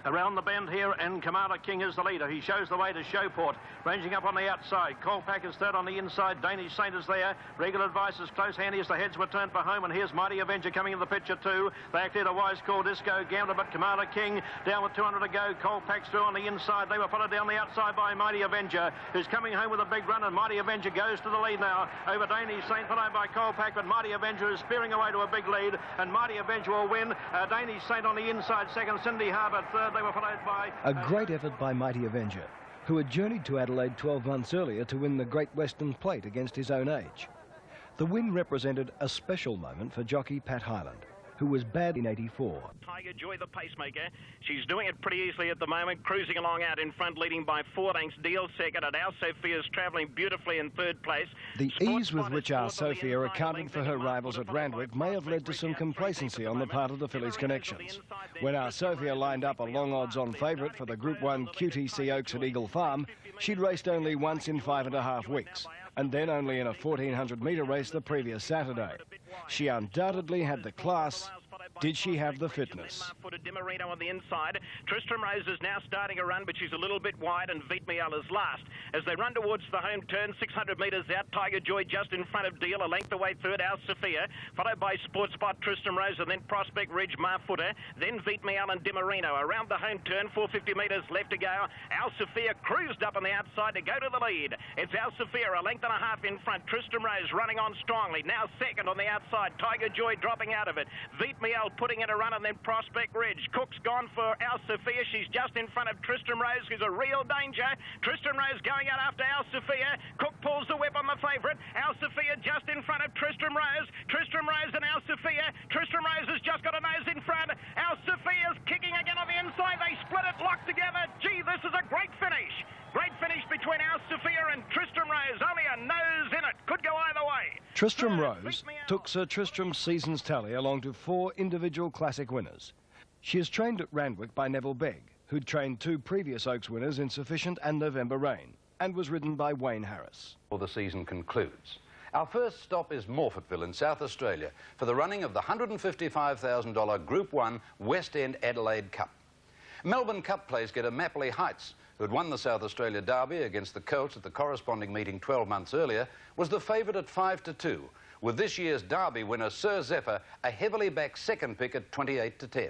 Around the bend here, and Commander King is the leader. He shows the way to Showport, ranging up on the outside. Colpack is third on the inside. Danish Saint is there. Regal Advice is close handy as the heads were turned for home, and here's Mighty Avenger coming in the picture too. They acted a wise call, Disco Gambler, but Commander King down with 200 to go. Colpack's through on the inside. They were followed down the outside by Mighty Avenger, who's coming home with a big run, and Mighty Avenger goes to the lead now over Danish Saint, followed by Colpack, but Mighty Avenger is spearing away to a big lead, and Mighty Avenger will win. Danish Saint on the inside second, Cindy Harbour third. They were followed by... A great effort by Mighty Avenger, who had journeyed to Adelaide 12 months earlier to win the Great Western Plate against his own age. The win represented a special moment for jockey Pat Hyland, who was bad in 84. Tiger Joy, the pacemaker. She's doing it pretty easily at the moment, cruising along out in front, leading by 4 lengths. Deal second, and Our Sophia's travelling beautifully in third place. The ease with which Our Sophia accounted for her rivals at Randwick may have led to some complacency on the part of the fillies' connections. When Our Sophia lined up a long odds-on favourite for the Group 1 QTC Oaks at Eagle Farm, she'd raced only once in 5.5 weeks, and then only in a 1,400-metre race the previous Saturday. She undoubtedly had the class. Did she have the fitness? Dimarino on the inside. Tristram Rose is now starting a run, but she's a little bit wide, and Veet Miel is last. As they run towards the home turn, 600 metres out, Tiger Joy just in front of Deal, a length away third, Our Sophia, followed by Sport Spot, Tristram Rose, and then Prospect Ridge, Marfooter, then Veet Miel and Dimarino. Around the home turn, 450 metres left to go. Our Sophia cruised up on the outside to go to the lead. It's Our Sophia, a length and a half in front. Tristram Rose running on strongly. Now second on the outside. Tiger Joy dropping out of it. Veet Miel putting in a run, and then Prospect Ridge. Cook's gone for Our Sophia. She's just in front of Tristram Rose, who's a real danger. Tristram Rose going out after Our Sophia. Cook pulls the whip on the favourite. Our Sophia just in front of Tristram Rose. Tristram Rose and Our Sophia. Tristram Rose has just got a nose in front. Our Sophia's kicking again on the inside. They split it, locked together. Gee, this is a great finish. Great finish between Our Sophia and Tristram Rose. Only a nose in it. Could go either way. Tristram Rose took Sir Tristram's season's tally along to 4 individual classic winners. She is trained at Randwick by Neville Begg, who'd trained 2 previous Oaks winners in Sufficient and November Rain, and was ridden by Wayne Harris. Well, the season concludes. Our first stop is Morphettville in South Australia for the running of the $155,000 Group 1 West End Adelaide Cup. Melbourne Cup players get a Mapley Heights, who had won the South Australia Derby against the Colts at the corresponding meeting 12 months earlier, was the favourite at 5-2, with this year's Derby winner Sir Zephyr a heavily backed second pick at 28-10.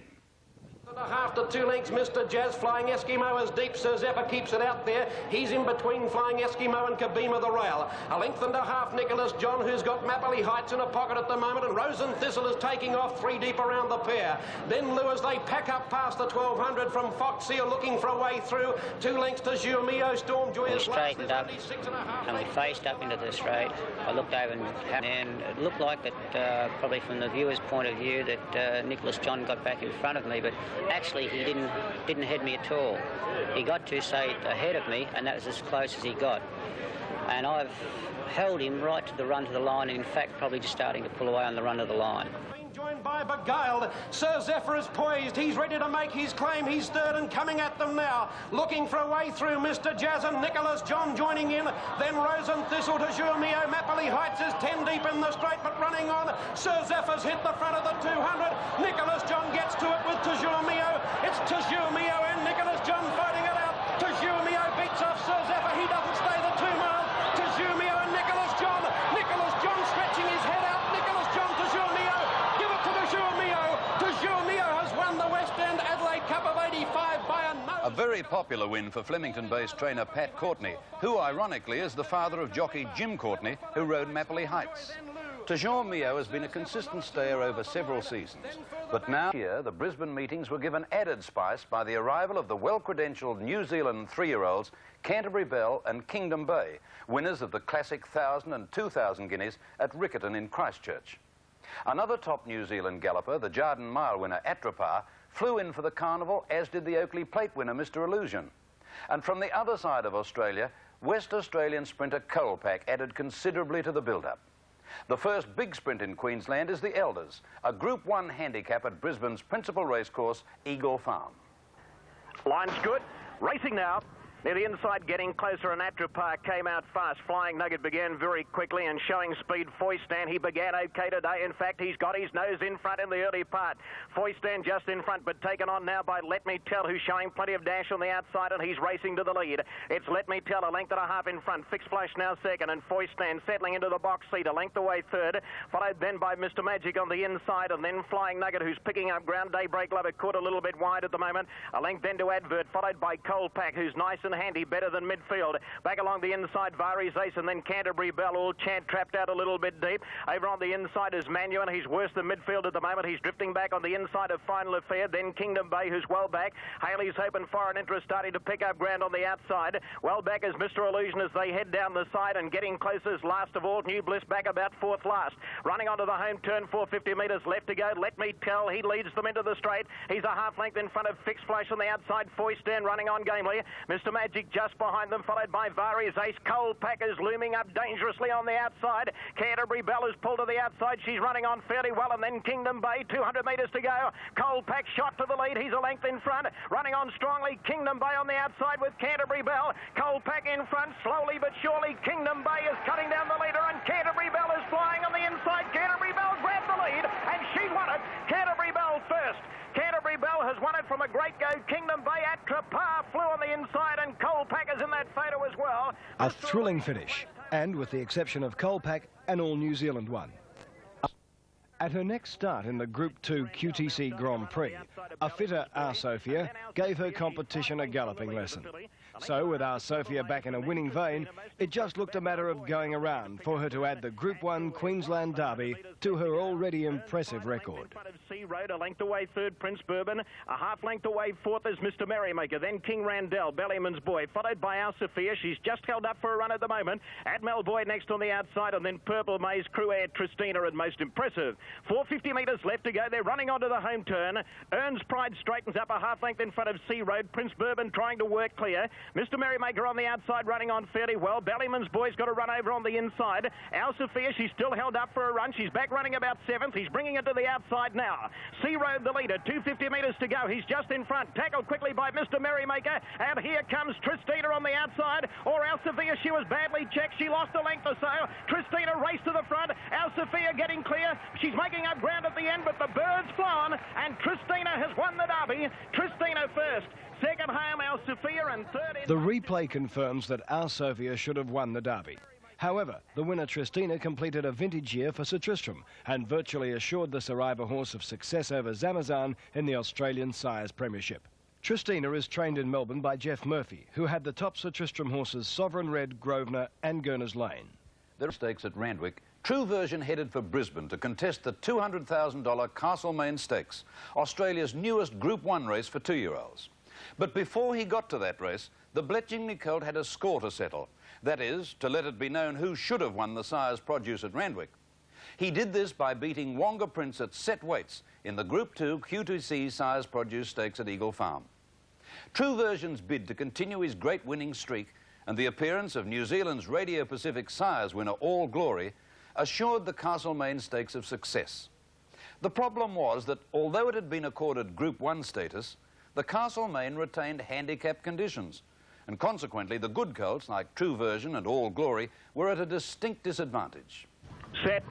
And a half to 2 lengths, Mr. Jazz. Flying Eskimo is deep. Sir Zephyr keeps it out there. He's in between Flying Eskimo and Kabima the Rail. A length and a half, Nicholas John, who's got Mapley Heights in a pocket at the moment, and Rose and Thistle is taking off 3 deep around the pair. Then Lou, as they pack up past the 1200 from Fox Seal, looking for a way through. 2 lengths to Jumio. Stormjoy is straightened up, and we faced up into the straight. I looked over and it looked like that, probably from the viewer's point of view, that Nicholas John got back in front of me, but actually he didn't head me at all. He got to say ahead of me, and that was as close as he got. And I've held him right to the run to the line, and in fact probably just starting to pull away on the run to the line. Joined by Beguiled. Sir Zephyr is poised. He's ready to make his claim. He's third and coming at them now. Looking for a way through, Mr. Jazz and Nicholas John joining in. Then Rose and Thistle to Jumio. Mapley Heights is 10 deep in the straight, but running on. Sir Zephyr's hit the front of the 200. Nicholas John gets to it with Tujumio. It's Tujumio and Nicholas John fighting it out. Tujumio beats off Sir Zephyr. He doesn't stay the 2 miles. Tujumio and Nicholas John. Nicholas John stretching his head out. Nicholas John Tujumio. Give it to Tujumio. Tujumio has won the West End Adelaide Cup of 85 by a nose. A very popular win for Flemington-based trainer Pat Courtney, who ironically is the father of jockey Jim Courtney, who rode Mapley Heights. Toujours Mio has been a consistent stayer over several seasons, but now here the Brisbane meetings were given added spice by the arrival of the well-credentialed New Zealand 3-year-olds Canterbury Belle and Kingdom Bay, winners of the classic 1,000 and 2,000 guineas at Riccarton in Christchurch. Another top New Zealand galloper, the Jardine Mile winner Atrapar, flew in for the carnival, as did the Oakley Plate winner Mr Illusion. And from the other side of Australia, West Australian sprinter Colpack added considerably to the build-up. The first big sprint in Queensland is the Elders, a Group 1 handicap at Brisbane's principal racecourse, Eagle Farm. Line's good. Racing now. Near the inside, getting closer, and Atrapar came out fast. Flying Nugget began very quickly and showing speed. Foystan, he began okay today. In fact, he's got his nose in front in the early part. Foystan just in front, but taken on now by Let Me Tell, who's showing plenty of dash on the outside, and he's racing to the lead. It's Let Me Tell, a length and a half in front. Fixed Flash now second, and Foystan settling into the box seat, a length away third. Followed then by Mr Magic on the inside, and then Flying Nugget, who's picking up ground. Daybreak Lover caught a little bit wide at the moment. A length then to Advert, followed by Colpack, who's nice and handy, better than midfield. Back along the inside, Vari's Ace, and then Canterbury Belle, all trapped out a little bit deep. Over on the inside is Manuan. He's worse than midfield at the moment. He's drifting back on the inside of Final Affair. Then Kingdom Bay, who's well back. Haley's Hope and Foreign Interest starting to pick up ground on the outside. Well back is Mr Illusion as they head down the side, and getting closer is last of all New Bliss, back about fourth last. Running onto the home turn, 450 metres left to go. Let Me Tell, he leads them into the straight. He's a half length in front of Fixed Flash on the outside. Foystan running on gamely. Mr Magic just behind them, followed by Vari's Ace. Colpack is looming up dangerously on the outside. Canterbury Belle is pulled to the outside. She's running on fairly well, and then Kingdom Bay, 200 metres to go. Colpack shot to the lead. He's a length in front. Running on strongly, Kingdom Bay on the outside with Canterbury Belle. Colpack in front, slowly but surely. Kingdom Bay is cutting down the leader, and Canterbury Belle is flying on the inside. Canterbury Belle grabbed the lead, and she won it. Canterbury Belle first. Canterbury Belle has won it from a great go. Kingdom Bay, Atrapar flew on the inside, and Colpack is in that photo as well. A thrilling finish, and with the exception of Colpack, an all New Zealand one. At her next start in the Group 2 QTC Grand Prix, a fitter Our Sophia gave her competition a galloping lesson. So with Our Sophia back in a winning vein, it just looked a matter of going around for her to add the Group 1 Queensland Derby to her already impressive record. Sea Road, a length away third, Prince Bourbon. A half length away fourth is Mr Merrymaker. Then King Randell, Ballyman's Boy, followed by Our Sophia. She's just held up for a run at the moment. Admiral Boy next on the outside, and then Purple Maze, Cruair, Tristina, and most impressive. 450 metres left to go. They're running onto the home turn. Earns Pride straightens up a half length in front of Sea Road. Prince Bourbon trying to work clear. Mr Merrymaker on the outside running on fairly well. Ballyman's Boy's got to run over on the inside. Our Sophia, she's still held up for a run. She's back running about seventh. He's bringing it to the outside now. Sea Road the leader, 250 metres to go. He's just in front. Tackled quickly by Mr Merrymaker. And here comes Tristina on the outside. Or Our Sophia, she was badly checked. She lost a length or so. Tristina raced to the front. Our Sophia getting clear. She's making up ground at the end, but the bird's flown, and Tristina has won the Derby. Tristina first. Second home, Our Sophia, and third... The replay confirms that Our Sophia should have won the Derby. However, the winner Tristina completed a vintage year for Sir Tristram and virtually assured the Saraiva horse of success over Zamazan in the Australian Sires Premiership. Tristina is trained in Melbourne by Jeff Murphy, who had the top Sir Tristram horses Sovereign Red, Grosvenor and Gurner's Lane. There are stakes at Randwick. True Version headed for Brisbane to contest the $200,000 Castlemaine Stakes, Australia's newest Group 1 race for 2-year-olds. But before he got to that race, the Bletchingley colt had a score to settle. That is, to let it be known who should have won the Sires Produce at Randwick. He did this by beating Wonga Prince at set weights in the Group 2 QTC Sires Produce Stakes at Eagle Farm. True Version's bid to continue his great winning streak and the appearance of New Zealand's Radio Pacific Sires winner All Glory assured the Castlemaine Stakes of success. The problem was that although it had been accorded Group 1 status, the Castlemaine retained handicap conditions, and consequently the good colts like True Version and All Glory were at a distinct disadvantage. Set.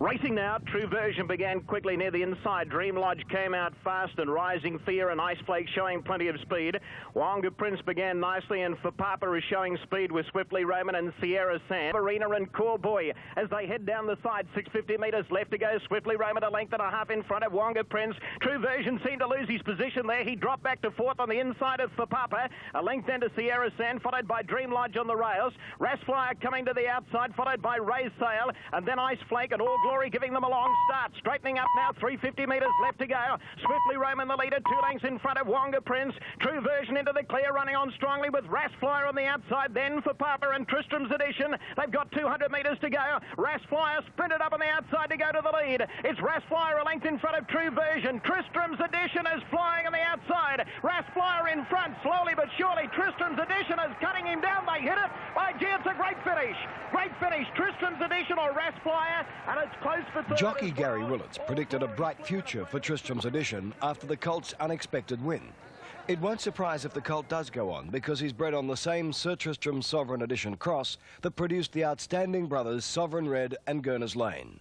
Racing now, True Version began quickly near the inside. Dream Lodge came out fast, and Rising Fear and Ice Flake showing plenty of speed. Wonga Prince began nicely, and For Papa is showing speed with Swiftly Roman and Sierra Sand. Arena and Core Boy as they head down the side. 650 metres left to go. Swiftly Roman a length and a half in front of Wonga Prince. True Version seemed to lose his position there. He dropped back to fourth on the inside of For Papa. A length then to Sierra Sand, followed by Dream Lodge on the rails. Rassflyer coming to the outside, followed by Raise Sail, and then Ice Flake and All Glory giving them a long start. Straightening up now, 350 metres left to go. Swiftly Roman the leader, 2 lengths in front of Wonga Prince. True Version into the clear, running on strongly with Rassflyer on the outside, then For Papa and Tristram's Edition. They've got 200 metres to go. Rassflyer sprinted up on the outside to go to the lead. It's Rassflyer a length in front of True Version. Tristram's Edition is flying on the outside. Rassflyer in front, slowly but surely. Tristram's Edition is cutting him down. They hit it. By gee, it's a great finish. Great finish. Tristram's Edition or Rassflyer, and it's close for third. Jockey Gary Willits predicted a bright future for Tristram's Edition after the colt's unexpected win. It won't surprise if the colt does go on, because he's bred on the same Sir Tristram Sovereign Edition cross that produced the outstanding brothers Sovereign Red and Gurners Lane.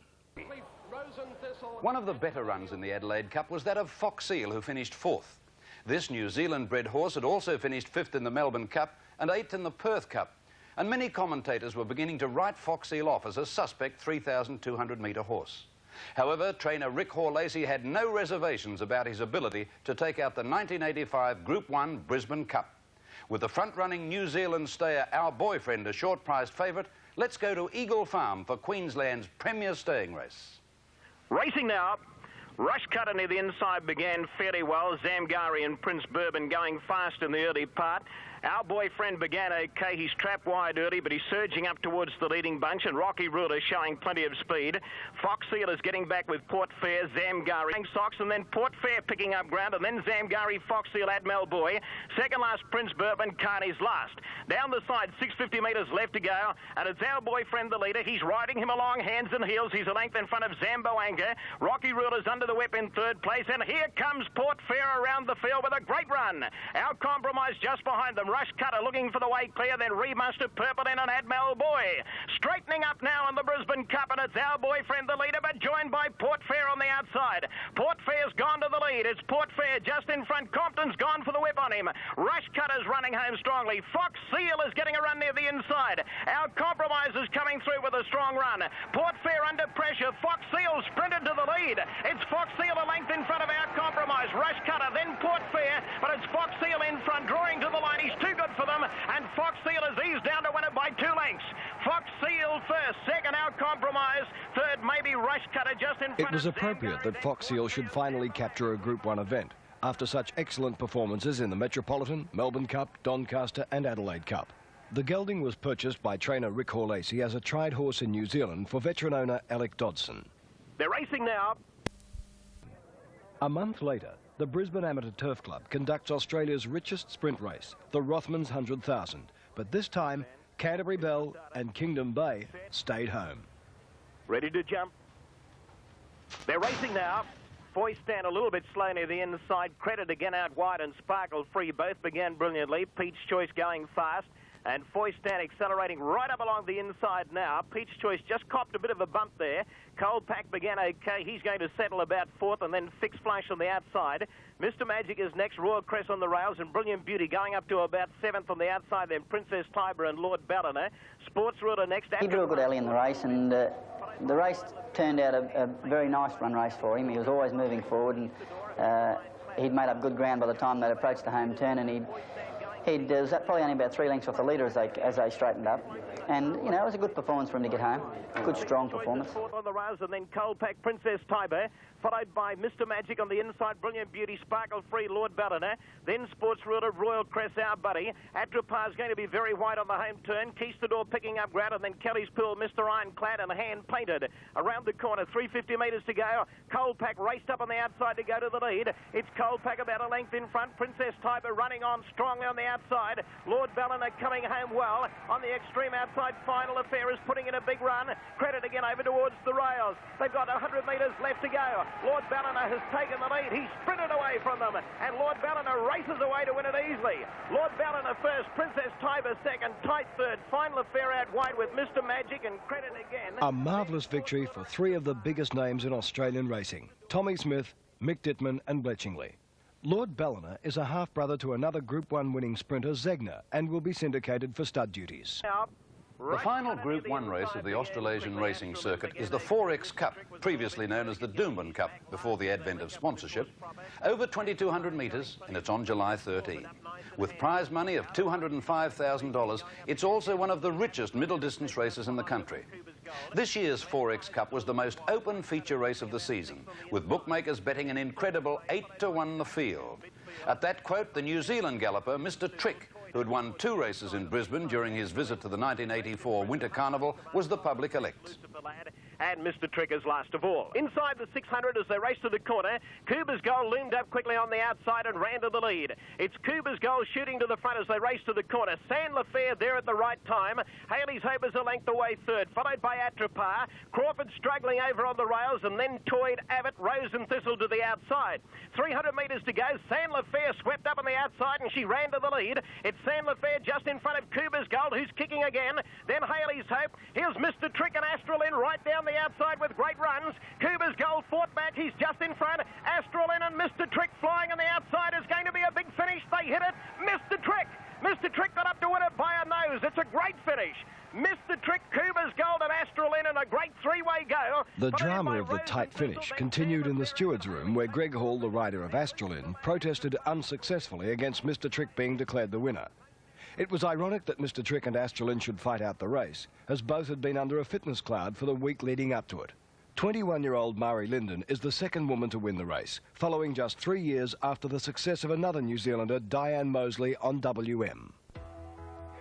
One of the better runs in the Adelaide Cup was that of Fox Seal, who finished 4th. This New Zealand-bred horse had also finished 5th in the Melbourne Cup and 8th in the Perth Cup, and many commentators were beginning to write Fox Seal off as a suspect 3,200-metre horse. However, trainer Rick Hore-Lacey had no reservations about his ability to take out the 1985 Group 1 Brisbane Cup. With the front-running New Zealand stayer Our Boyfriend a short-priced favourite, let's go to Eagle Farm for Queensland's premier staying race. Racing now. Rush Cutter near the inside began fairly well. Zamgari and Prince Bourbon going fast in the early part. Our Boyfriend began okay. He's trapped wide early, but he's surging up towards the leading bunch, and Rocky Ruler showing plenty of speed. Fox Seal is getting back with Port Fair, Zamgari, Socks, and then Port Fair picking up ground, and then Zamgari, Fox Seal, Admel Boy. Second last, Prince Bourbon, Carney's last. Down the side, 650 metres left to go, and it's Our Boyfriend, the leader. He's riding him along, hands and heels. He's a length in front of Zambo Anchor. Rocky Ruler's under the whip in third place, and here comes Port Fair around the field with a great run. Our Compromise just behind them. Rush Cutter looking for the way clear, then Remaster, Purple in, and Admel Boy. Straightening up now in the Brisbane Cup, and it's Our Boyfriend, the leader, but joined by Port Fair on the outside. Port Fair's gone to the lead. It's Port Fair just in front. Compton's gone for the whip on him. Rush Cutter's running home strongly. Fox Seal is getting a run near the inside. Our Compromise is coming through with a strong run. Port Fair under pressure. Fox Seal sprinted to the lead. It's Fox Seal a length in front of Our Compromise. Rush Cutter, then Port Fair, but it's Fox Seal in front, drawing to the line. He's too good for them, and Fox Seal is eased down to win it by 2 lengths. Fox Seal first, second Our Compromise, third maybe Rush Cutter just in front. It was appropriate that Fox Seal should finally capture a Group 1 event after such excellent performances in the Metropolitan, Melbourne Cup, Doncaster and Adelaide Cup. The gelding was purchased by trainer Rick Hore-Lacey as a tried horse in New Zealand for veteran owner Alec Dodson. They're racing now. A month later, the Brisbane Amateur Turf Club conducts Australia's richest sprint race, the Rothmans 100,000. But this time, Canterbury Bell and Kingdom Bay stayed home. Ready to jump. They're racing now. Foyce stand a little bit slow near the inside. Credit again out wide, and Sparkle Free both began brilliantly. Peach Choice going fast, and Foyce stand accelerating right up along the inside now. Peach Choice just copped a bit of a bump there. Cold Pack began okay. He's going to settle about 4th, and then Fix Flash on the outside. Mr. Magic is next. Royal Crest on the rails, and Brilliant Beauty going up to about 7th on the outside. Then Princess Tiber and Lord Ballina. Sports Ruler next. He drew a good alley in the race, and the race turned out a very nice run race for him. He was always moving forward, and he'd made up good ground by the time they approached the home turn, and he was probably only about 3 lengths off the leader as they straightened up. And, you know, it was a good performance for him to get home. Good, strong performance. On the rails, and then Cold Pack, Princess Tiber, followed by Mr. Magic on the inside, Brilliant Beauty, Sparkle Free, Lord Ballina, then Sports Ruler, Royal Crest, Our Buddy. Adrapar is going to be very wide on the home turn. Keystador picking up ground, and then Kelly's Pool, Mr. Ironclad, and Hand Painted. Around the corner, 350 metres to go. Cold Pack raced up on the outside to go to the lead. It's Cold Pack about a length in front. Princess Tiber running on strongly on the outside. Lord Ballina coming home well. On the extreme outside, Final Affair is putting in a big run. Credit again over towards the rails. They've got 100 metres left to go. Lord Ballina has taken the lead. He's sprinted away from them, and Lord Ballina races away to win it easily. Lord Ballina first, Princess Tiber second, tight third. Final Affair out wide with Mr. Magic, and Credit again. A marvellous victory for three of the biggest names in Australian racing: Tommy Smith, Mick Dittman and Bletchingley. Lord Ballina is a half-brother to another Group 1 winning sprinter, Zegna, and will be syndicated for stud duties. The final Group 1 race of the Australasian racing circuit is the 4X Cup, previously known as the Doomben Cup before the advent of sponsorship, over 2,200 metres, and it's on July 13. With prize money of $205,000, it's also one of the richest middle-distance races in the country. This year's 4X Cup was the most open feature race of the season, with bookmakers betting an incredible 8-1 the field. At that quote, the New Zealand galloper, Mr. Trick, who had won 2 races in Brisbane during his visit to the 1984 Winter Carnival, was the public elect. And Mr. Trick is last of all. Inside the 600 as they race to the corner, Cuba's Goal loomed up quickly on the outside and ran to the lead. It's Cuba's Goal shooting to the front as they race to the corner. San Lafair there at the right time. Haley's Hope is a length away third, followed by Atrapar. Crawford struggling over on the rails, and then Toyd, Abbott, Rose and Thistle to the outside. 300 metres to go. San Lafair swept up on the outside and she ran to the lead. It's San Lafair just in front of Cuba's Gold, who's kicking again. Then Haley's Hope. Here's Mr. Trick and Astral in right down the outside with great runs. Cuba's Gold fought back. He's just in front. Astral in and Mr. Trick flying on the outside is going to be a big finish. They hit it. Mr. Trick. Mr. Trick got up to win it by a nose. It's a great finish. Mr. Trick, Cuba's Gold and Astral in, and a great three-way go. The drama of the tight finish continued in the steward's room, where Greg Hall, the rider of Astralin, protested unsuccessfully against Mr. Trick being declared the winner. It was ironic that Mr. Trick and Astralin should fight out the race, as both had been under a fitness cloud for the week leading up to it. 21-year-old Mari Linden is the second woman to win the race, following just 3 years after the success of another New Zealander, Diane Mosley, on WM.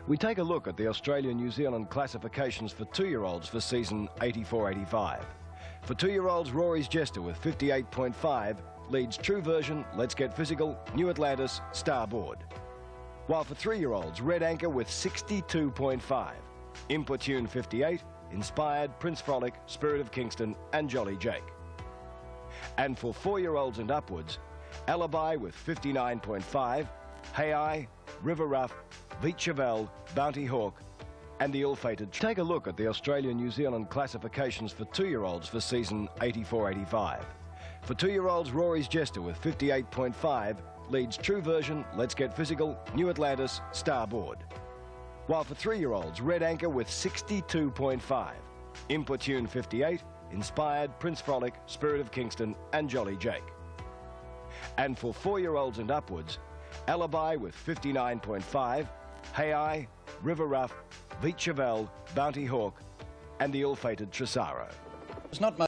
We take a look at the Australia-New Zealand classifications for 2-year-olds for season 84-85. For 2-year-olds, Rory's Jester with 58.5 leads True Version, Let's Get Physical, New Atlantis, Starboard. While for 3-year-olds, Red Anchor with 62.5, Importune 58, Inspired, Prince Frolic, Spirit of Kingston and Jolly Jake. And for 4-year-olds and upwards, Alibi with 59.5, Hey I, River Rough, Veet Chevelle, Bounty Hawk and the ill-fated. Take a look at the Australia-New Zealand classifications for 2-year-olds for season 84-85. For 2-year-olds, Rory's Jester with 58.5 leads True Version, Let's Get Physical, New Atlantis, Starboard. While for 3-year-olds, Red Anchor with 62.5, Importune 58, Inspired, Prince Frolic, Spirit of Kingston and Jolly Jake. And for 4-year-olds and upwards, Alibi with 59.5, Hey I, River Rough, Veet Chevelle, Bounty Hawk and the ill-fated Tresaro. It's not much